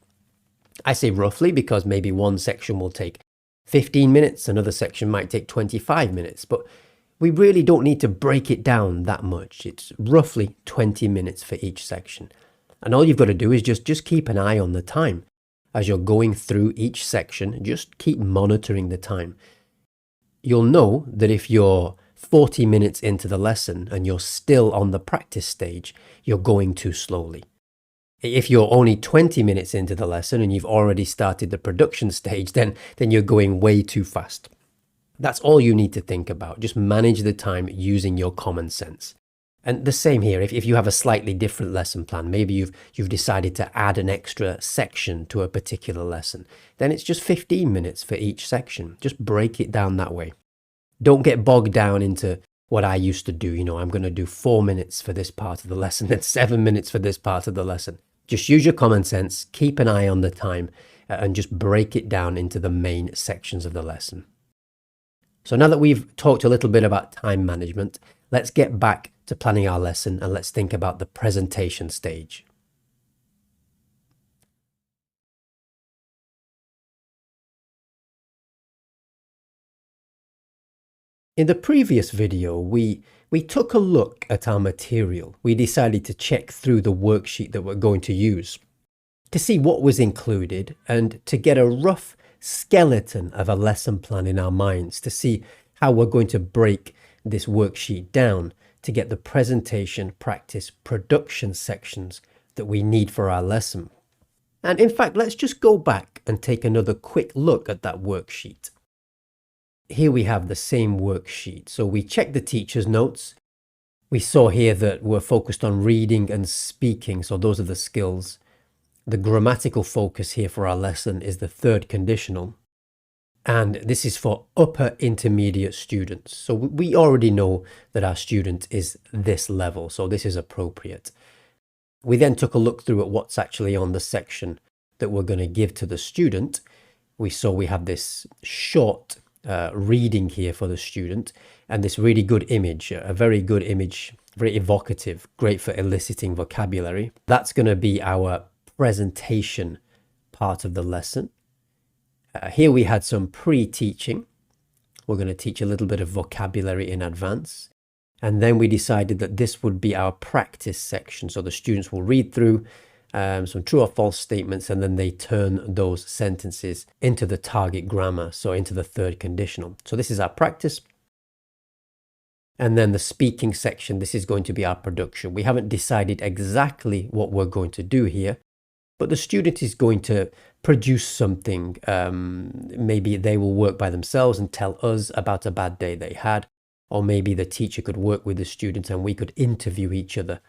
I say roughly because maybe one section will take 15 minutes, another section might take 25 minutes, but we really don't need to break it down that much. It's roughly 20 minutes for each section. And all you've got to do is just keep an eye on the time. As you're going through each section, just keep monitoring the time. You'll know that if you're 40 minutes into the lesson and you're still on the practice stage, you're going too slowly. If you're only 20 minutes into the lesson and you've already started the production stage, then you're going way too fast. That's all you need to think about. Just manage the time using your common sense. And the same here, if you have a slightly different lesson plan, maybe you've decided to add an extra section to a particular lesson, then it's just 15 minutes for each section. Just break it down that way. Don't get bogged down into what I used to do. I'm going to do 4 minutes for this part of the lesson, then 7 minutes for this part of the lesson. Just use your common sense, keep an eye on the time, and just break it down into the main sections of the lesson. So now that we've talked a little bit about time management, let's get back to planning our lesson and let's think about the presentation stage. In the previous video, we took a look at our material. We decided to check through the worksheet that we're going to use to see what was included and to get a rough skeleton of a lesson plan in our minds to see how we're going to break this worksheet down to get the presentation, practice, production sections that we need for our lesson. And in fact, let's just go back and take another quick look at that worksheet. Here we have the same worksheet. So we checked the teacher's notes. We saw here that we're focused on reading and speaking. So those are the skills. The grammatical focus here for our lesson is the 3rd conditional. And this is for upper intermediate students. So we already know that our student is this level, so this is appropriate. We then took a look through at what's actually on the section that we're going to give to the student, we saw we have this short reading here for the student and this really good image, a very good image, very evocative, great for eliciting vocabulary. That's going to be our presentation part of the lesson. Here we had some pre-teaching. We're going to teach a little bit of vocabulary in advance. And then we decided that this would be our practice section. So the students will read through some true or false statements, and then they turn those sentences into the target grammar, so into the third conditional. So this is our practice. And then the speaking section, this is going to be our production. We haven't decided exactly what we're going to do here, but the student is going to produce something. Maybe they will work by themselves and tell us about a bad day they had, or maybe the teacher could work with the students and we could interview each other.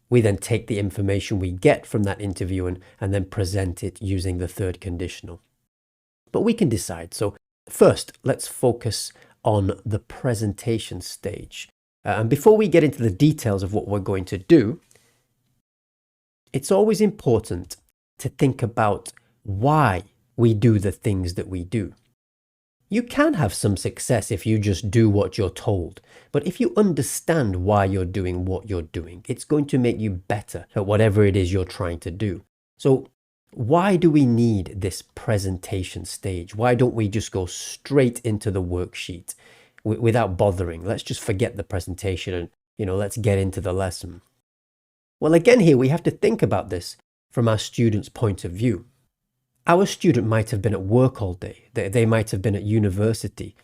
We then take the information we get from that interview and then present it using the third conditional. But we can decide. So first, let's focus on the presentation stage. And before we get into the details of what we're going to do, it's always important to think about why we do the things that we do. You can have some success if you just do what you're told, but if you understand why you're doing what you're doing, it's going to make you better at whatever it is you're trying to do. So why do we need this presentation stage? Why don't we just go straight into the worksheet without bothering? Let's just forget the presentation and, let's get into the lesson. Well, again, here we have to think about this from our student's point of view. Our student might have been at work all day. They might have been at university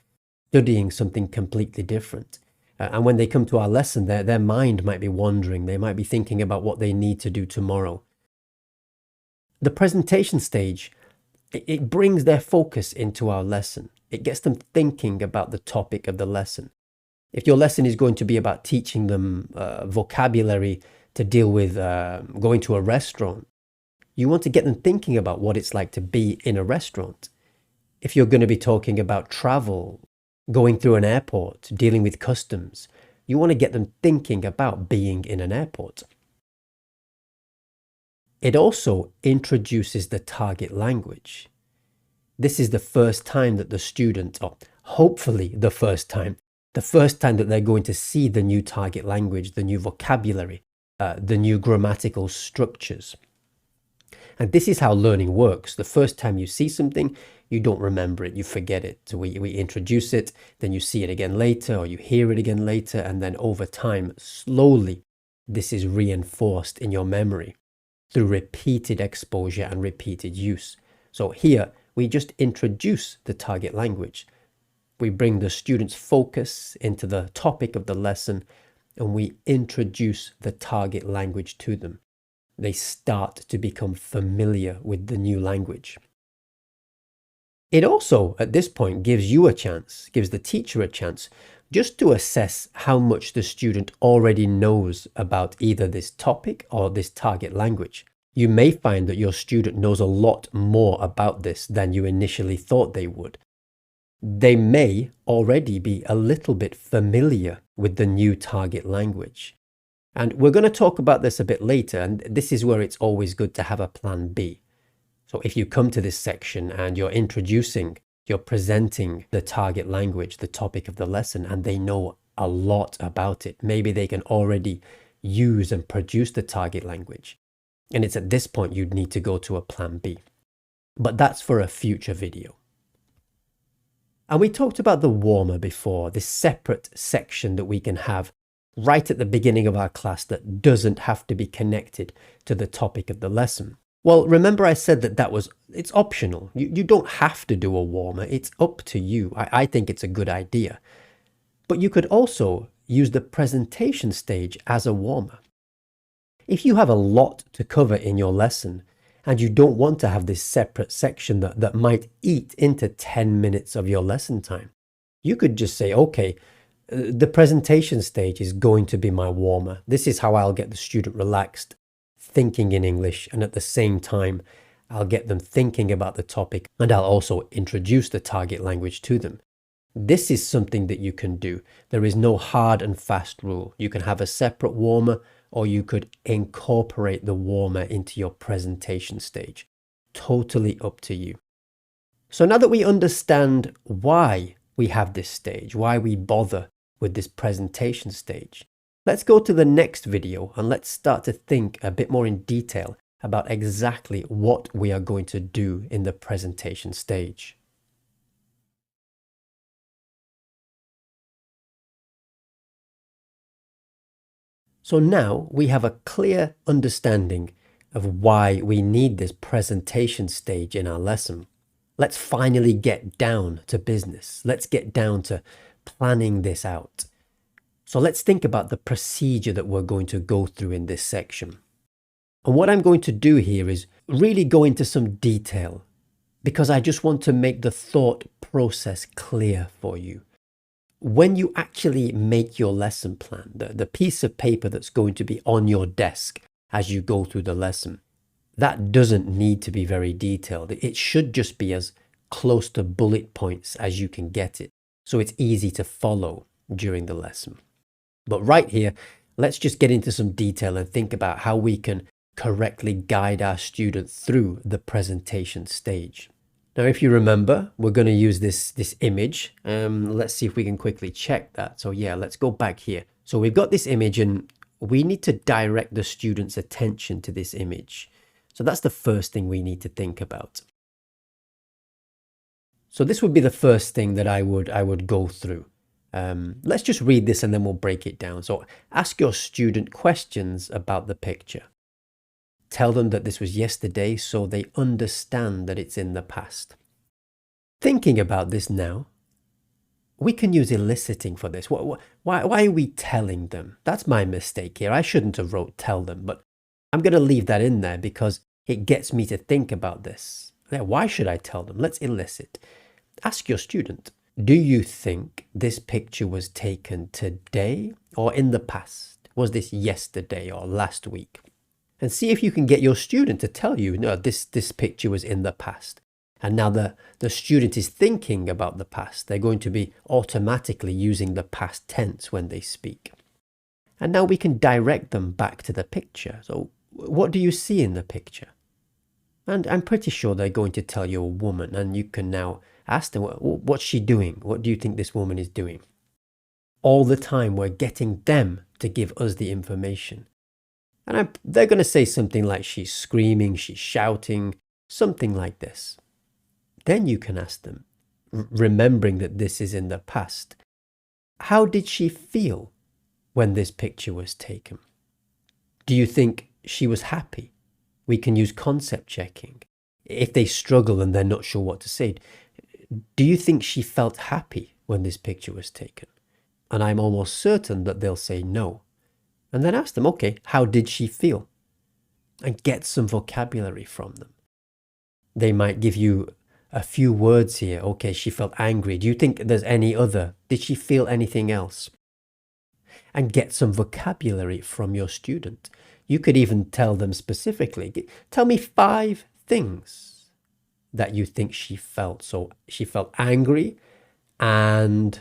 studying something completely different. And when they come to our lesson, their mind might be wandering. They might be thinking about what they need to do tomorrow. The presentation stage, it brings their focus into our lesson. It gets them thinking about the topic of the lesson. If your lesson is going to be about teaching them vocabulary to deal with going to a restaurant, you want to get them thinking about what it's like to be in a restaurant. If you're going to be talking about travel, going through an airport, dealing with customs, you want to get them thinking about being in an airport. It also introduces the target language. This is the first time that the student, or hopefully the first time that they're going to see the new target language, the new vocabulary, the new grammatical structures. And this is how learning works. The first time you see something, you don't remember it, you forget it. So we introduce it, then you see it again later, or you hear it again later, and then over time, slowly, this is reinforced in your memory through repeated exposure and repeated use. So here, we just introduce the target language. We bring the student's focus into the topic of the lesson, and we introduce the target language to them. They start to become familiar with the new language. It also, at this point, gives you a chance, gives the teacher a chance, just to assess how much the student already knows about either this topic or this target language. You may find that your student knows a lot more about this than you initially thought they would. They may already be a little bit familiar with the new target language. And we're going to talk about this a bit later, and this is where it's always good to have a plan B. So if you come to this section and you're presenting the target language, the topic of the lesson, and they know a lot about it, maybe they can already use and produce the target language. And it's at this point you'd need to go to a plan B. But that's for a future video. And we talked about the warmer before, this separate section that we can have right at the beginning of our class that doesn't have to be connected to the topic of the lesson. Well, remember I said it's optional. You don't have to do a warmer. It's up to you. I think it's a good idea. But you could also use the presentation stage as a warmer. If you have a lot to cover in your lesson and you don't want to have this separate section that might eat into 10 minutes of your lesson time, you could just say, okay, the presentation stage is going to be my warmer. This is how I'll get the student relaxed, thinking in English, and at the same time, I'll get them thinking about the topic, and I'll also introduce the target language to them. This is something that you can do. There is no hard and fast rule. You can have a separate warmer, or you could incorporate the warmer into your presentation stage. Totally up to you. So now that we understand why we have this stage, why we bother with this presentation stage, let's go to the next video and let's start to think a bit more in detail about exactly what we are going to do in the presentation stage. So now we have a clear understanding of why we need this presentation stage in our lesson. Let's finally get down to business. Let's get down to planning this out. So let's think about the procedure that we're going to go through in this section. And what I'm going to do here is really go into some detail because I just want to make the thought process clear for you. When you actually make your lesson plan, the piece of paper that's going to be on your desk as you go through the lesson, that doesn't need to be very detailed. It should just be as close to bullet points as you can get it, so it's easy to follow during the lesson. But right here, let's just get into some detail and think about how we can correctly guide our student through the presentation stage. Now, if you remember, we're going to use this image. Let's see if we can quickly check that. So yeah, let's go back here. So we've got this image and we need to direct the student's attention to this image. So that's the first thing we need to think about. So this would be the first thing that I would go through. Let's just read this and then we'll break it down. So ask your student questions about the picture. Tell them that this was yesterday so they understand that it's in the past. Thinking about this now, we can use eliciting for this. Why are we telling them? That's my mistake here. I shouldn't have wrote tell them, but I'm going to leave that in there because it gets me to think about this. Why should I tell them? Let's elicit. Ask your student, do you think this picture was taken today or in the past? Was this yesterday or last week? And see if you can get your student to tell you, no, this picture was in the past. And now the student is thinking about the past. They're going to be automatically using the past tense when they speak. And now we can direct them back to the picture. So what do you see in the picture? And I'm pretty sure they're going to tell you a woman, and you can now ask them, what's she doing? What do you think this woman is doing? All the time we're getting them to give us the information. And they're going to say something like she's screaming, she's shouting, something like this. Then you can ask them, remembering that this is in the past, how did she feel when this picture was taken? Do you think she was happy? We can use concept checking. If they struggle and they're not sure what to say, do you think she felt happy when this picture was taken? And I'm almost certain that they'll say no. And then ask them, okay, how did she feel? And get some vocabulary from them. They might give you a few words here. Okay, she felt angry. Do you think there's any other? Did she feel anything else? And get some vocabulary from your student. You could even tell them specifically, tell me 5 things that you think she felt. So she felt angry, and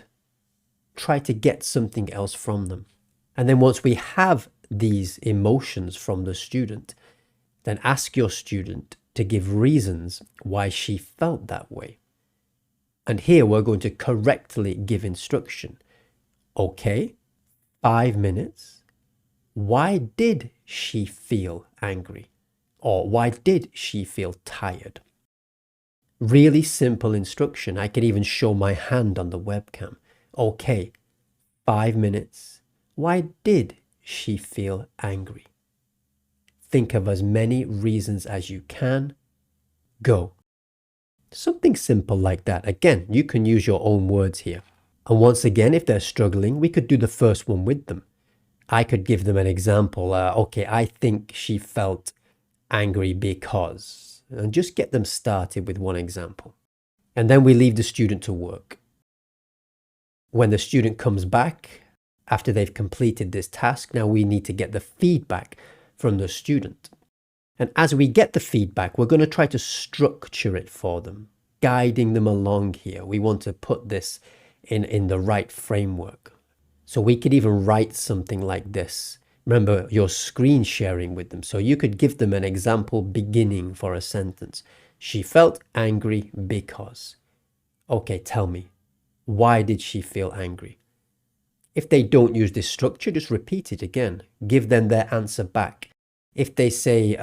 try to get something else from them. And then once we have these emotions from the student, then ask your student to give reasons why she felt that way. And here we're going to correctly give instruction. Okay, 5 minutes. Why did she feel angry? Or why did she feel tired? Really simple instruction. I can even show my hand on the webcam. Okay, 5 minutes. Why did she feel angry? Think of as many reasons as you can. Go. Something simple like that. Again, you can use your own words here. And once again, if they're struggling, we could do the first one with them. I could give them an example. Okay, I think she felt angry because, and just get them started with one example. And then we leave the student to work. When the student comes back, after they've completed this task, now we need to get the feedback from the student. And as we get the feedback, we're going to try to structure it for them, guiding them along here. We want to put this in the right framework. So we could even write something like this. Remember, you're screen sharing with them, so you could give them an example beginning for a sentence. She felt angry because. Okay, tell me, why did she feel angry? If they don't use this structure, just repeat it again. Give them their answer back. If they say,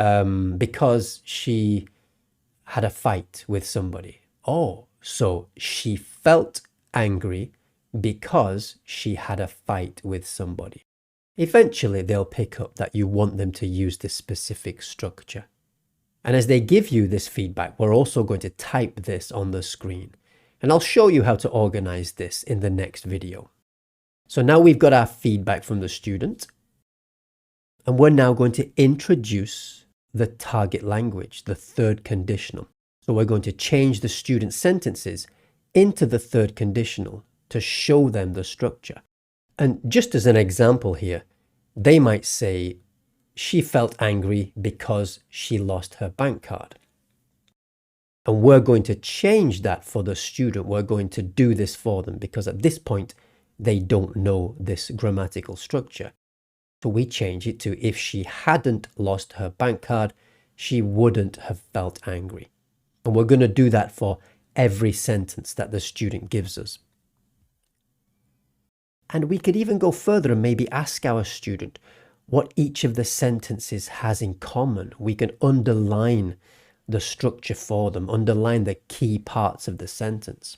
because she had a fight with somebody. Oh, so she felt angry because she had a fight with somebody. Eventually, they'll pick up that you want them to use this specific structure. And as they give you this feedback, we're also going to type this on the screen. And I'll show you how to organize this in the next video. So now we've got our feedback from the student. And we're now going to introduce the target language, the third conditional. So we're going to change the student's sentences into the third conditional to show them the structure. And just as an example here, they might say, she felt angry because she lost her bank card. And we're going to change that for the student. We're going to do this for them because at this point, they don't know this grammatical structure. So we change it to, if she hadn't lost her bank card, she wouldn't have felt angry. And we're going to do that for every sentence that the student gives us. And we could even go further and maybe ask our student what each of the sentences has in common. We can underline the structure for them, underline the key parts of the sentence.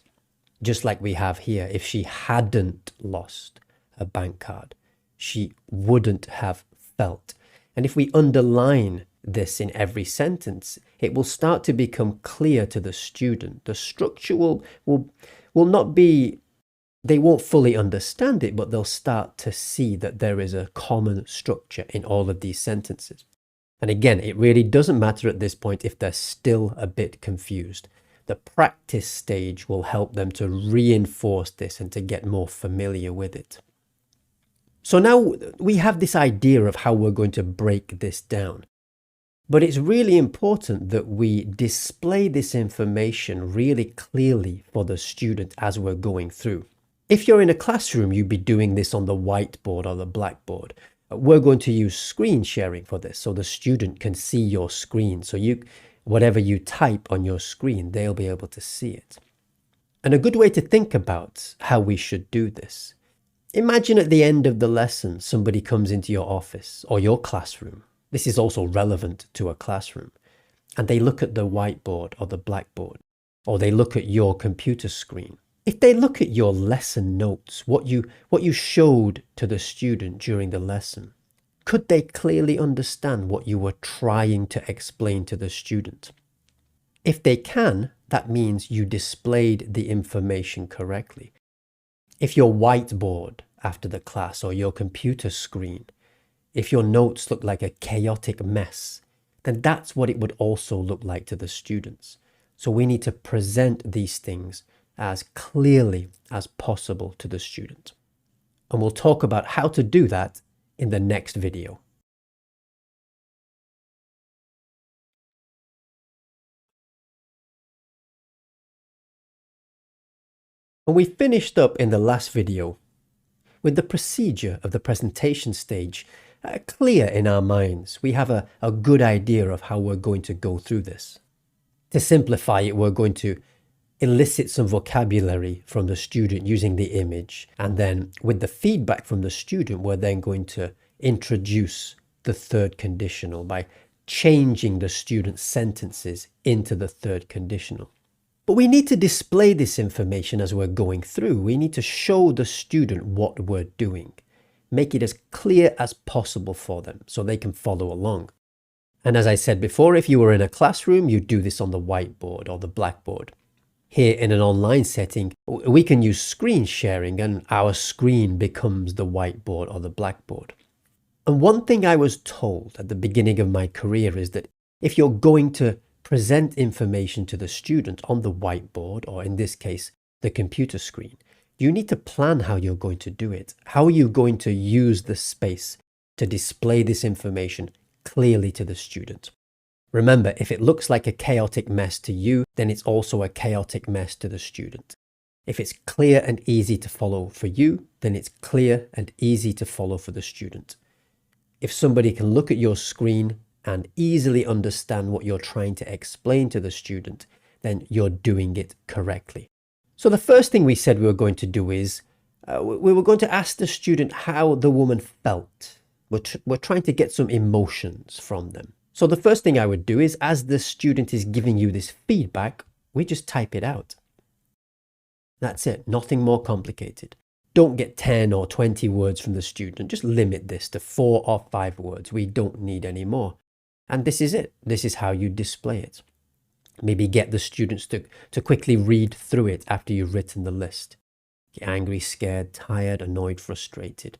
Just like we have here, if she hadn't lost her bank card, she wouldn't have felt. And if we underline this in every sentence, it will start to become clear to the student. The structure will not be, they won't fully understand it, but they'll start to see that there is a common structure in all of these sentences. And again, it really doesn't matter at this point if they're still a bit confused. The practice stage will help them to reinforce this and to get more familiar with it. So now we have this idea of how we're going to break this down. But it's really important that we display this information really clearly for the student as we're going through. If you're in a classroom, you'd be doing this on the whiteboard or the blackboard. We're going to use screen sharing for this so the student can see your screen. So whatever you type on your screen, they'll be able to see it. And a good way to think about how we should do this. Imagine at the end of the lesson, somebody comes into your office or your classroom. This is also relevant to a classroom. And they look at the whiteboard or the blackboard, or they look at your computer screen. If they look at your lesson notes, what you showed to the student during the lesson, could they clearly understand what you were trying to explain to the student? If they can, that means you displayed the information correctly. If your whiteboard after the class or your computer screen, if your notes look like a chaotic mess, then that's what it would also look like to the students. So we need to present these things as clearly as possible to the student. And we'll talk about how to do that in the next video. And we finished up in the last video with the procedure of the presentation stage clear in our minds. We have a good idea of how we're going to go through this. To simplify it, we're going to elicit some vocabulary from the student using the image. And then with the feedback from the student, we're then going to introduce the third conditional by changing the student's sentences into the third conditional. But we need to display this information as we're going through. We need to show the student what we're doing. Make it as clear as possible for them so they can follow along. And as I said before, if you were in a classroom, you do this on the whiteboard or the blackboard. Here in an online setting, we can use screen sharing and our screen becomes the whiteboard or the blackboard. And one thing I was told at the beginning of my career is that if you're going to present information to the student on the whiteboard, or in this case, the computer screen, you need to plan how you're going to do it. How are you going to use the space to display this information clearly to the student? Remember, if it looks like a chaotic mess to you, then it's also a chaotic mess to the student. If it's clear and easy to follow for you, then it's clear and easy to follow for the student. If somebody can look at your screen and easily understand what you're trying to explain to the student, then you're doing it correctly. So the first thing we said we were going to do is we were going to ask the student how the woman felt. We're trying to get some emotions from them. So the first thing I would do is, as the student is giving you this feedback, we just type it out. That's it, nothing more complicated. Don't get 10 or 20 words from the student. Just limit this to 4 or 5 words. We don't need any more. And this is it. This is how you display it. Maybe get the students to quickly read through it after you've written the list. Get angry, scared, tired, annoyed, frustrated.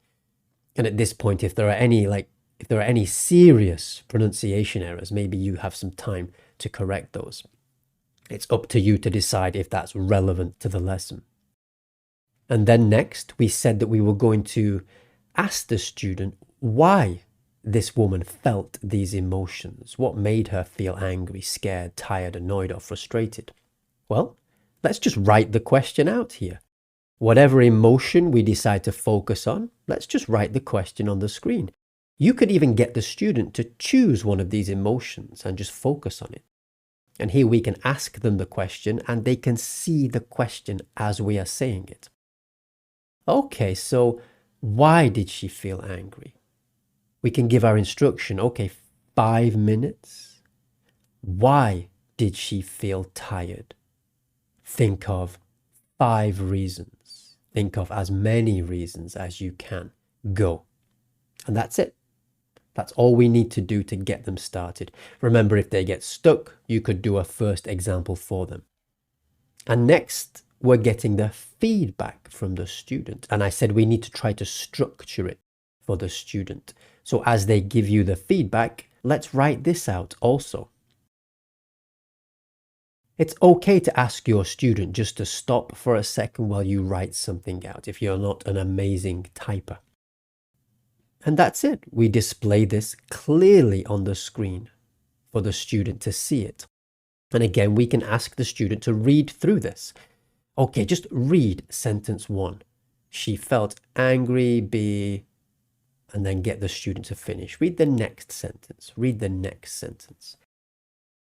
And at this point, if there are any serious pronunciation errors, maybe you have some time to correct those. It's up to you to decide if that's relevant to the lesson. And then next, we said that we were going to ask the student why this woman felt these emotions. What made her feel angry, scared, tired, annoyed, or frustrated? Well, let's just write the question out here. Whatever emotion we decide to focus on, let's just write the question on the screen. You could even get the student to choose one of these emotions and just focus on it. And here we can ask them the question and they can see the question as we are saying it. Okay, so why did she feel angry? We can give our instruction, okay, 5 minutes. Why did she feel tired? Think of 5 reasons. Think of as many reasons as you can. Go. And that's it. That's all we need to do to get them started. Remember, if they get stuck, you could do a first example for them. And next, we're getting the feedback from the student. And I said we need to try to structure it for the student. So as they give you the feedback, let's write this out also. It's okay to ask your student just to stop for a second while you write something out if you're not an amazing typer. And that's it. We display this clearly on the screen for the student to see it. And again, we can ask the student to read through this. Okay, just read sentence 1. She felt angry, and then get the student to finish. Read the next sentence. Read the next sentence.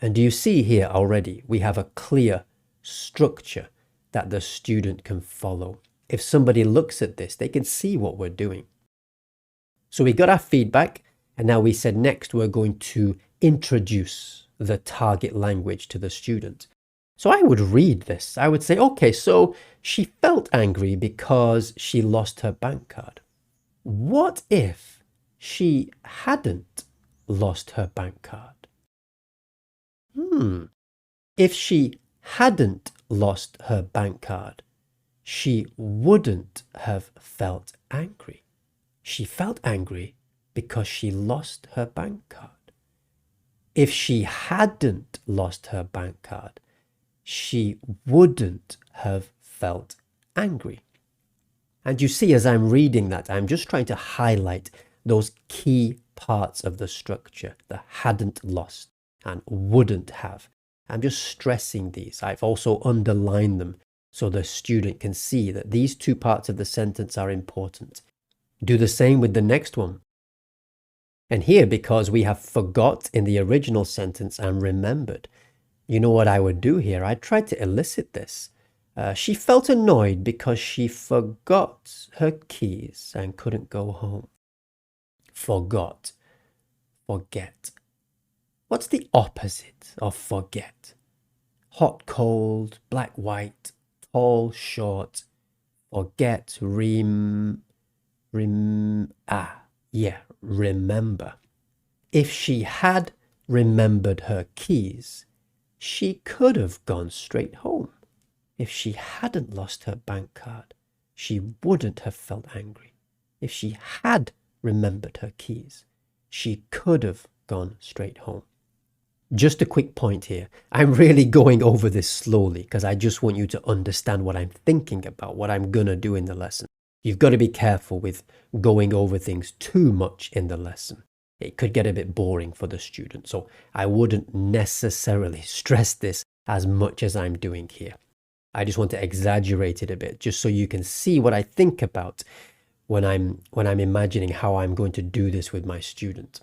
And do you see here already, we have a clear structure that the student can follow. If somebody looks at this, they can see what we're doing. So we got our feedback, and now we said next we're going to introduce the target language to the student. So I would read this. I would say, okay, so she felt angry because she lost her bank card. What if she hadn't lost her bank card? If she hadn't lost her bank card, she wouldn't have felt angry. She felt angry because she lost her bank card. If she hadn't lost her bank card, she wouldn't have felt angry. And you see, as I'm reading that, I'm just trying to highlight those key parts of the structure, the hadn't lost and wouldn't have. I'm just stressing these. I've also underlined them so the student can see that these 2 parts of the sentence are important. Do the same with the next one. And here, because we have forgot in the original sentence and remembered, you know what I would do here? I'd try to elicit this. She felt annoyed because she forgot her keys and couldn't go home. Forgot. Forget. What's the opposite of forget? Hot, cold, black, white, tall, short. Forget, remember. If she had remembered her keys, she could have gone straight home. If she hadn't lost her bank card, she wouldn't have felt angry. If she had remembered her keys, she could have gone straight home. Just a quick point here. I'm really going over this slowly because I just want you to understand what I'm thinking about, what I'm going to do in the lesson. You've got to be careful with going over things too much in the lesson. It could get a bit boring for the student. So I wouldn't necessarily stress this as much as I'm doing here. I just want to exaggerate it a bit just so you can see what I think about when I'm imagining how I'm going to do this with my student.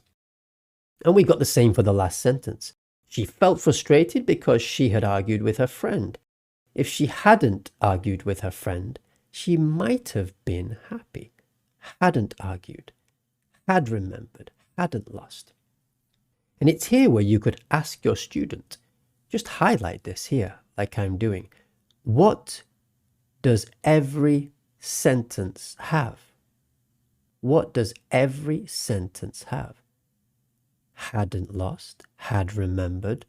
And we got the same for the last sentence. She felt frustrated because she had argued with her friend. If she hadn't argued with her friend, she might have been happy. Hadn't argued, had remembered, hadn't lost. And it's here where you could ask your student, just highlight this here, like I'm doing. What does every sentence have? What does every sentence have? Hadn't lost, had remembered.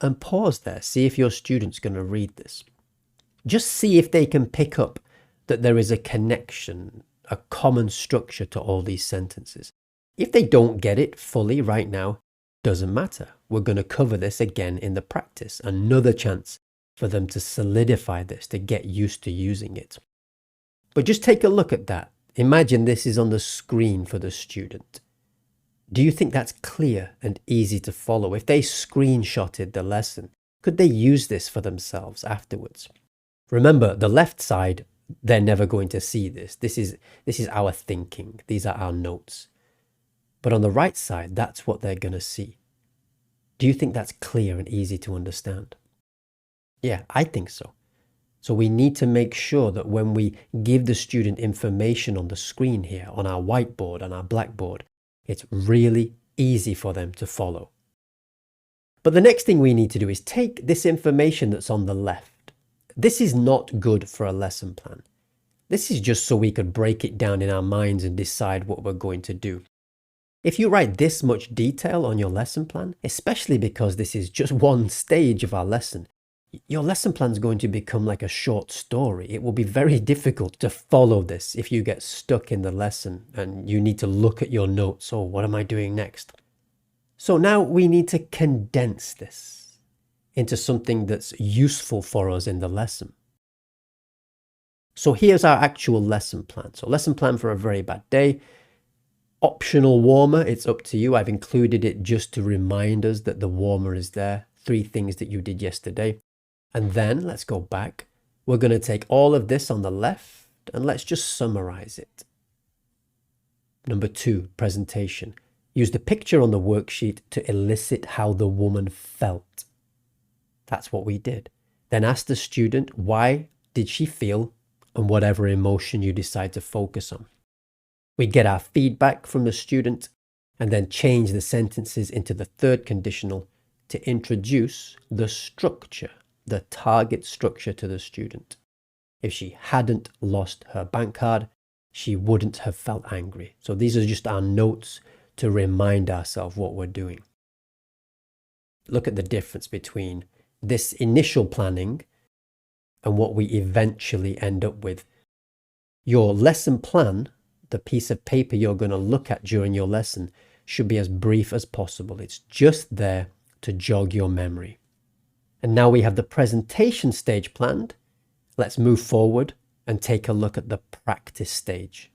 And pause there, see if your student's going to read this. Just see if they can pick up that there is a connection, a common structure to all these sentences. If they don't get it fully right now, doesn't matter. We're going to cover this again in the practice. Another chance for them to solidify this, to get used to using it. But just take a look at that. Imagine this is on the screen for the student. Do you think that's clear and easy to follow? If they screenshotted the lesson, could they use this for themselves afterwards? Remember, the left side, they're never going to see this. This is our thinking. These are our notes. But on the right side, that's what they're going to see. Do you think that's clear and easy to understand? Yeah, I think so. So we need to make sure that when we give the student information on the screen here, on our whiteboard, on our blackboard, it's really easy for them to follow. But the next thing we need to do is take this information that's on the left. This is not good for a lesson plan. This is just so we could break it down in our minds and decide what we're going to do. If you write this much detail on your lesson plan, especially because this is just one stage of our lesson, your lesson plan is going to become like a short story. It will be very difficult to follow this if you get stuck in the lesson and you need to look at your notes. Oh, what am I doing next? So now we need to condense this into something that's useful for us in the lesson. So here's our actual lesson plan. So lesson plan for a very bad day. Optional warmer, it's up to you. I've included it just to remind us that the warmer is there. 3 things that you did yesterday. And then let's go back. We're going to take all of this on the left and let's just summarize it. Number 2, presentation. Use the picture on the worksheet to elicit how the woman felt. That's what we did. Then ask the student, why did she feel, and whatever emotion you decide to focus on. We get our feedback from the student and then change the sentences into the 3rd conditional to introduce the structure, the target structure to the student. If she hadn't lost her bank card, she wouldn't have felt angry. So these are just our notes to remind ourselves what we're doing. Look at the difference between this initial planning and what we eventually end up with. Your lesson plan, the piece of paper you're going to look at during your lesson, should be as brief as possible. It's just there to jog your memory. And now we have the presentation stage planned. Let's move forward and take a look at the practice stage.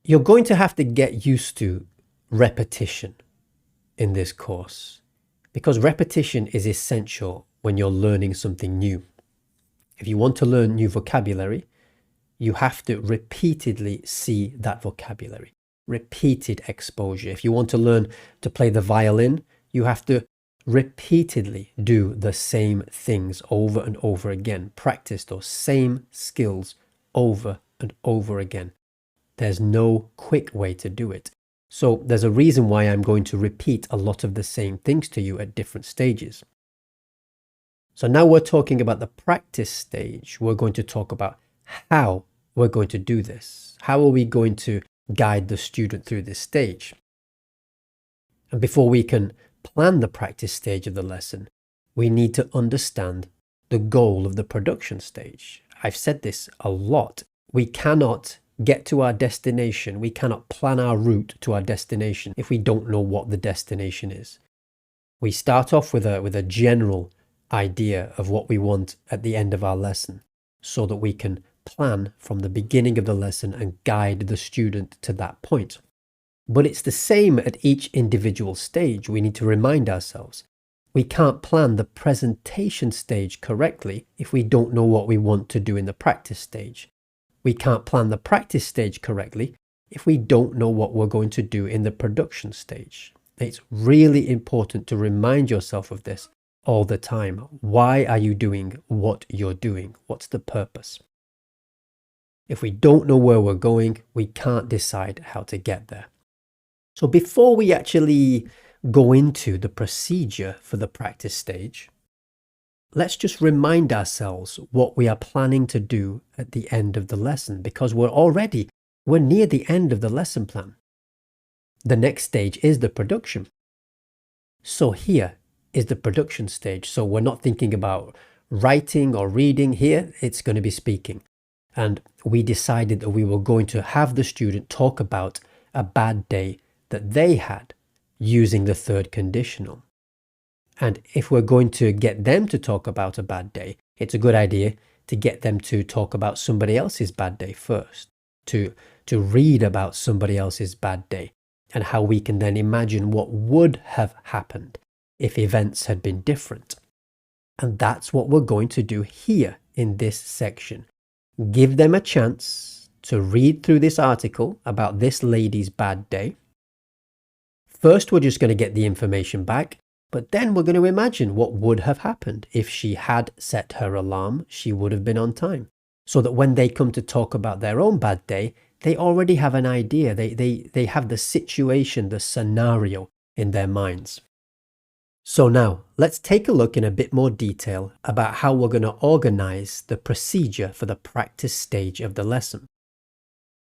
You're going to have to get used to repetition in this course because repetition is essential when you're learning something new. If you want to learn new vocabulary, you have to repeatedly see that vocabulary. Repeated exposure. If you want to learn to play the violin, you have to repeatedly do the same things over and over again. Practice those same skills over and over again. There's no quick way to do it. So there's a reason why I'm going to repeat a lot of the same things to you at different stages. So now we're talking about the practice stage. We're going to talk about how we're going to do this. How are we going to guide the student through this stage? And before we can plan the practice stage of the lesson, we need to understand the goal of the production stage. I've said this a lot. We cannot get to our destination. We cannot plan our route to our destination if we don't know what the destination is. We start off with a general idea of what we want at the end of our lesson so that we can plan from the beginning of the lesson and guide the student to that point. But it's the same at each individual stage. We need to remind ourselves, We can't plan the presentation stage correctly if we don't know what we want to do in the practice stage. We can't plan the practice stage correctly if we don't know what we're going to do in the production stage. It's really important to remind yourself of this all the time. Why are you doing what you're doing? What's the purpose? If we don't know where we're going, we can't decide how to get there. So before we actually go into the procedure for the practice stage, let's just remind ourselves what we are planning to do at the end of the lesson, because we're near the end of the lesson plan. The next stage is the production. So here is the production stage. So we're not thinking about writing or reading here. It's going to be speaking. And we decided that we were going to have the student talk about a bad day that they had using the third conditional. And if we're going to get them to talk about a bad day, it's a good idea to get them to talk about somebody else's bad day first, to read about somebody else's bad day, and how we can then imagine what would have happened if events had been different. And that's what we're going to do here in this section. Give them a chance to read through this article about this lady's bad day. First, we're just going to get the information back, but then we're going to imagine what would have happened. If she had set her alarm, she would have been on time. So that when they come to talk about their own bad day, they already have an idea. They have the situation, the scenario in their minds. So now, let's take a look in a bit more detail about how we're going to organize the procedure for the practice stage of the lesson.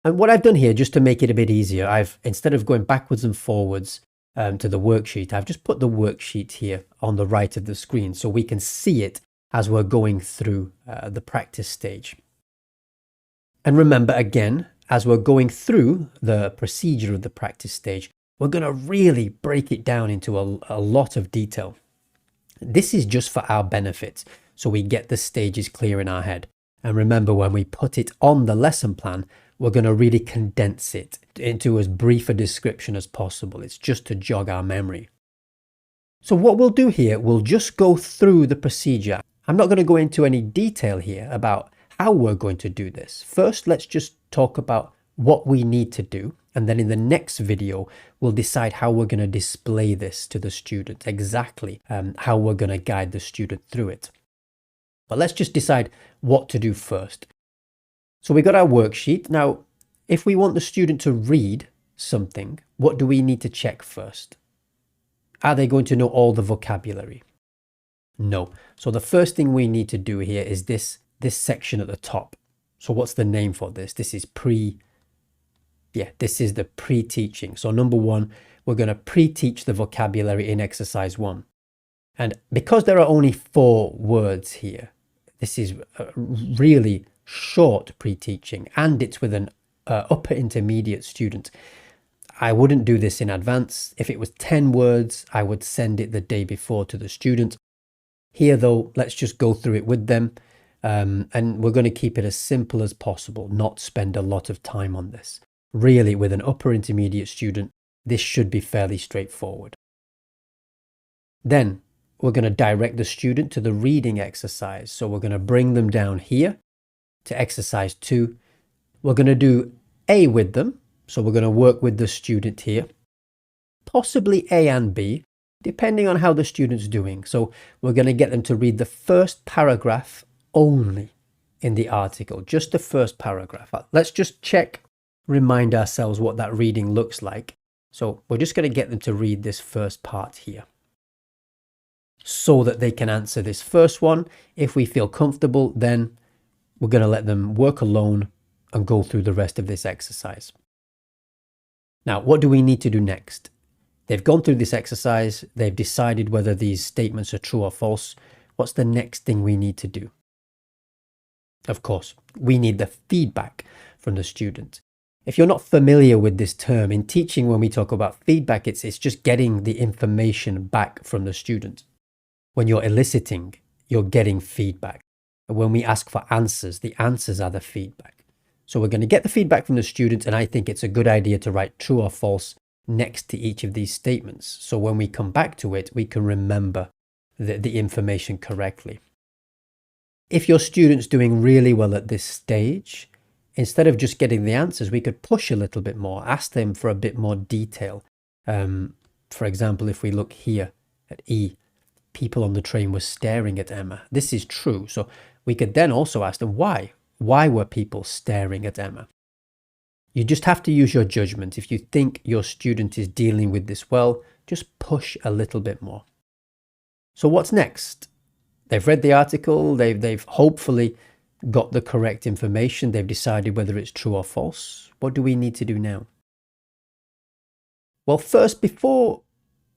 And what I've done here, just to make it a bit easier, instead of going backwards and forwards to the worksheet, I've just put the worksheet here on the right of the screen so we can see it as we're going through the practice stage. And remember, again, as we're going through the procedure of the practice stage, we're going to really break it down into a lot of detail. This is just for our benefit, so we get the stages clear in our head. And remember, when we put it on the lesson plan, we're going to really condense it into as brief a description as possible. It's just to jog our memory. So what we'll do here, we'll just go through the procedure. I'm not going to go into any detail here about how we're going to do this. First, let's just talk about what we need to do. And then in the next video, we'll decide how we're going to display this to the student, exactly how we're going to guide the student through it. But let's just decide what to do first. So we got our worksheet. Now, if we want the student to read something, what do we need to check first? Are they going to know all the vocabulary? No. So the first thing we need to do here is this section at the top. So what's the name for this? This is this is the pre-teaching. So number one, we're going to pre-teach the vocabulary in exercise 1. And because there are only 4 words here, this is a really short pre-teaching, and it's with an upper intermediate student. I wouldn't do this in advance. If it was 10 words, I would send it the day before to the student. Here though, let's just go through it with them. And we're going to keep it as simple as possible, not spend a lot of time on this. Really, with an upper intermediate student, this should be fairly straightforward. Then we're going to direct the student to the reading exercise. So we're going to bring them down here to exercise 2. We're going to do A with them. So we're going to work with the student here, possibly A and B, depending on how the student's doing. So we're going to get them to read the first paragraph only in the article, just the first paragraph. Let's just remind ourselves what that reading looks like. So we're just going to get them to read this first part here so that they can answer this first one. If we feel comfortable, then we're going to let them work alone and go through the rest of this exercise. Now, what do we need to do next? They've gone through this exercise. They've decided whether these statements are true or false. What's the next thing we need to do? Of course, we need the feedback from the student. If you're not familiar with this term, in teaching when we talk about feedback, it's just getting the information back from the student. When you're eliciting, you're getting feedback. And when we ask for answers, the answers are the feedback. So we're going to get the feedback from the student, and I think it's a good idea to write true or false next to each of these statements. So when we come back to it, we can remember the information correctly. If your student's doing really well at this stage, instead of just getting the answers, we could push a little bit more, ask them for a bit more detail. For example, if we look here at E, people on the train were staring at Emma. This is true. So we could then also ask them why. Why were people staring at Emma? You just have to use your judgment. If you think your student is dealing with this well, just push a little bit more. So what's next? They've read the article, they've hopefully got the correct information, they've decided whether it's true or false. What do we need to do now? Well, first, before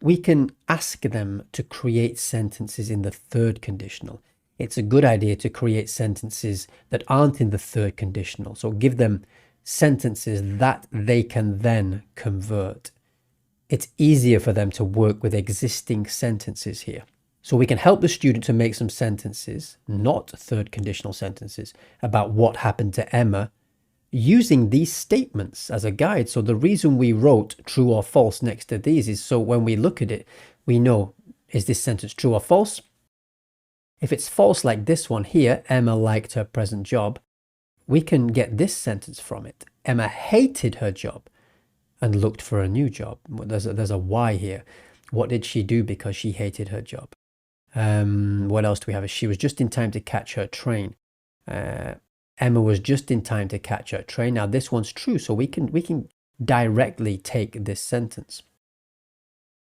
we can ask them to create sentences in the third conditional, it's a good idea to create sentences that aren't in the third conditional. So give them sentences that they can then convert. It's easier for them to work with existing sentences here. So we can help the student to make some sentences, not third conditional sentences, about what happened to Emma, using these statements as a guide. So the reason we wrote true or false next to these is so when we look at it, we know, is this sentence true or false? If it's false, like this one here, Emma liked her present job, we can get this sentence from it. Emma hated her job and looked for a new job. There's a why here. What did she do because she hated her job? What else do we have? She was just in time to catch her train. Emma was just in time to catch her train. Now this one's true, so we can directly take this sentence.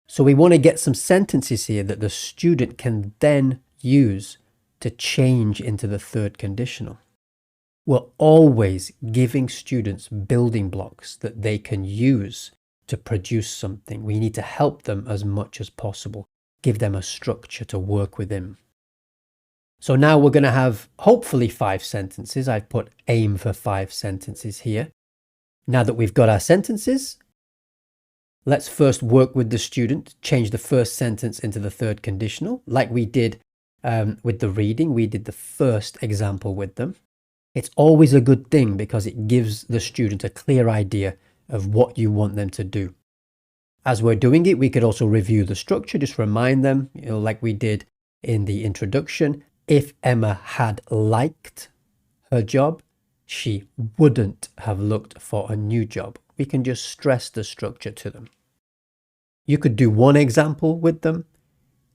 So we want to get some sentences here that the student can then use to change into the third conditional. We're always giving students building blocks that they can use to produce something. We need to help them as much as possible. Give them a structure to work within. So now we're going to have hopefully 5 sentences. I've put aim for 5 sentences here. Now that we've got our sentences, let's first work with the student, change the first sentence into the third conditional, like we did with the reading. We did the first example with them. It's always a good thing because it gives the student a clear idea of what you want them to do. As we're doing it, we could also review the structure, just remind them, like we did in the introduction. If Emma had liked her job, she wouldn't have looked for a new job. We can just stress the structure to them. You could do one example with them.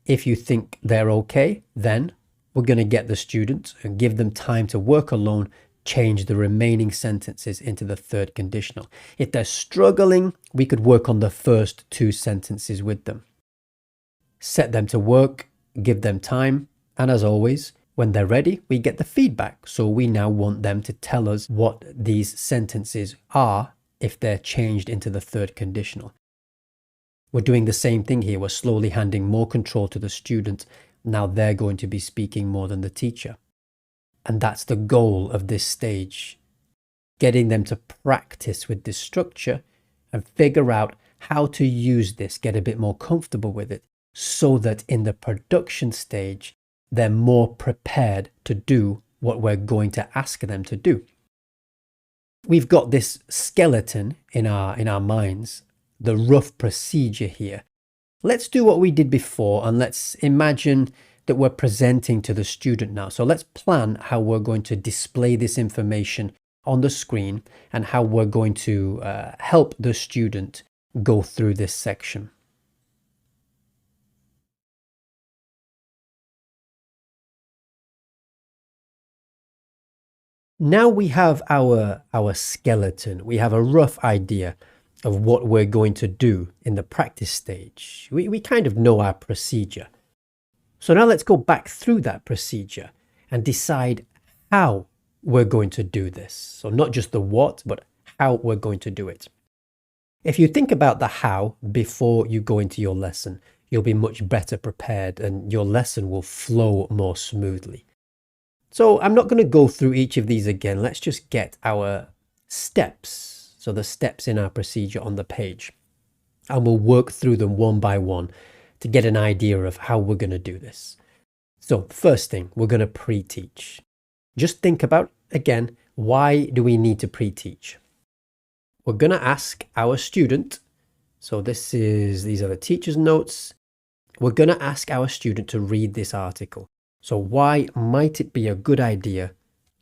If you think they're okay, then we're going to get the student and give them time to work alone, change the remaining sentences into the third conditional. If they're struggling, we could work on the first 2 sentences with them. Set them to work, give them time, and as always, when they're ready, we get the feedback. So we now want them to tell us what these sentences are if they're changed into the third conditional. We're doing the same thing here. We're slowly handing more control to the student. Now they're going to be speaking more than the teacher. And that's the goal of this stage, getting them to practice with this structure and figure out how to use this, get a bit more comfortable with it, so that in the production stage, they're more prepared to do what we're going to ask them to do. We've got this skeleton in our minds, the rough procedure here. Let's do what we did before and let's imagine that we're presenting to the student now. So let's plan how we're going to display this information on the screen and how we're going to help the student go through this section. Now we have our skeleton. We have a rough idea of what we're going to do in the practice stage. We kind of know our procedure. So now let's go back through that procedure and decide how we're going to do this. So not just the what, but how we're going to do it. If you think about the how before you go into your lesson, you'll be much better prepared and your lesson will flow more smoothly. So I'm not going to go through each of these again. Let's just get our steps. So the steps in our procedure on the page. And we'll work through them one by one to get an idea of how we're going to do this. So first thing, we're going to pre-teach. Just think about, again, why do we need to pre-teach? We're going to ask our student, so these are the teacher's notes. we're going to ask our student to read this article. So why might it be a good idea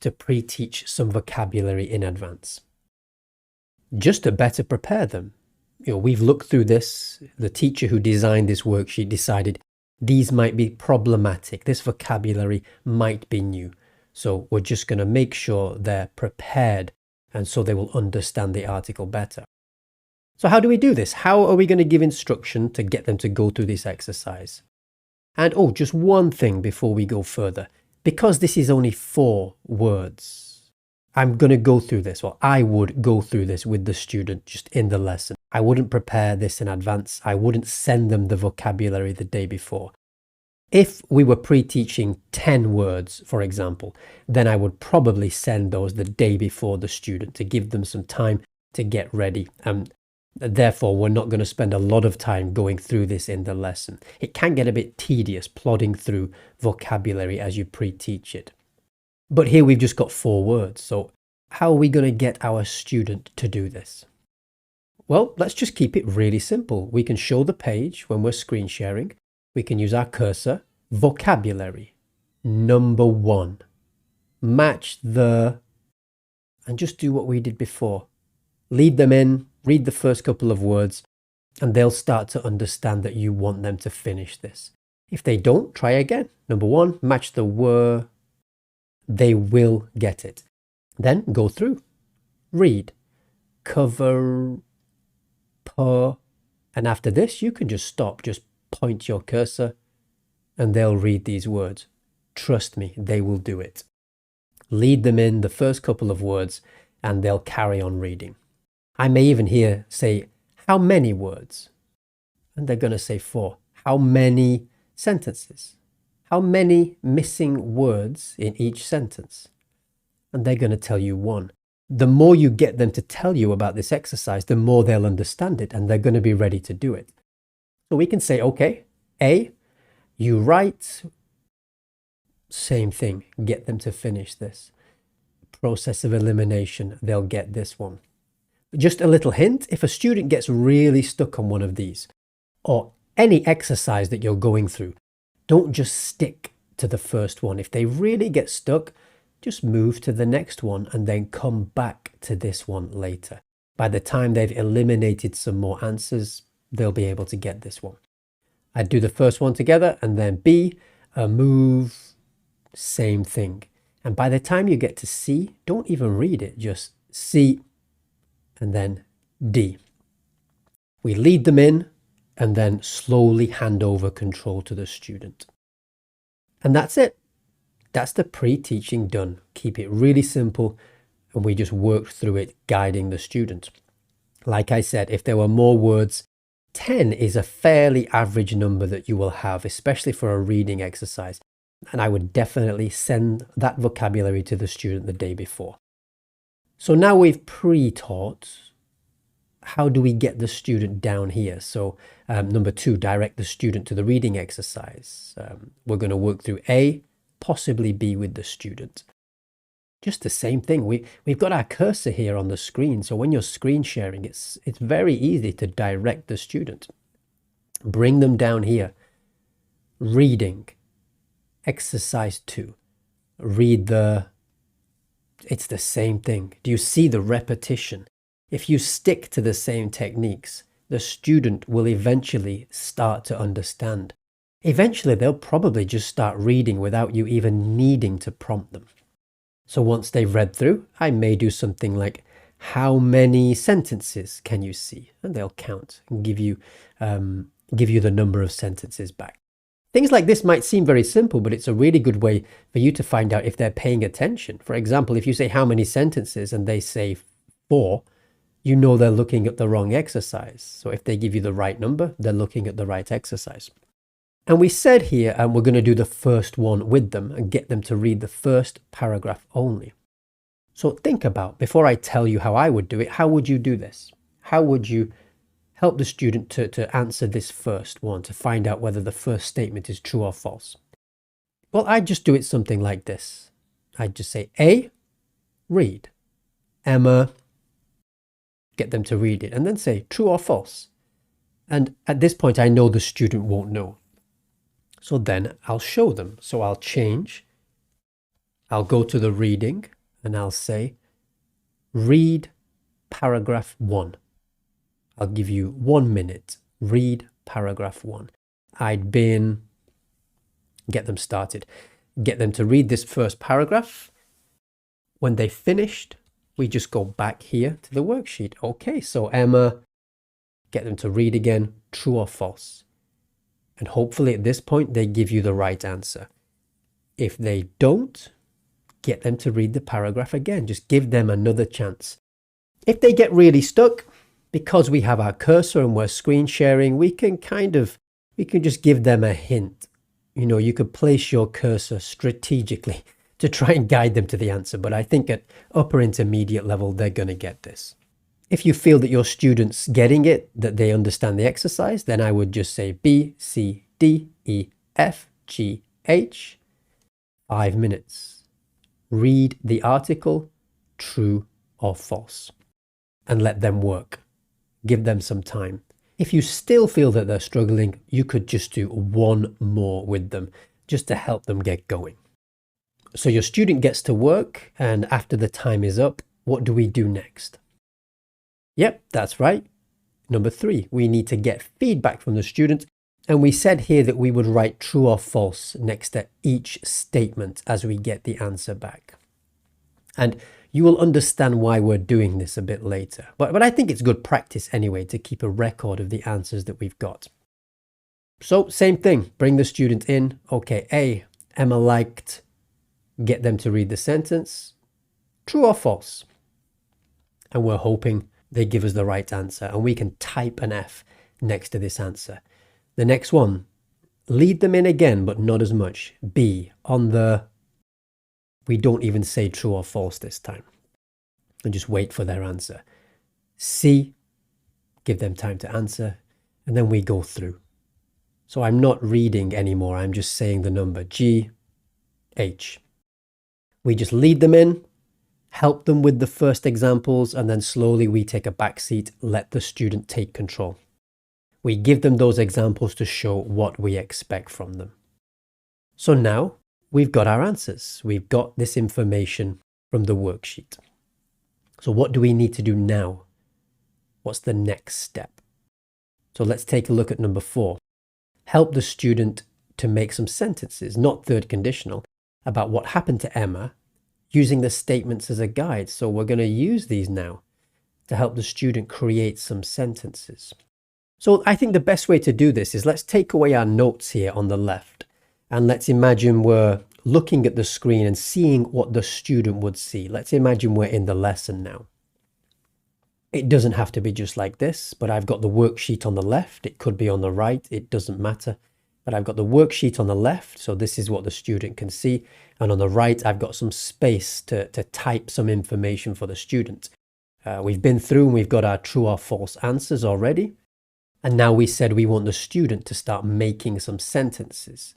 to pre-teach some vocabulary in advance? Just to better prepare them. We've looked through this. The teacher who designed this worksheet decided these might be problematic. This vocabulary might be new. So we're just going to make sure they're prepared and so they will understand the article better. So how do we do this? How are we going to give instruction to get them to go through this exercise? And just one thing before we go further. Because this is only 4 words, I'm going to go through this, or I would go through this with the student just in the lesson. I wouldn't prepare this in advance. I wouldn't send them the vocabulary the day before. If we were pre-teaching 10 words, for example, then I would probably send those the day before the student to give them some time to get ready. Therefore, we're not going to spend a lot of time going through this in the lesson. It can get a bit tedious plodding through vocabulary as you pre-teach it. But here we've just got 4 words. So how are we going to get our student to do this? Well, let's just keep it really simple. We can show the page when we're screen sharing. We can use our cursor. Vocabulary. Number 1. Match the... and just do what we did before. Lead them in, read the first couple of words, and they'll start to understand that you want them to finish this. If they don't, try again. Number 1, match the were. They will get it. Then go through. Read. Cover. Per. And after this, you can just stop. Just point your cursor and they'll read these words. Trust me, they will do it. Lead them in the first couple of words and they'll carry on reading. I may even hear say, how many words? And they're going to say 4. How many sentences? How many missing words in each sentence? And they're going to tell you 1. The more you get them to tell you about this exercise, the more they'll understand it and they're going to be ready to do it. So we can say, okay, A, you write, same thing, get them to finish this. Process of elimination, they'll get this one. Just a little hint, if a student gets really stuck on one of these, or any exercise that you're going through, don't just stick to the first one. If they really get stuck, just move to the next one and then come back to this one later. By the time they've eliminated some more answers, they'll be able to get this one. I'd do the first one together and then B, move, same thing. And by the time you get to C, don't even read it, just C and then D. We lead them in and then slowly hand over control to the student. And that's it. That's the pre-teaching done. Keep it really simple and we just work through it, guiding the student. Like I said, if there were more words, 10 is a fairly average number that you will have, especially for a reading exercise. And I would definitely send that vocabulary to the student the day before. So now we've pre-taught, how do we get the student down here? So number 2, direct the student to the reading exercise. We're going to work through A, possibly B with the student. Just the same thing. We've got our cursor here on the screen. So when you're screen sharing, it's very easy to direct the student. Bring them down here. Reading. Exercise 2. Read it's the same thing. Do you see the repetition? If you stick to the same techniques, the student will eventually start to understand. Eventually, they'll probably just start reading without you even needing to prompt them. So once they've read through, I may do something like, how many sentences can you see? And they'll count and give you the number of sentences back. Things like this might seem very simple, but it's a really good way for you to find out if they're paying attention. For example, if you say how many sentences and they say 4, you know they're looking at the wrong exercise. So if they give you the right number, they're looking at the right exercise. And we said here, we're going to do the first one with them and get them to read the first paragraph only. So think about, before I tell you how I would do it, how would you do this? How would you help the student to answer this first one, to find out whether the first statement is true or false? Well, I'd just do it something like this. I'd just say, A, read. Emma, get them to read it, and then say true or false. And at this point, I know the student won't know. So then I'll show them. So I'll change. I'll go to the reading and I'll say, read paragraph 1. I'll give you 1 minute. Read paragraph 1. Get them started. Get them to read this first paragraph. When they finished, we just go back here to the worksheet. Okay, so Emma, get them to read again, true or false. And hopefully at this point, they give you the right answer. If they don't, get them to read the paragraph again. Just give them another chance. If they get really stuck, because we have our cursor and we're screen sharing, we can just give them a hint. You know, you could place your cursor strategically to try and guide them to the answer. But I think at upper intermediate level, they're going to get this. If you feel that your student's getting it, that they understand the exercise, then I would just say B, C, D, E, F, G, H, 5 minutes. Read the article, true or false, and let them work. Give them some time. If you still feel that they're struggling, you could just do one more with them, just to help them get going. So your student gets to work, and after the time is up, what do we do next? Yep, that's right. Number 3, we need to get feedback from the student. And we said here that we would write true or false next to each statement as we get the answer back. And you will understand why we're doing this a bit later. But I think it's good practice anyway to keep a record of the answers that we've got. So same thing, bring the student in. Okay, A, Emma liked. Get them to read the sentence. True or false? And we're hoping they give us the right answer, and we can type an F next to this answer. The next one, lead them in again, but not as much. B, we don't even say true or false this time, and just wait for their answer. C, give them time to answer, and then we go through. So I'm not reading anymore, I'm just saying the number. G, H. We just lead them in, help them with the first examples, and then slowly we take a back seat, let the student take control. We give them those examples to show what we expect from them. So now we've got our answers. We've got this information from the worksheet. So what do we need to do now? What's the next step? So let's take a look at number 4. Help the student to make some sentences, not third conditional, about what happened to Emma, using the statements as a guide. So we're going to use these now to help the student create some sentences. So I think the best way to do this is let's take away our notes here on the left, and let's imagine we're looking at the screen and seeing what the student would see. Let's imagine we're in the lesson now. It doesn't have to be just like this, but I've got the worksheet on the left. It could be on the right. It doesn't matter. But I've got the worksheet on the left, so this is what the student can see. And on the right, I've got some space to type some information for the student. We've been through and we've got our true or false answers already. And now we said we want the student to start making some sentences.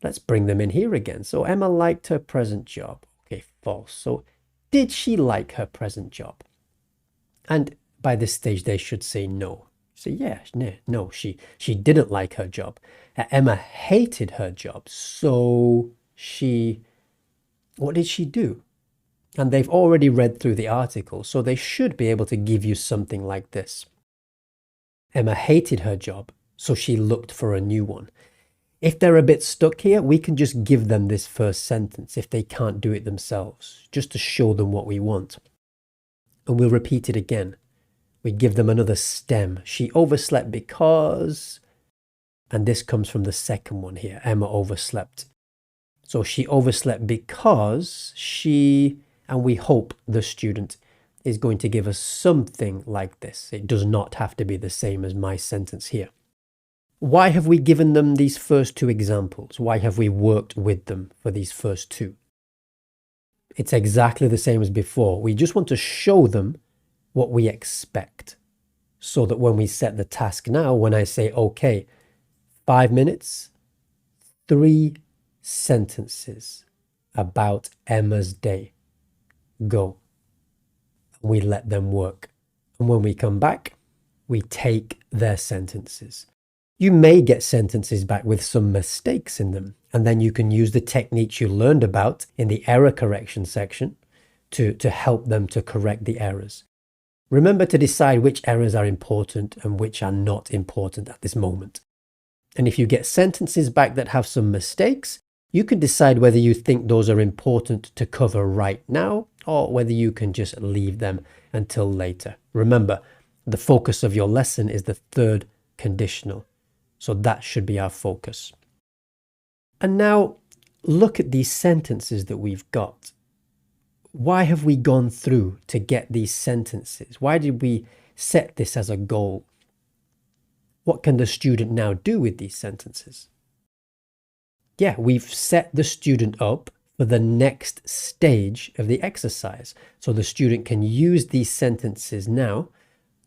Let's bring them in here again. So Emma liked her present job. Okay, false. So did she like her present job? And by this stage, they should say no. So yeah, no, she didn't like her job. Emma hated her job. So what did she do? And they've already read through the article, so they should be able to give you something like this. Emma hated her job, so she looked for a new one. If they're a bit stuck here, we can just give them this first sentence if they can't do it themselves, just to show them what we want. And we'll repeat it again. We give them another stem. She overslept because, and this comes from the second one here, Emma overslept. So she overslept because and we hope the student is going to give us something like this. It does not have to be the same as my sentence here. Why have we given them these first 2 examples? Why have we worked with them for these first 2? It's exactly the same as before. We just want to show them what we expect, so that when we set the task now, when I say, okay, 5 minutes, 3 sentences about Emma's day, go. We let them work. And when we come back, we take their sentences. You may get sentences back with some mistakes in them, and then you can use the techniques you learned about in the error correction section to help them to correct the errors. Remember to decide which errors are important and which are not important at this moment. And if you get sentences back that have some mistakes, you can decide whether you think those are important to cover right now or whether you can just leave them until later. Remember, the focus of your lesson is the third conditional. So that should be our focus. And now look at these sentences that we've got. Why have we gone through to get these sentences? Why did we set this as a goal? What can the student now do with these sentences? Yeah, we've set the student up for the next stage of the exercise. So the student can use these sentences now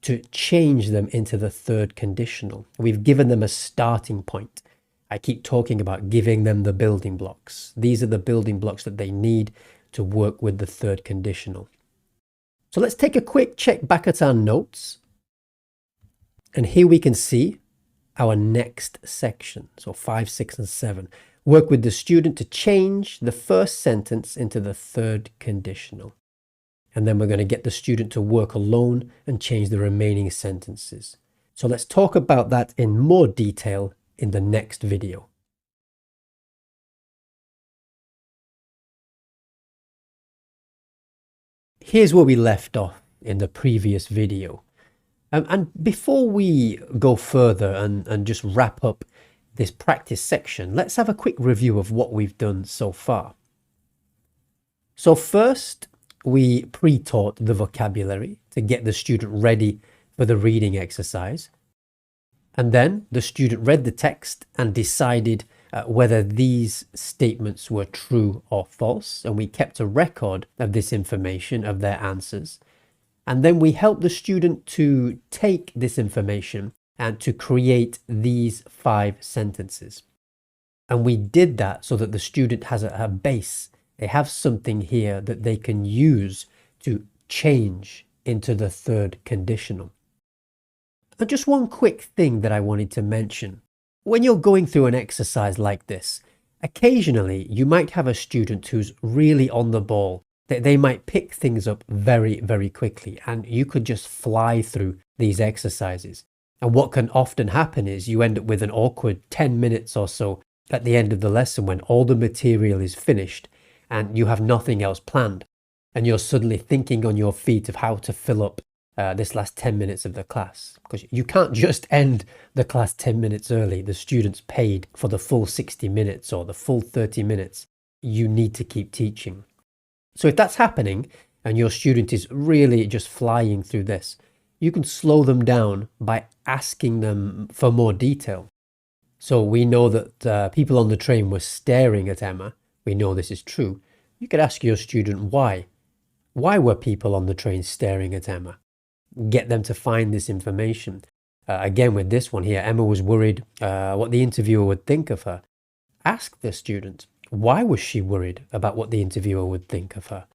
to change them into the third conditional. We've given them a starting point. I keep talking about giving them the building blocks. These are the building blocks that they need to work with the third conditional. So let's take a quick check back at our notes. And here we can see our next section. So 5, 6, and 7. Work with the student to change the first sentence into the third conditional. And then we're going to get the student to work alone and change the remaining sentences. So let's talk about that in more detail in the next video. Here's where we left off in the previous video. And before we go further and just wrap up this practice section, let's have a quick review of what we've done so far. So first, we pre-taught the vocabulary to get the student ready for the reading exercise. And then the student read the text and decided whether these statements were true or false. And we kept a record of this information, of their answers. And then we helped the student to take this information and to create these 5 sentences. And we did that so that the student has a base. They have something here that they can use to change into the third conditional. And just one quick thing that I wanted to mention. When you're going through an exercise like this, occasionally you might have a student who's really on the ball. They might pick things up very, very quickly, and you could just fly through these exercises. And what can often happen is you end up with an awkward 10 minutes or so at the end of the lesson when all the material is finished and you have nothing else planned. And you're suddenly thinking on your feet of how to fill up this last 10 minutes of the class. Because you can't just end the class 10 minutes early. The students paid for the full 60 minutes or the full 30 minutes. You need to keep teaching. So if that's happening and your student is really just flying through this, you can slow them down by asking them for more detail. So we know that people on the train were staring at Emma. We know this is true. You could ask your student why. Why were people on the train staring at Emma? Get them to find this information. Again, with this one here, Emma was worried what the interviewer would think of her. Ask the student, why was she worried about what the interviewer would think of her?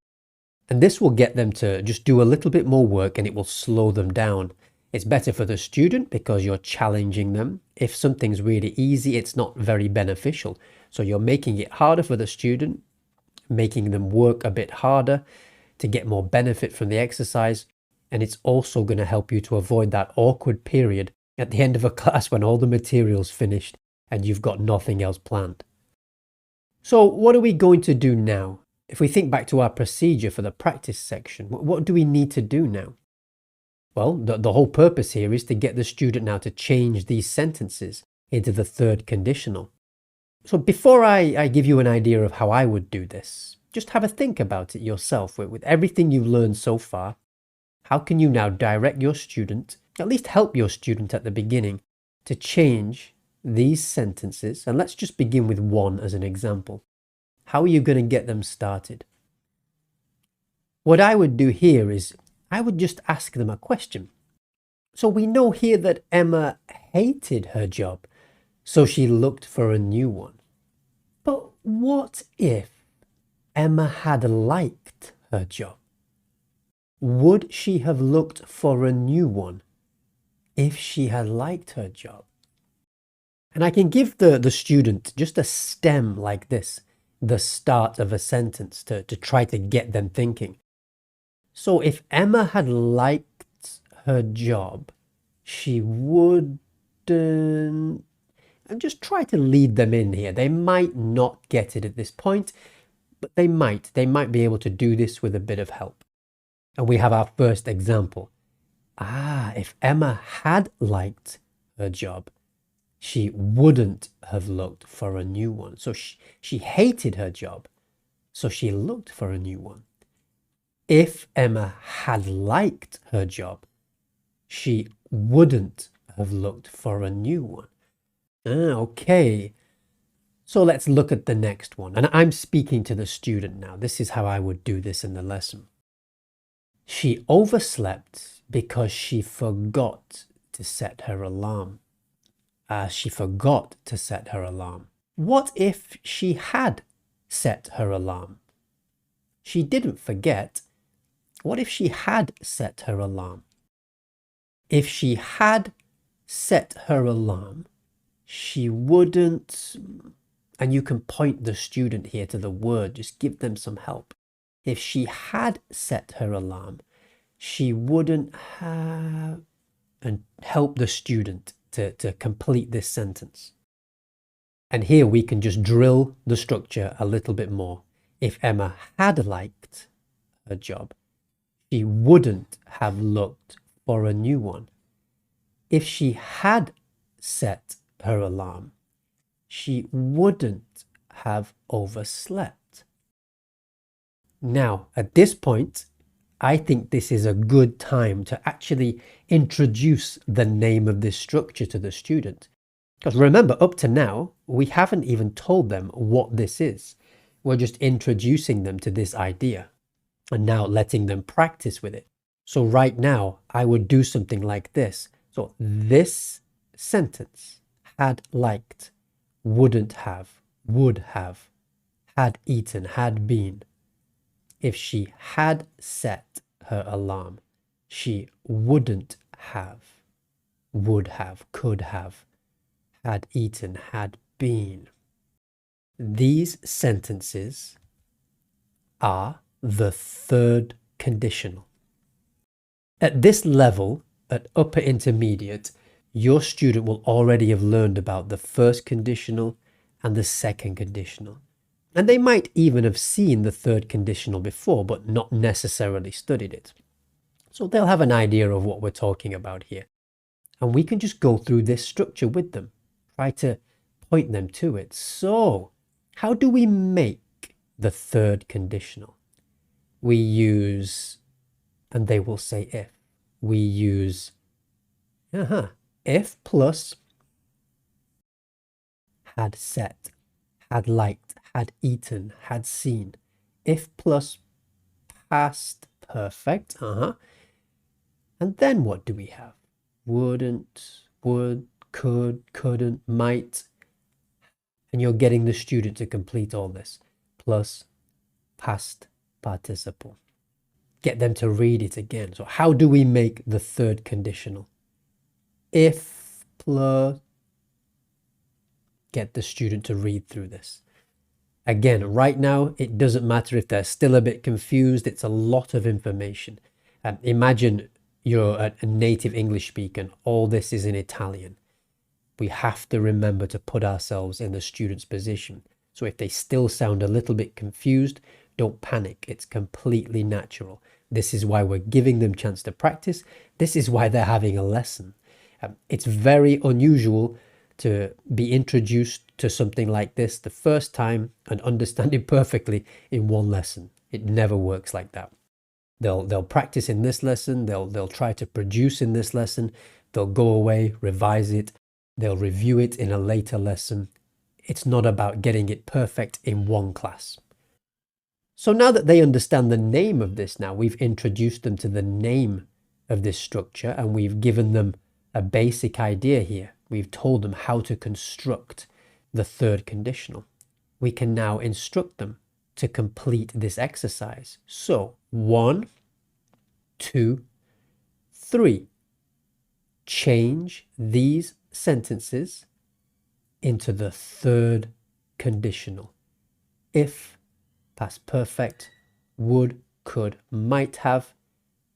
And this will get them to just do a little bit more work, and it will slow them down. It's better for the student because you're challenging them. If something's really easy, it's not very beneficial. So you're making it harder for the student, making them work a bit harder to get more benefit from the exercise. And it's also going to help you to avoid that awkward period at the end of a class when all the material's finished and you've got nothing else planned. So what are we going to do now? If we think back to our procedure for the practice section, what do we need to do now? Well, the whole purpose here is to get the student now to change these sentences into the third conditional. So before I give you an idea of how I would do this, just have a think about it yourself. With everything you've learned so far, how can you now direct your student, at least help your student at the beginning, to change these sentences? And let's just begin with one as an example. How are you going to get them started? What I would do here is I would just ask them a question. So we know here that Emma hated her job, so she looked for a new one. But what if Emma had liked her job? Would she have looked for a new one if she had liked her job? And I can give the student just a stem like this, the start of a sentence to try to get them thinking. So if Emma had liked her job, she wouldn't... And just try to lead them in here. They might not get it at this point, but they might. They might be able to do this with a bit of help. And we have our first example. If Emma had liked her job, she wouldn't have looked for a new one. So she hated her job, so she looked for a new one. If Emma had liked her job, she wouldn't have looked for a new one. Okay. So let's look at the next one. And I'm speaking to the student now. This is how I would do this in the lesson. She overslept because she forgot to set her alarm. She forgot to set her alarm. What if she had set her alarm? She didn't forget. What if she had set her alarm? If she had set her alarm, she wouldn't... And you can point the student here to the word, just give them some help. If she had set her alarm, she wouldn't have... And help the student to complete this sentence. And here we can just drill the structure a little bit more. If Emma had liked her job, she wouldn't have looked for a new one. If she had set her alarm, she wouldn't have overslept. Now, at this point, I think this is a good time to actually introduce the name of this structure to the student. Because remember, up to now, we haven't even told them what this is. We're just introducing them to this idea and now letting them practice with it. So right now, I would do something like this. So this sentence, had liked, wouldn't have, would have, had eaten, had been. If she had set her alarm, she wouldn't have, would have, could have, had eaten, had been. These sentences are the third conditional. At this level, at upper intermediate, your student will already have learned about the first conditional and the second conditional. And they might even have seen the third conditional before, but not necessarily studied it. So they'll have an idea of what we're talking about here. And we can just go through this structure with them, try to point them to it. So, how do we make the third conditional? We use, and they will say if. We use if plus had set, had liked, had eaten, had seen. If plus past perfect. And then what do we have? Wouldn't, would, could, couldn't, might. And you're getting the student to complete all this. Plus past participle. Get them to read it again. So how do we make the third conditional? If plus... Get the student to read through this. Again, right now, it doesn't matter if they're still a bit confused. It's a lot of information. Imagine you're a native English speaker and all this is in Italian. We have to remember to put ourselves in the student's position. So if they still sound a little bit confused, don't panic. It's completely natural. This is why we're giving them a chance to practice. This is why they're having a lesson. It's very unusual to be introduced to something like this the first time and understand it perfectly in one lesson. It never works like that. They'll practice in this lesson, they'll try to produce in this lesson, they'll go away, revise it, they'll review it in a later lesson. It's not about getting it perfect in one class. So now that they understand the name of this now, we've introduced them to the name of this structure and we've given them a basic idea here. We've told them how to construct the third conditional. We can now instruct them to complete this exercise. So 1, 2, 3. Change these sentences into the third conditional. If, past perfect, would, could, might have,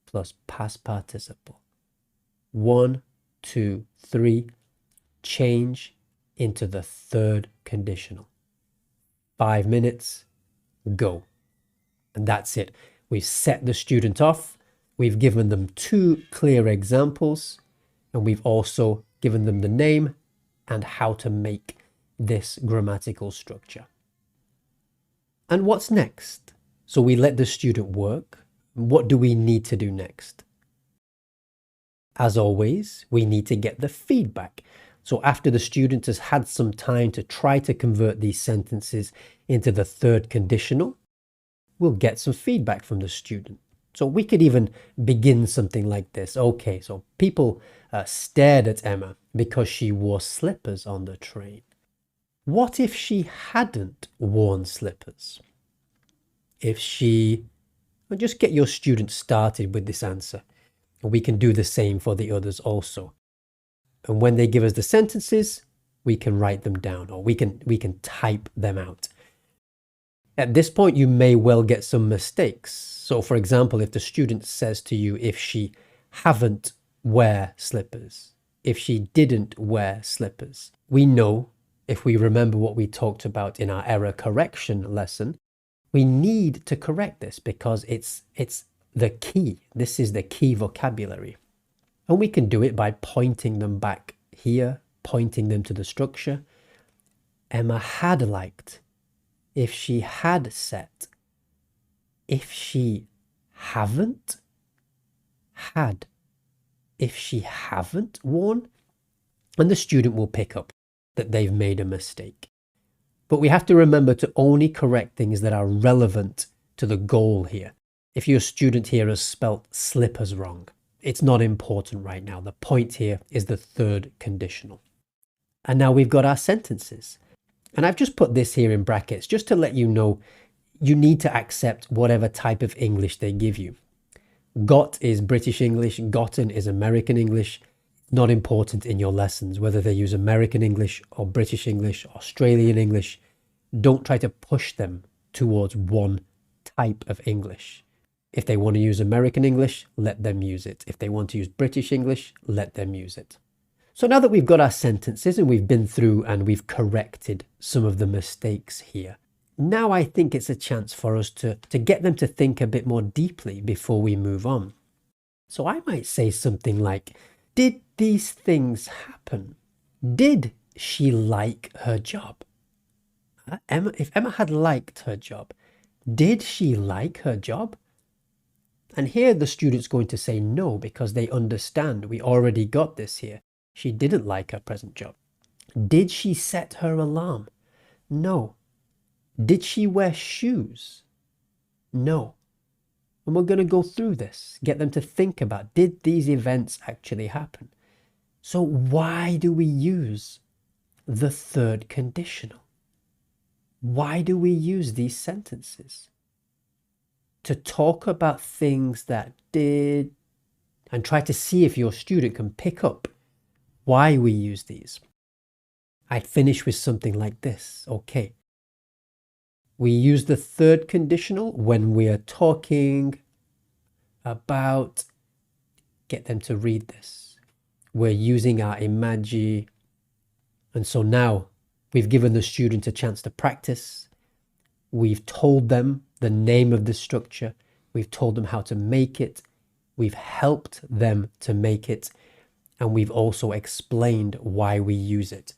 plus past participle. 1, 2, 3, change into the third conditional. 5 minutes, go. And that's it. We've set the student off, we've given them 2 clear examples, and we've also given them the name and how to make this grammatical structure. And what's next? So we let the student work. What do we need to do next? As always, we need to get the feedback. So after the student has had some time to try to convert these sentences into the third conditional, we'll get some feedback from the student. So we could even begin something like this. Okay, so people stared at Emma because she wore slippers on the train. What if she hadn't worn slippers? If she... Well, just get your student started with this answer. We can do the same for the others also. And when they give us the sentences, we can write them down, or we can type them out. At this point, you may well get some mistakes. So for example, if the student says to you, if she haven't wear slippers, if she didn't wear slippers, we know, if we remember what we talked about in our error correction lesson, we need to correct this because it's the key. This is the key vocabulary. And we can do it by pointing them back here, pointing them to the structure. Emma had liked. If she had set. If she haven't. Had. If she haven't worn. And the student will pick up that they've made a mistake. But we have to remember to only correct things that are relevant to the goal here. If your student here has spelt slippers wrong, it's not important right now. The point here is the third conditional. And now we've got our sentences. And I've just put this here in brackets just to let you know you need to accept whatever type of English they give you. Got is British English, gotten is American English. Not important in your lessons, whether they use American English or British English, Australian English. Don't try to push them towards one type of English. If they want to use American English, let them use it. If they want to use British English, let them use it. So now that we've got our sentences and we've been through and we've corrected some of the mistakes here, now I think it's a chance for us to get them to think a bit more deeply before we move on. So I might say something like, did these things happen? Did she like her job? If Emma had liked her job, did she like her job? And here the student's going to say no because they understand we already got this here. She didn't like her present job. Did she set her alarm? No. Did she wear shoes? No. And we're going to go through this, get them to think about, did these events actually happen? So why do we use the third conditional? Why do we use these sentences? To talk about things that did, and try to see if your student can pick up why we use these. I'd finish with something like this. Okay. We use the third conditional when we are talking about, get them to read this. We're using our imagi. And so now we've given the student a chance to practice. We've told them the name of the structure. We've told them how to make it. We've helped them to make it. And we've also explained why we use it.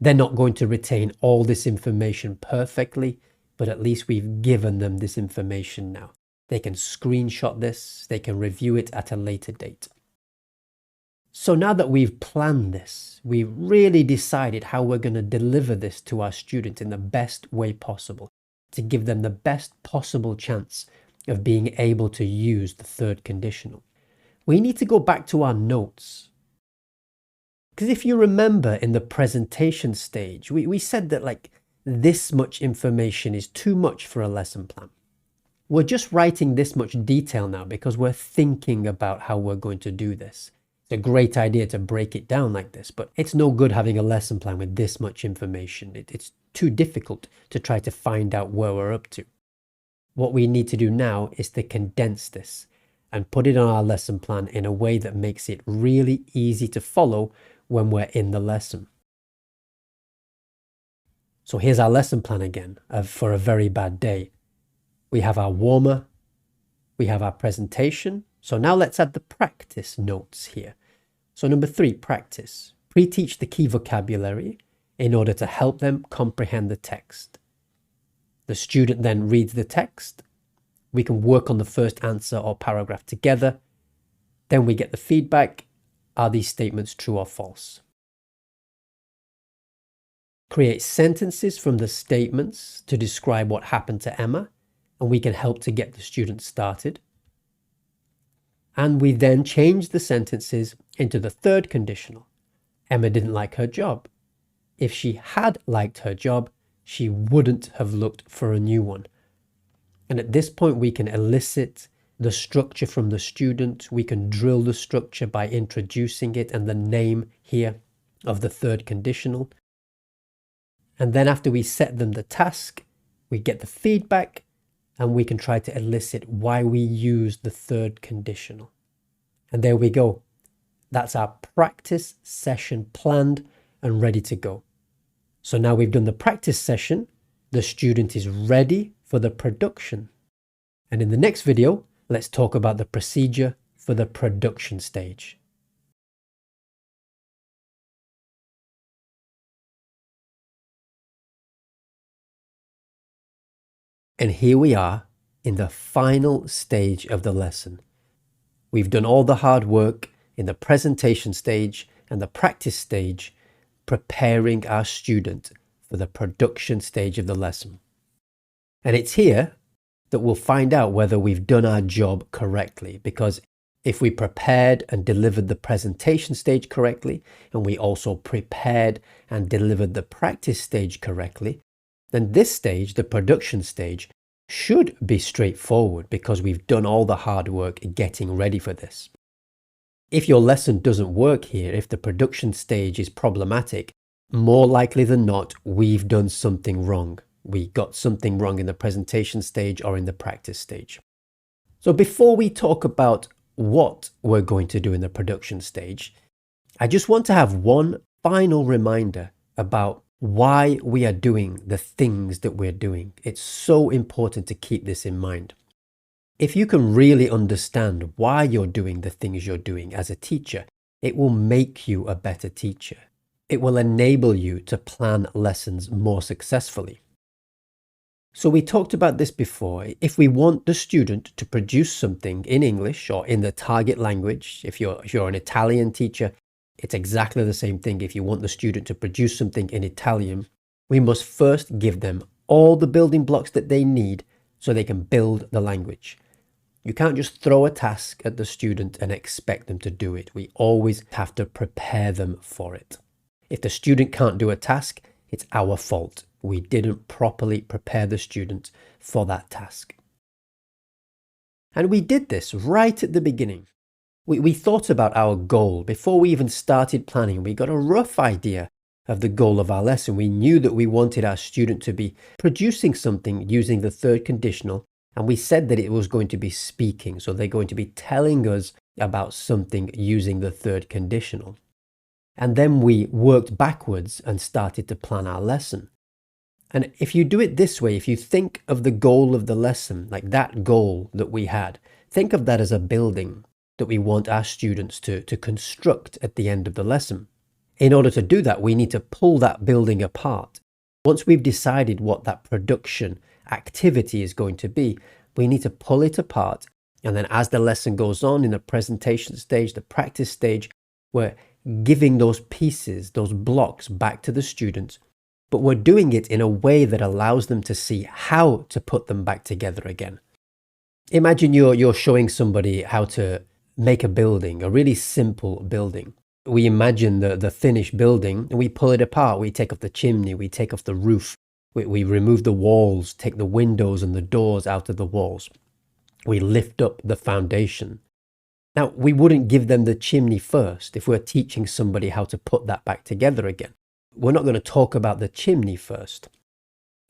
They're not going to retain all this information perfectly, but at least we've given them this information now. They can screenshot this, they can review it at a later date. So now that we've planned this, we've really decided how we're going to deliver this to our students in the best way possible, to give them the best possible chance of being able to use the third conditional. We need to go back to our notes. Because if you remember in the presentation stage, we said that like this much information is too much for a lesson plan. We're just writing this much detail now because we're thinking about how we're going to do this. It's a great idea to break it down like this, but it's no good having a lesson plan with this much information. It's too difficult to try to find out where we're up to. What we need to do now is to condense this and put it on our lesson plan in a way that makes it really easy to follow when we're in the lesson. So here's our lesson plan again for a very bad day. We have our warmer, we have our presentation. So now let's add the practice notes here. So number 3, practice. Pre-teach the key vocabulary in order to help them comprehend the text. The student then reads the text. We can work on the first answer or paragraph together. Then we get the feedback. Are these statements true or false? Create sentences from the statements to describe what happened to Emma, and we can help to get the student started. And we then change the sentences into the third conditional. Emma didn't like her job. If she had liked her job, she wouldn't have looked for a new one. And at this point, we can elicit the structure from the student. We can drill the structure by introducing it and the name here of the third conditional. And then after we set them the task, we get the feedback and we can try to elicit why we use the third conditional. And there we go. That's our practice session planned and ready to go. So now we've done the practice session, the student is ready for the production. And in the next video, let's talk about the procedure for the production stage. And here we are in the final stage of the lesson. We've done all the hard work in the presentation stage and the practice stage, preparing our student for the production stage of the lesson. And it's here that we'll find out whether we've done our job correctly, because if we prepared and delivered the presentation stage correctly, and we also prepared and delivered the practice stage correctly, then this stage, the production stage, should be straightforward because we've done all the hard work getting ready for this. If your lesson doesn't work here, if the production stage is problematic, more likely than not, we've done something wrong. We got something wrong in the presentation stage or in the practice stage. So before we talk about what we're going to do in the production stage, I just want to have one final reminder about why we are doing the things that we're doing. It's so important to keep this in mind. If you can really understand why you're doing the things you're doing as a teacher, it will make you a better teacher. It will enable you to plan lessons more successfully. So we talked about this before. If we want the student to produce something in English or in the target language, if you're an Italian teacher, it's exactly the same thing. If you want the student to produce something in Italian, we must first give them all the building blocks that they need so they can build the language. You can't just throw a task at the student and expect them to do it. We always have to prepare them for it. If the student can't do a task, it's our fault. We didn't properly prepare the student for that task. And we did this right at the beginning. We thought about our goal before we even started planning. We got a rough idea of the goal of our lesson. We knew that we wanted our student to be producing something using the third conditional, and we said that it was going to be speaking. So they're going to be telling us about something using the third conditional. And then we worked backwards and started to plan our lesson. And if you do it this way, if you think of the goal of the lesson, like that goal that we had, think of that as a building that we want our students to construct at the end of the lesson. In order to do that, we need to pull that building apart. Once we've decided what that production activity is going to be, we need to pull it apart. And then as the lesson goes on in the presentation stage, the practice stage, we're giving those pieces, those blocks back to the students, but we're doing it in a way that allows them to see how to put them back together again. Imagine you're showing somebody how to make a building, a really simple building. We imagine the finished building and we pull it apart. We take off the chimney, we take off the roof, we remove the walls, take the windows and the doors out of the walls. We lift up the foundation. Now, we wouldn't give them the chimney first if we're teaching somebody how to put that back together again. We're not going to talk about the chimney first.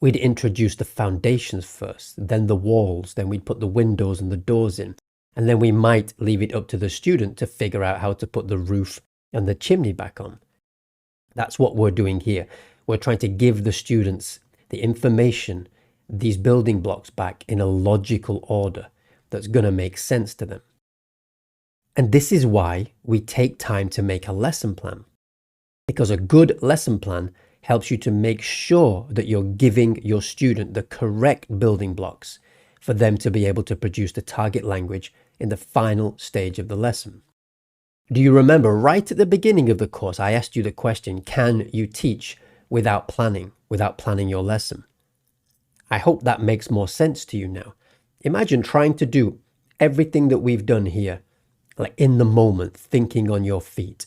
We'd introduce the foundations first, then the walls, then we'd put the windows and the doors in, and then we might leave it up to the student to figure out how to put the roof and the chimney back on. That's what we're doing here. We're trying to give the students the information, these building blocks back in a logical order that's going to make sense to them. And this is why we take time to make a lesson plan. Because a good lesson plan helps you to make sure that you're giving your student the correct building blocks for them to be able to produce the target language in the final stage of the lesson. Do you remember right at the beginning of the course, I asked you the question, can you teach without planning your lesson? I hope that makes more sense to you now. Imagine trying to do everything that we've done here, like in the moment, thinking on your feet.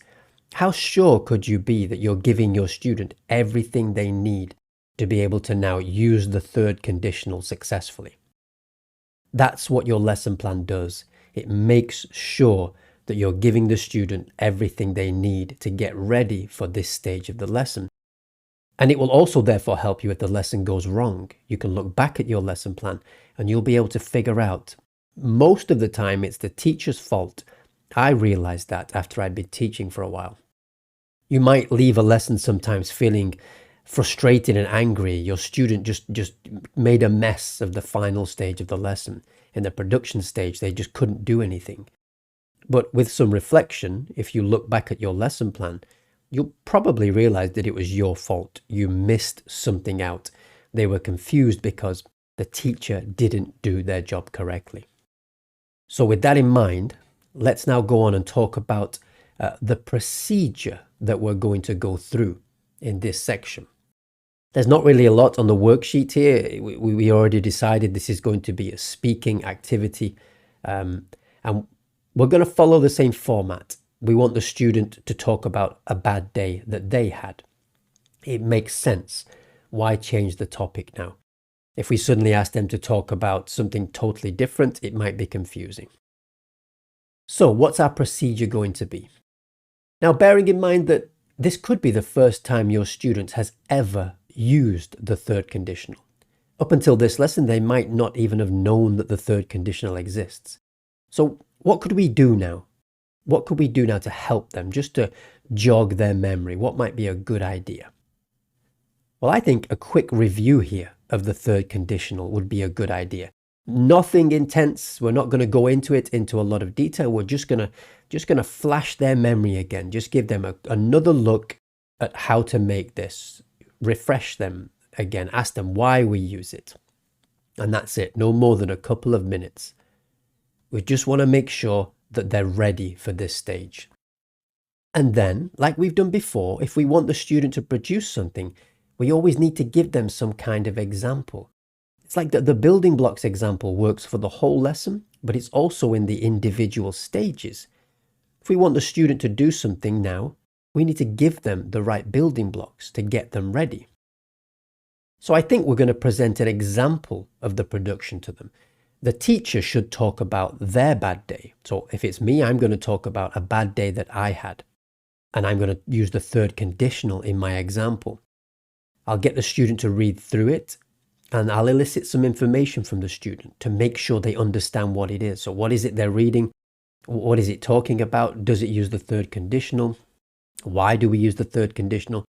How sure could you be that you're giving your student everything they need to be able to now use the third conditional successfully? That's what your lesson plan does. It makes sure that you're giving the student everything they need to get ready for this stage of the lesson. And it will also therefore help you if the lesson goes wrong. You can look back at your lesson plan and you'll be able to figure out, most of the time it's the teacher's fault. I realized that after I'd been teaching for a while. You might leave a lesson sometimes feeling frustrated and angry. Your student just made a mess of the final stage of the lesson. In the production stage, they just couldn't do anything. But with some reflection, if you look back at your lesson plan, you'll probably realize that it was your fault. You missed something out. They were confused because the teacher didn't do their job correctly. So with that in mind, let's now go on and talk about the procedure that we're going to go through in this section. There's not really a lot on the worksheet here. We already decided this is going to be a speaking activity. And we're going to follow the same format. We want the student to talk about a bad day that they had. It makes sense. Why change the topic now? If we suddenly ask them to talk about something totally different, it might be confusing. So what's our procedure going to be? Now, bearing in mind that this could be the first time your student has ever used the third conditional. Up until this lesson, they might not even have known that the third conditional exists. So what could we do now? What could we do now to help them, just to jog their memory? What might be a good idea? Well, I think a quick review here of the third conditional would be a good idea. Nothing intense. We're not going to go into a lot of detail. We're just going to flash their memory again. Just give them another look at how to make this. Refresh them again. Ask them why we use it. And that's it. No more than a couple of minutes. We just want to make sure that they're ready for this stage. And then, like we've done before, if we want the student to produce something, we always need to give them some kind of example. It's like the building blocks example works for the whole lesson, but it's also in the individual stages. If we want the student to do something now, we need to give them the right building blocks to get them ready. So I think we're going to present an example of the production to them. The teacher should talk about their bad day. So if it's me, I'm going to talk about a bad day that I had. And I'm going to use the third conditional in my example. I'll get the student to read through it, and I'll elicit some information from the student to make sure they understand what it is. So what is it they're reading? What is it talking about? Does it use the third conditional? Why do we use the third conditional?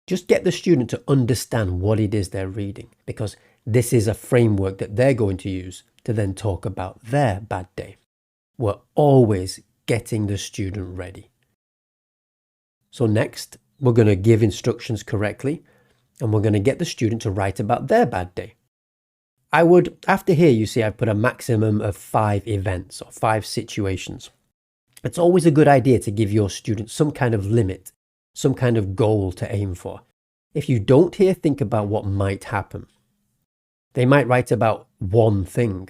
Just get the student to understand what it is they're reading, because this is a framework that they're going to use to then talk about their bad day. We're always getting the student ready. So next, we're going to give instructions correctly, and we're going to get the student to write about their bad day. I would, after here, you see, I put a maximum of 5 events or 5 situations. It's always a good idea to give your student some kind of limit, some kind of goal to aim for. If you don't here, think about what might happen. They might write about one thing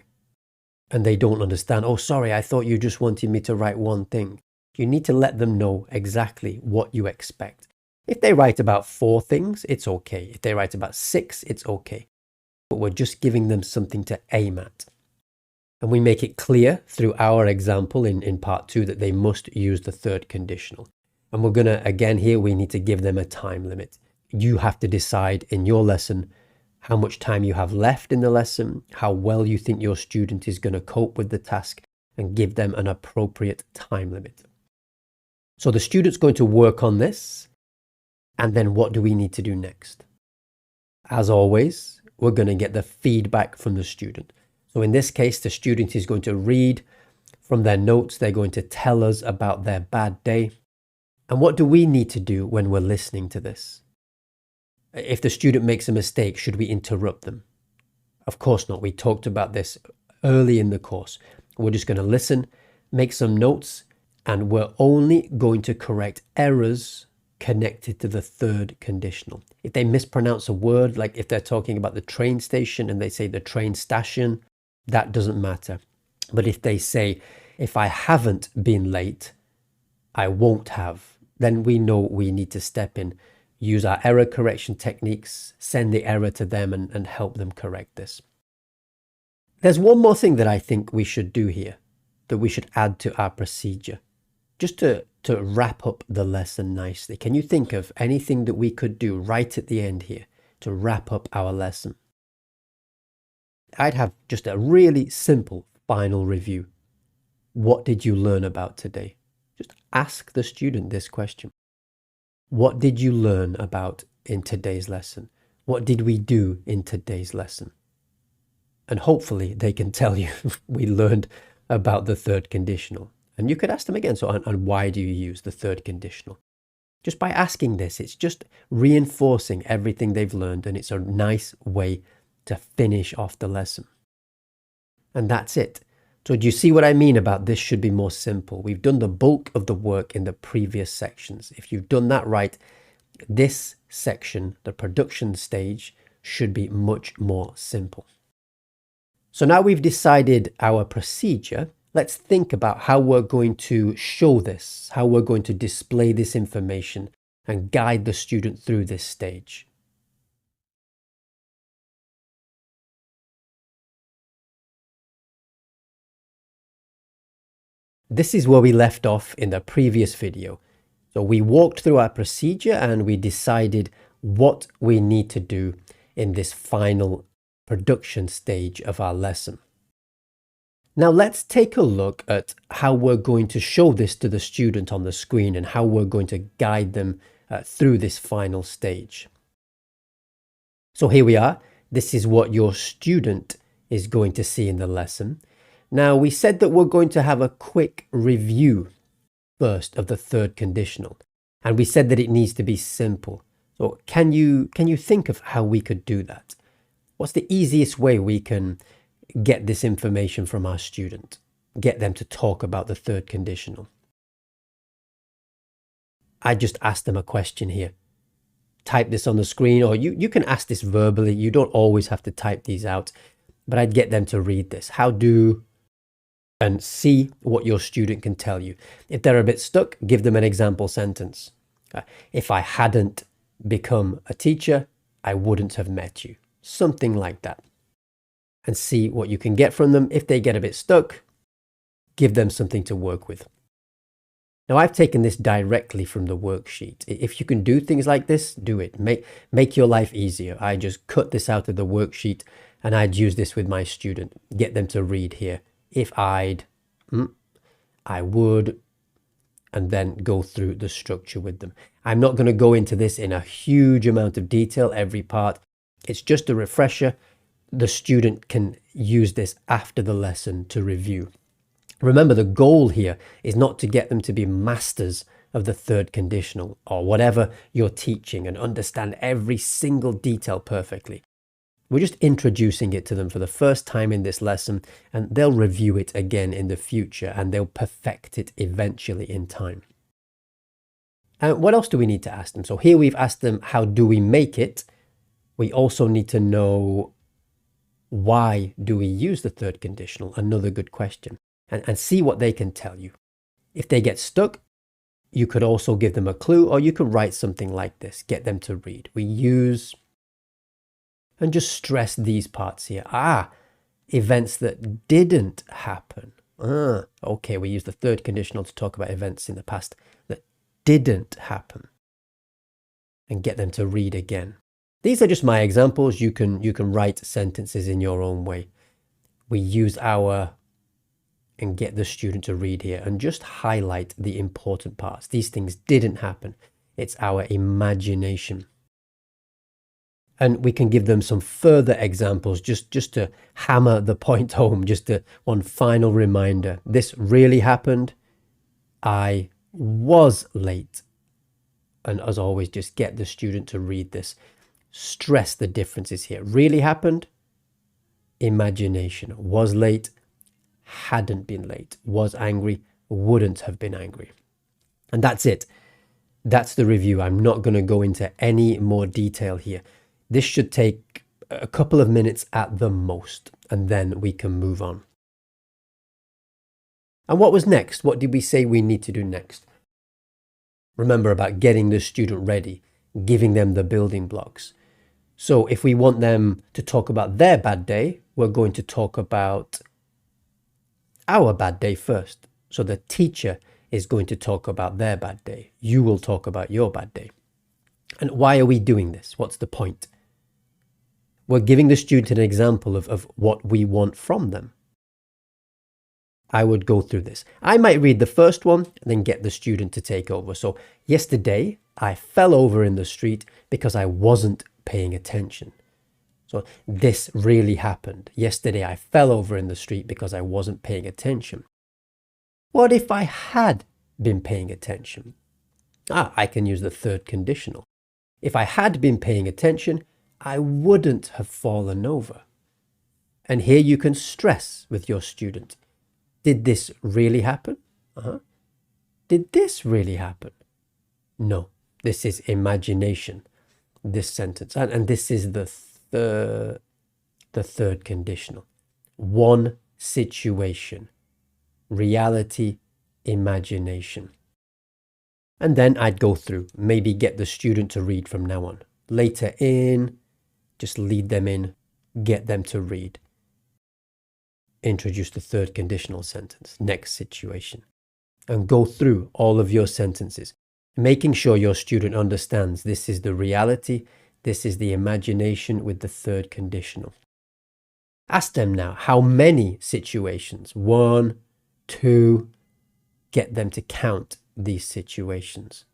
and they don't understand. Oh, sorry, I thought you just wanted me to write one thing. You need to let them know exactly what you expect. If they write about 4 things, it's okay. If they write about 6, it's okay. But we're just giving them something to aim at. And we make it clear through our example in part 2 that they must use the third conditional. And we're going to, again, here we need to give them a time limit. You have to decide in your lesson how much time you have left in the lesson, how well you think your student is going to cope with the task, and give them an appropriate time limit. So the student's going to work on this, and then what do we need to do next? As always, we're going to get the feedback from the student. So in this case, the student is going to read from their notes. They're going to tell us about their bad day. And what do we need to do when we're listening to this? If the student makes a mistake, should we interrupt them? Of course not. We talked about this early in the course. We're just going to listen, make some notes, and we're only going to correct errors connected to the third conditional. If they mispronounce a word, like if they're talking about the train station and they say the train station, that doesn't matter. But if they say, if I haven't been late, I won't have, then we know we need to step in, use our error correction techniques, send the error to them and help them correct this. There's one more thing that I think we should do here, that we should add to our procedure, just to wrap up the lesson nicely. Can you think of anything that we could do right at the end here to wrap up our lesson? I'd have just a really simple final review. What did you learn about today? Just ask the student this question. What did you learn about in today's lesson? What did we do in today's lesson? And hopefully they can tell you we learned about the third conditional. And you could ask them again, so and why do you use the third conditional? Just by asking this, it's just reinforcing everything they've learned, and it's a nice way to finish off the lesson. And that's it. So do you see what I mean about this should be more simple? We've done the bulk of the work in the previous sections. If you've done that right, this section, the production stage, should be much more simple. So now we've decided our procedure, let's think about how we're going to show this, how we're going to display this information and guide the student through this stage. This is where we left off in the previous video. So we walked through our procedure and we decided what we need to do in this final production stage of our lesson. Now let's take a look at how we're going to show this to the student on the screen and how we're going to guide them through this final stage. So here we are. This is what your student is going to see in the lesson. Now we said that we're going to have a quick review first of the third conditional, and we said that it needs to be simple. So can you think of how we could do that? What's the easiest way we can get this information from our student, get them to talk about the third conditional? I just asked them a question here. Type this on the screen, or you can ask this verbally. You don't always have to type these out, but I'd get them to read this. And see what your student can tell you. If they're a bit stuck, give them an example sentence. If I hadn't become a teacher, I wouldn't have met you. Something like that. And see what you can get from them. If they get a bit stuck, give them something to work with. Now I've taken this directly from the worksheet. If you can do things like this, do it. Make your life easier. I just cut this out of the worksheet and I'd use this with my student. Get them to read here. If I'd, I would, and then go through the structure with them. I'm not going to go into this in a huge amount of detail, every part. It's just a refresher. The student can use this after the lesson to review. Remember, the goal here is not to get them to be masters of the third conditional or whatever you're teaching and understand every single detail perfectly. We're just introducing it to them for the first time in this lesson, and they'll review it again in the future and they'll perfect it eventually in time. And what else do we need to ask them? So here we've asked them, how do we make it? We also need to know, why do we use the third conditional? Another good question. And see what they can tell you. If they get stuck, you could also give them a clue, or you could write something like this, get them to read. We use, and just stress these parts here. events that didn't happen. Okay, we use the third conditional to talk about events in the past that didn't happen and get them to read again. These are just my examples. You can write sentences in your own way. We use our and get the student to read here and just highlight the important parts. These things didn't happen. It's our imagination. And we can give them some further examples just to hammer the point home, one final reminder. This really happened. I was late. And as always, just get the student to read this. Stress the differences here. Really happened. Imagination. Was late. Hadn't been late. Was angry. Wouldn't have been angry. And that's it. That's the review. I'm not going to go into any more detail here. This should take a couple of minutes at the most, and then we can move on. And what was next? What did we say we need to do next? Remember about getting the student ready, giving them the building blocks. So if we want them to talk about their bad day, we're going to talk about our bad day first. So the teacher is going to talk about their bad day. You will talk about your bad day. And why are we doing this? What's the point? We're giving the student an example of what we want from them. I would go through this. I might read the first one and then get the student to take over. So yesterday, I fell over in the street because I wasn't paying attention. So this really happened. Yesterday, I fell over in the street because I wasn't paying attention. What if I had been paying attention? I can use the third conditional. If I had been paying attention, I wouldn't have fallen over. And here you can stress with your student. Did this really happen? Did this really happen? No, this is imagination, this sentence. And this is the third conditional. One situation, reality, imagination. And then I'd go through, maybe get the student to read from now on. Later in, just lead them in, get them to read. Introduce the third conditional sentence, next situation. And go through all of your sentences, making sure your student understands this is the reality, this is the imagination with the third conditional. Ask them now, how many situations? 1, 2, get them to count these situations.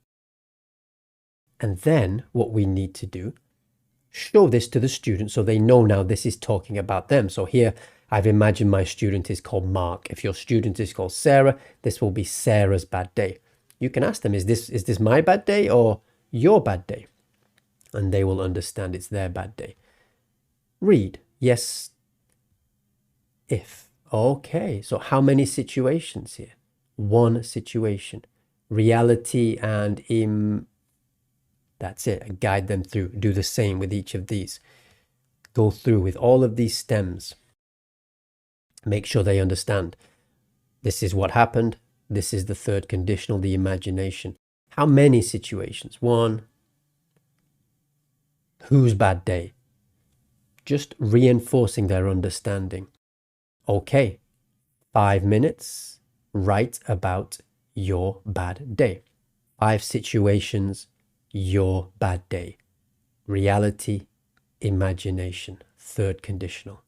And then what we need to do, show this to the student so they know now this is talking about them. So here I've imagined my student is called Mark. If your student is called Sarah, this will be Sarah's bad day. You can ask them, is this my bad day or your bad day? And they will understand it's their bad day. Read, yes, if. Okay, so how many situations here? 1 situation. Reality and that's it. Guide them through. Do the same with each of these. Go through with all of these stems. Make sure they understand. This is what happened. This is the third conditional, the imagination. How many situations? 1. Whose bad day? Just reinforcing their understanding. Okay, 5 minutes. Write about your bad day. 5 situations, your bad day. Reality, imagination, third conditional.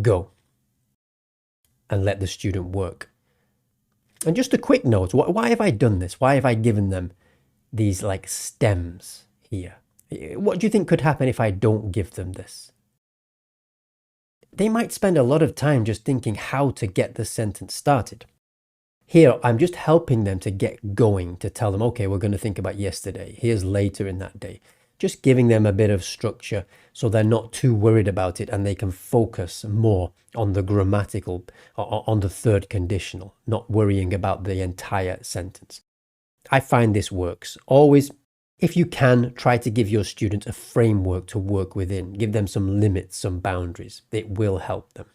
Go. And let the student work. And just a quick note, why have I done this? Why have I given them these like stems here? What do you think could happen if I don't give them this? They might spend a lot of time just thinking how to get the sentence started. Here, I'm just helping them to get going, to tell them, okay, we're going to think about yesterday. Here's later in that day. Just giving them a bit of structure so they're not too worried about it and they can focus more on the grammatical, on the third conditional, not worrying about the entire sentence. I find this works. Always, if you can, try to give your students a framework to work within. Give them some limits, some boundaries. It will help them.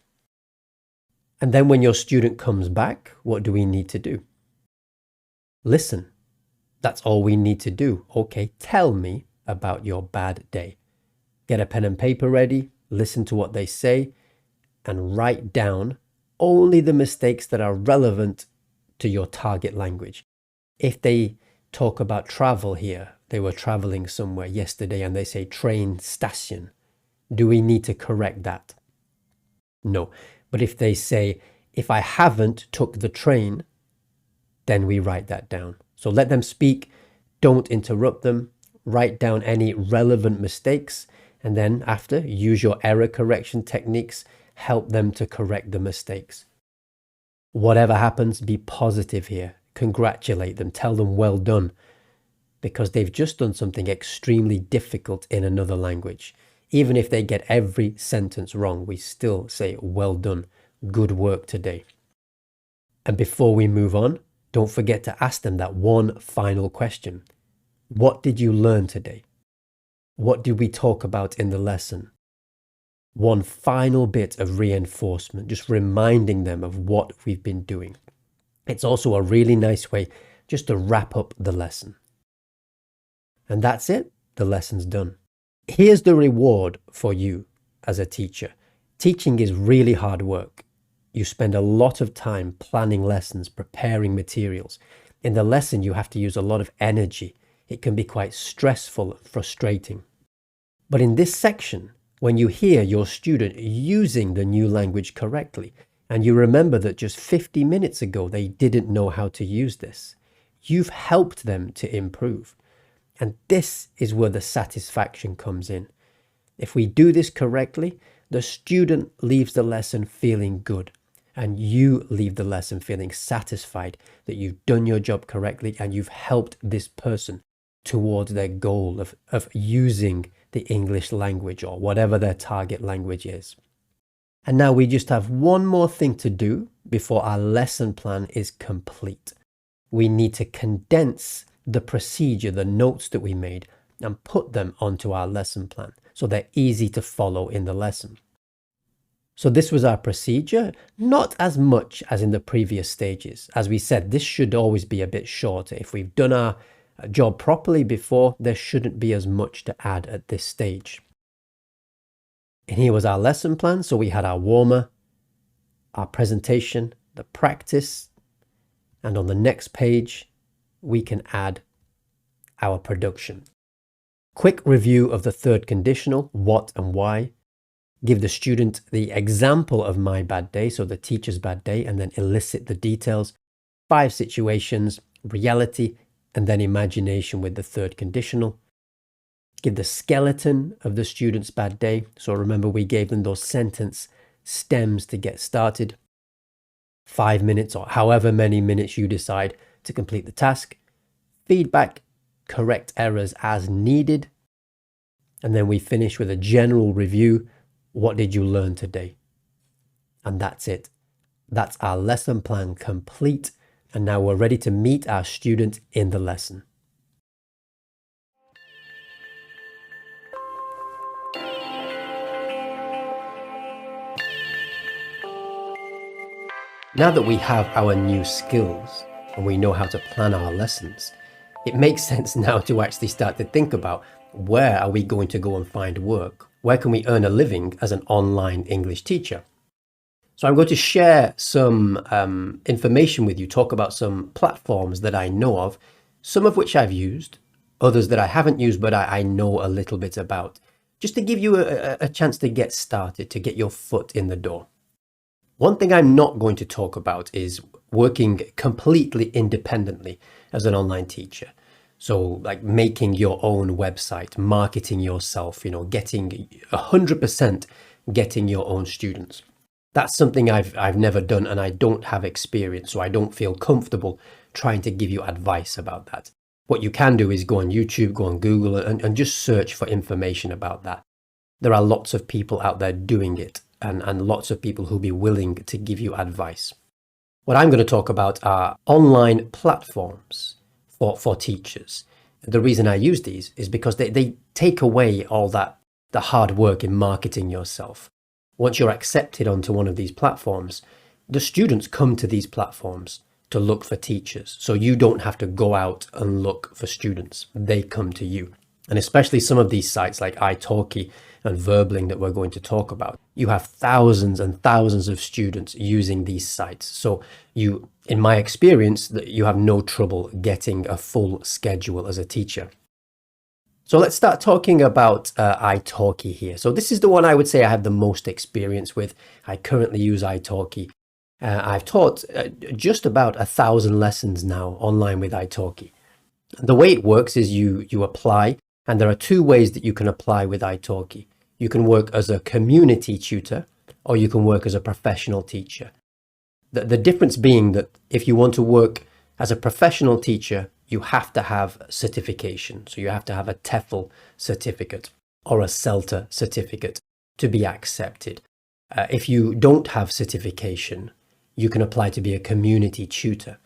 And then when your student comes back, what do we need to do? Listen. That's all we need to do. Okay, tell me about your bad day. Get a pen and paper ready. Listen to what they say. and write down only the mistakes that are relevant to your target language. If they talk about travel here, they were traveling somewhere yesterday and they say train station, do we need to correct that? No. But if they say, if I haven't took the train, then we write that down. So let them speak, don't interrupt them, write down any relevant mistakes, and then after, use your error correction techniques, help them to correct the mistakes. Whatever happens, be positive here. Congratulate them, tell them well done, because they've just done something extremely difficult in another language. Even if they get every sentence wrong, we still say, well done, good work today. And before we move on, don't forget to ask them that one final question. What did you learn today? What did we talk about in the lesson? One final bit of reinforcement, just reminding them of what we've been doing. It's also a really nice way just to wrap up the lesson. And that's it, the lesson's done. Here's the reward for you as a teacher. Teaching is really hard work. You spend a lot of time planning lessons, preparing materials. In the lesson, you have to use a lot of energy. It can be quite stressful and frustrating. But in this section, when you hear your student using the new language correctly, and you remember that just 50 minutes ago they didn't know how to use this, you've helped them to improve. And this is where the satisfaction comes in. If we do this correctly, the student leaves the lesson feeling good, and you leave the lesson feeling satisfied that you've done your job correctly and you've helped this person towards their goal of using the English language or whatever their target language is. And now we just have one more thing to do before our lesson plan is complete. We need to condense the procedure, the notes that we made, and put them onto our lesson plan so they're easy to follow in the lesson. So this was our procedure, not as much as in the previous stages. As we said, this should always be a bit shorter. If we've done our job properly before, there shouldn't be as much to add at this stage. And here was our lesson plan. So we had our warmer, our presentation, the practice, and on the next page, we can add our production. Quick review of the third conditional, what and why. Give the student the example of my bad day, so the teacher's bad day, and then elicit the details. 5 situations, reality, and then imagination with the third conditional. Give the skeleton of the student's bad day. So remember, we gave them those sentence stems to get started. 5 minutes or however many minutes you decide to complete the task. Feedback, correct errors as needed. And then we finish with a general review. What did you learn today? And that's it. That's our lesson plan complete. And now we're ready to meet our student in the lesson. Now that we have our new skills and we know how to plan our lessons, it makes sense now to actually start to think about, where are we going to go and find work? Where can we earn a living as an online English teacher? So I'm going to share some information with you, talk about some platforms that I know of, some of which I've used, others that I haven't used, but I know a little bit about, just to give you a chance to get started, to get your foot in the door. One thing I'm not going to talk about is working completely independently as an online teacher. So like making your own website, marketing yourself, getting 100% getting your own students. That's something I've never done, and I don't have experience, so I don't feel comfortable trying to give you advice about that. What you can do is go on YouTube, go on Google, and just search for information about that. There are lots of people out there doing it, and lots of people who'll be willing to give you advice. What I'm going to talk about are online platforms for teachers. The reason I use these is because they take away all that, the hard work in marketing yourself. Once you're accepted onto one of these platforms, the students come to these platforms to look for teachers. So you don't have to go out and look for students. They come to you. And especially some of these sites like italki and Verbling that we're going to talk about, you have thousands and thousands of students using these sites. So you, in my experience, that you have no trouble getting a full schedule as a teacher. So let's start talking about italki here. So this is the one I would say I have the most experience with. I currently use italki. I've taught just about 1,000 lessons now online with italki. The way it works is you apply, and there are two ways that you can apply with italki. You can work as a community tutor, or you can work as a professional teacher. The difference being that if you want to work as a professional teacher, you have to have certification. So you have to have a TEFL certificate or a CELTA certificate to be accepted. If you don't have certification, you can apply to be a community tutor.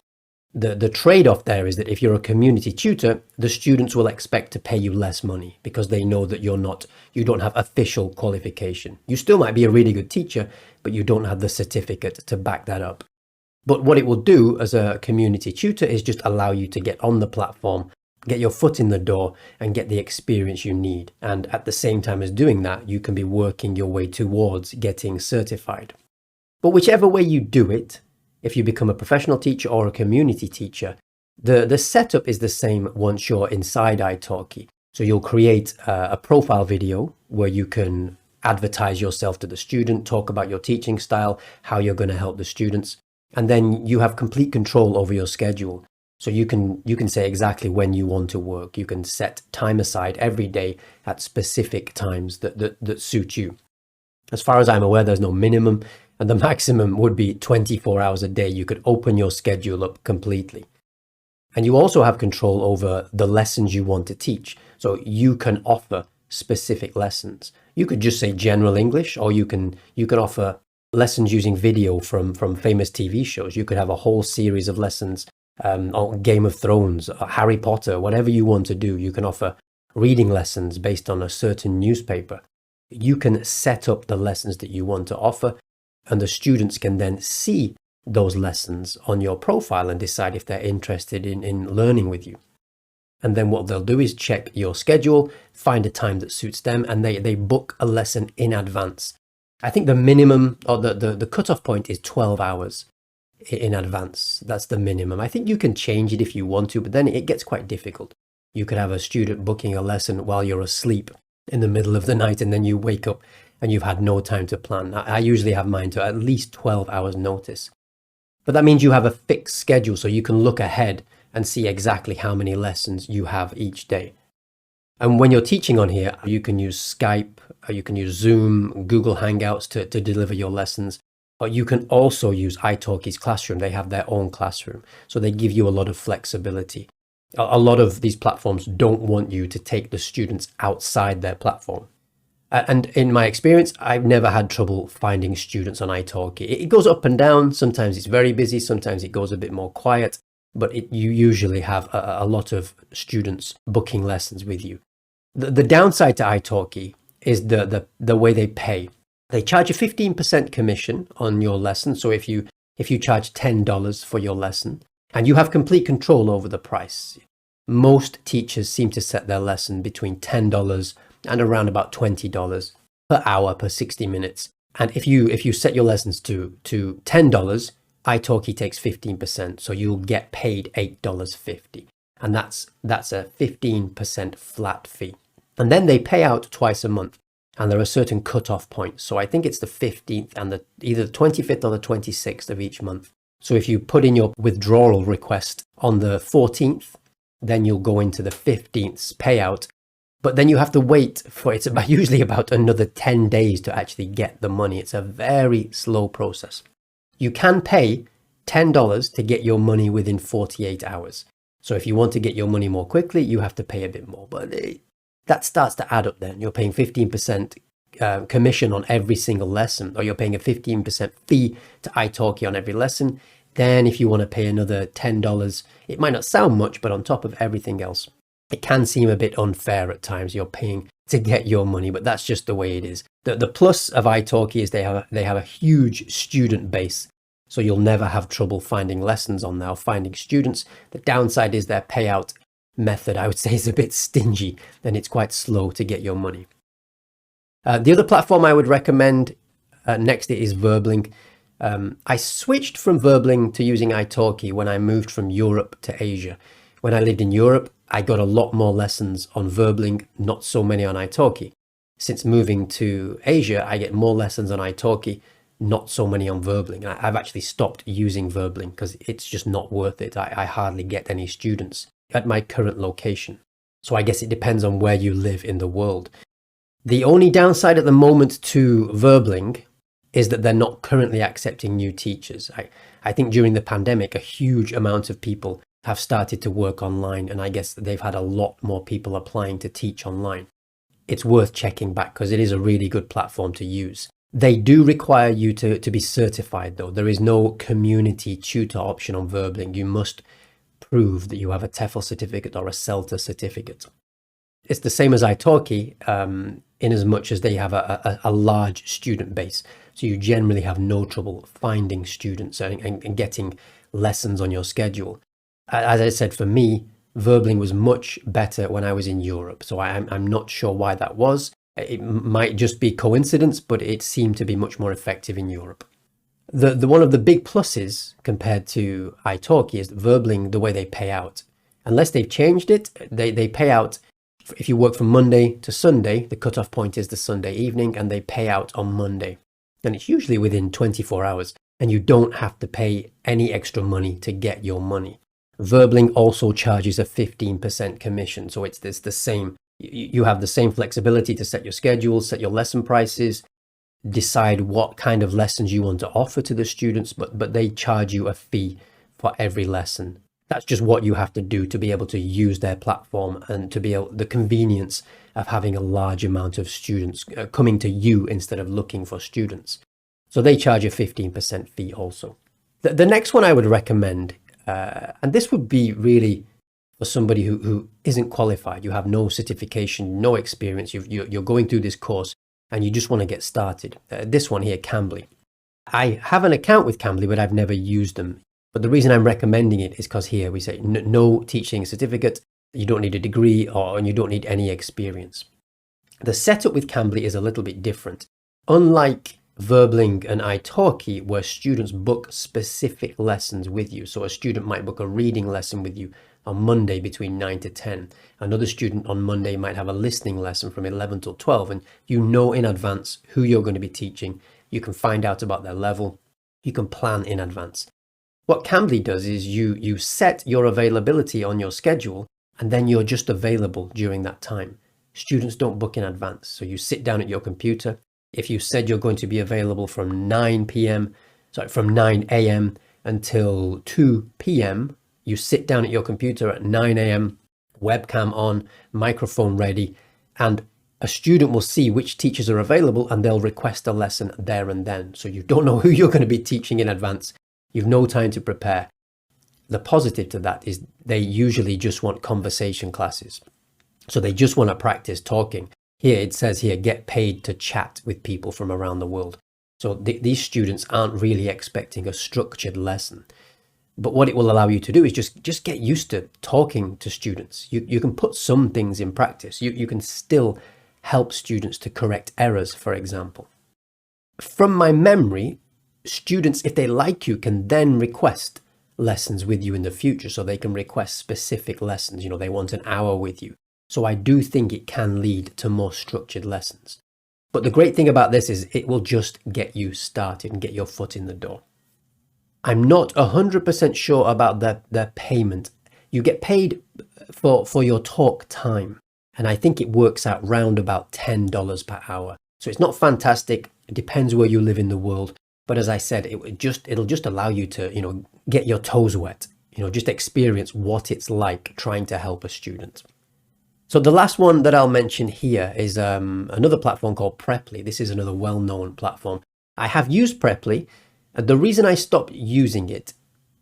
The trade-off there is that if you're a community tutor, the students will expect to pay you less money because they know that you don't have official qualification. You still might be a really good teacher, but you don't have the certificate to back that up. But what it will do as a community tutor is just allow you to get on the platform, get your foot in the door, and get the experience you need. And at the same time as doing that, you can be working your way towards getting certified. But whichever way you do it, if you become a professional teacher or a community teacher, the setup is the same once you're inside italki. So you'll create a profile video where you can advertise yourself to the student, talk about your teaching style, how you're going to help the students. And then you have complete control over your schedule. So you can say exactly when you want to work. You can set time aside every day at specific times that suit you. As far as I'm aware, there's no minimum, and the maximum would be 24 hours a day. You could open your schedule up completely. And you also have control over the lessons you want to teach. So you can offer specific lessons. You could just say general English, or you can offer lessons using video from famous TV shows. You could have a whole series of lessons on Game of Thrones, Harry Potter, whatever you want to do. You can offer reading lessons based on a certain newspaper. You can set up the lessons that you want to offer, and the students can then see those lessons on your profile and decide if they're interested in learning with you. And then what they'll do is check your schedule, find a time that suits them, and they book a lesson in advance. I think the minimum or the cutoff point is 12 hours in advance. That's the minimum. I think you can change it if you want to, but then it gets quite difficult. You could have a student booking a lesson while you're asleep in the middle of the night, and then you wake up and you've had no time to plan. I usually have mine to at least 12 hours notice. But that means you have a fixed schedule, so you can look ahead and see exactly how many lessons you have each day. And when you're teaching on here, you can use Skype, or you can use Zoom, Google Hangouts to deliver your lessons. Or you can also use italki's classroom. They have their own classroom, so they give you a lot of flexibility. A lot of these platforms don't want you to take the students outside their platform. And in my experience, I've never had trouble finding students on italki. It goes up and down. Sometimes it's very busy. Sometimes it goes a bit more quiet. But you usually have a lot of students booking lessons with you. The downside to italki is the way they pay. They charge a 15% commission on your lesson. So if you charge $10 for your lesson, and you have complete control over the price. Most teachers seem to set their lesson between $10 and around about $20 per hour per 60 minutes. And if you set your lessons to $10, italki takes 15%, so you'll get paid $8.50, and that's a 15% flat fee. And then they pay out twice a month, and there are certain cut-off points. So I think it's the 15th and either the 25th or the 26th of each month. So if you put in your withdrawal request on the 14th, then you'll go into the 15th payout. But then you have to wait for usually about another 10 days to actually get the money. It's a very slow process. You can pay $10 to get your money within 48 hours. So if you want to get your money more quickly, you have to pay a bit more. But that starts to add up then. You're paying 15% commission on every single lesson, or you're paying a 15% fee to italki on every lesson. Then if you want to pay another $10, it might not sound much, but on top of everything else, it can seem a bit unfair at times. You're paying to get your money, but that's just the way it is. The plus of italki is they have a huge student base, so you'll never have trouble finding lessons on there, finding students. The downside is their payout method, I would say, is a bit stingy, then it's quite slow to get your money. The other platform I would recommend next is Verbling. I switched from Verbling to using italki when I moved from Europe to Asia. When I lived in Europe, I got a lot more lessons on Verbling, not so many on italki. Since moving to Asia, I get more lessons on italki, not so many on Verbling. I've actually stopped using Verbling because it's just not worth it. I hardly get any students at my current location. So I guess it depends on where you live in the world. The only downside at the moment to Verbling is that they're not currently accepting new teachers. I think during the pandemic, a huge amount of people have started to work online, and I guess they've had a lot more people applying to teach online. It's worth checking back because it is a really good platform to use. They do require you to be certified though. There is no community tutor option on Verbling. You must prove that you have a TEFL certificate or a CELTA certificate. It's the same as italki in as much as they have a large student base. So you generally have no trouble finding students and getting lessons on your schedule. As I said, for me, Verbling was much better when I was in Europe. So I'm not sure why that was. It might just be coincidence, but it seemed to be much more effective in Europe. The one of the big pluses compared to italki is Verbling, the way they pay out. Unless they've changed it, they pay out. If you work from Monday to Sunday, the cutoff point is the Sunday evening, and they pay out on Monday. And it's usually within 24 hours, and you don't have to pay any extra money to get your money. Verbling also charges a 15% commission, so it's the same. You have the same flexibility to set your schedule, set your lesson prices, decide what kind of lessons you want to offer to the students, but they charge you a fee for every lesson. That's just what you have to do to be able to use their platform and to be able the convenience of having a large amount of students coming to you instead of looking for students. So they charge a 15% fee also. The next one I would recommend, and this would be really for somebody who isn't qualified, you have no certification, no experience, you're going through this course and you just want to get started. This one here, Cambly. I have an account with Cambly, but I've never used them. But the reason I'm recommending it is because here we say no teaching certificate, you don't need a degree, and you don't need any experience. The setup with Cambly is a little bit different. Unlike Verbling and italki, where students book specific lessons with you. So a student might book a reading lesson with you on Monday between 9 to 10. Another student on Monday might have a listening lesson from 11 till 12, and you know in advance who you're going to be teaching. You can find out about their level. You can plan in advance. What Cambly does is you set your availability on your schedule, and then you're just available during that time. Students don't book in advance. So you sit down at your computer. If you said you're going to be available from 9 a.m. until 2 p.m., you sit down at your computer at 9 a.m., webcam on, microphone ready, and a student will see which teachers are available and they'll request a lesson there and then. So you don't know who you're going to be teaching in advance. You've no time to prepare. The positive to that is they usually just want conversation classes. So they just want to practice talking. Here it says here, get paid to chat with people from around the world. So these students aren't really expecting a structured lesson. But what it will allow you to do is just get used to talking to students. You can put some things in practice. You can still help students to correct errors, for example. From my memory, students, if they like you, can then request lessons with you in the future. So they can request specific lessons. They want an hour with you. So I do think it can lead to more structured lessons. But the great thing about this is it will just get you started and get your foot in the door. I'm not 100% sure about their payment. You get paid for your talk time. And I think it works out round about $10 per hour. So it's not fantastic. It depends where you live in the world. But as I said, it'll just allow you to, get your toes wet, just experience what it's like trying to help a student. So the last one that I'll mention here is another platform called Preply. This is another well-known platform. I have used Preply. The reason I stopped using it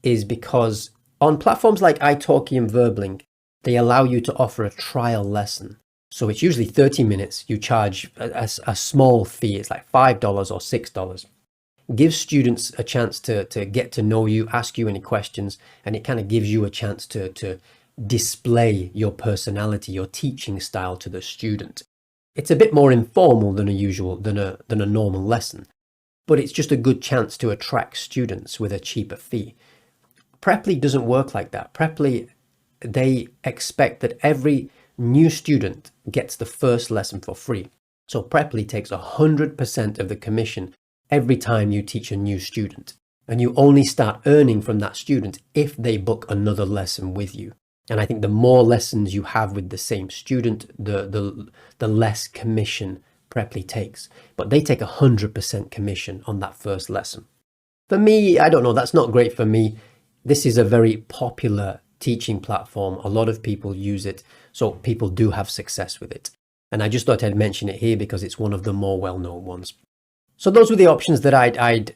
is because on platforms like italki and Verbling, they allow you to offer a trial lesson. So it's usually 30 minutes. You charge a small fee. It's like $5 or $6. Gives students a chance to get to know you, ask you any questions, and it kind of gives you a chance to display your personality, your teaching style to the student. It's a bit more informal than a normal lesson, but it's just a good chance to attract students with a cheaper fee. Preply doesn't work like that. Preply, they expect that every new student gets the first lesson for free. So Preply takes 100% of the commission every time you teach a new student. And you only start earning from that student if they book another lesson with you. And I think the more lessons you have with the same student, the less commission Preply takes. But they take 100% commission on that first lesson. For me, I don't know, that's not great for me. This is a very popular teaching platform. A lot of people use it, so people do have success with it. And I just thought I'd mention it here because it's one of the more well-known ones. So those were the options that I'd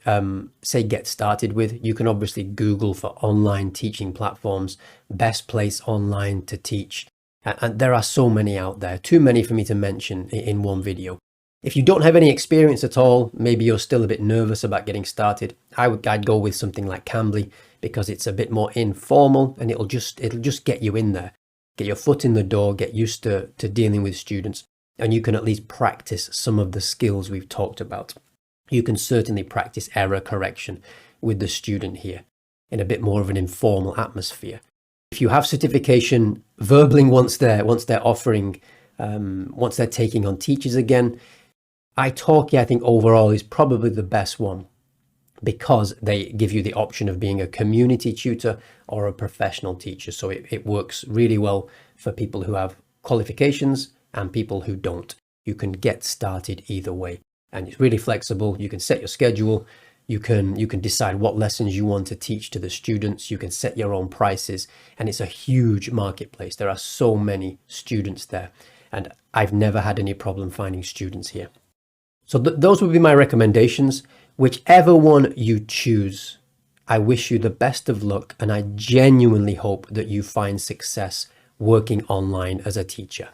say get started with. You can obviously Google for online teaching platforms, best place online to teach. And there are so many out there, too many for me to mention in one video. If you don't have any experience at all, maybe you're still a bit nervous about getting started, I'd go with something like Cambly because it's a bit more informal and it'll just get you in there, get your foot in the door, get used to dealing with students, and you can at least practice some of the skills we've talked about. You can certainly practice error correction with the student here in a bit more of an informal atmosphere. If you have certification, Verbling once they're offering, once they're taking on teachers again, italki, I think overall is probably the best one because they give you the option of being a community tutor or a professional teacher. So it works really well for people who have qualifications and people who don't. You can get started either way. And it's really flexible. You can set your schedule. You can decide what lessons you want to teach to the students. You can set your own prices. And it's a huge marketplace. There are so many students there. And I've never had any problem finding students here. So those would be my recommendations. Whichever one you choose, I wish you the best of luck. And I genuinely hope that you find success working online as a teacher.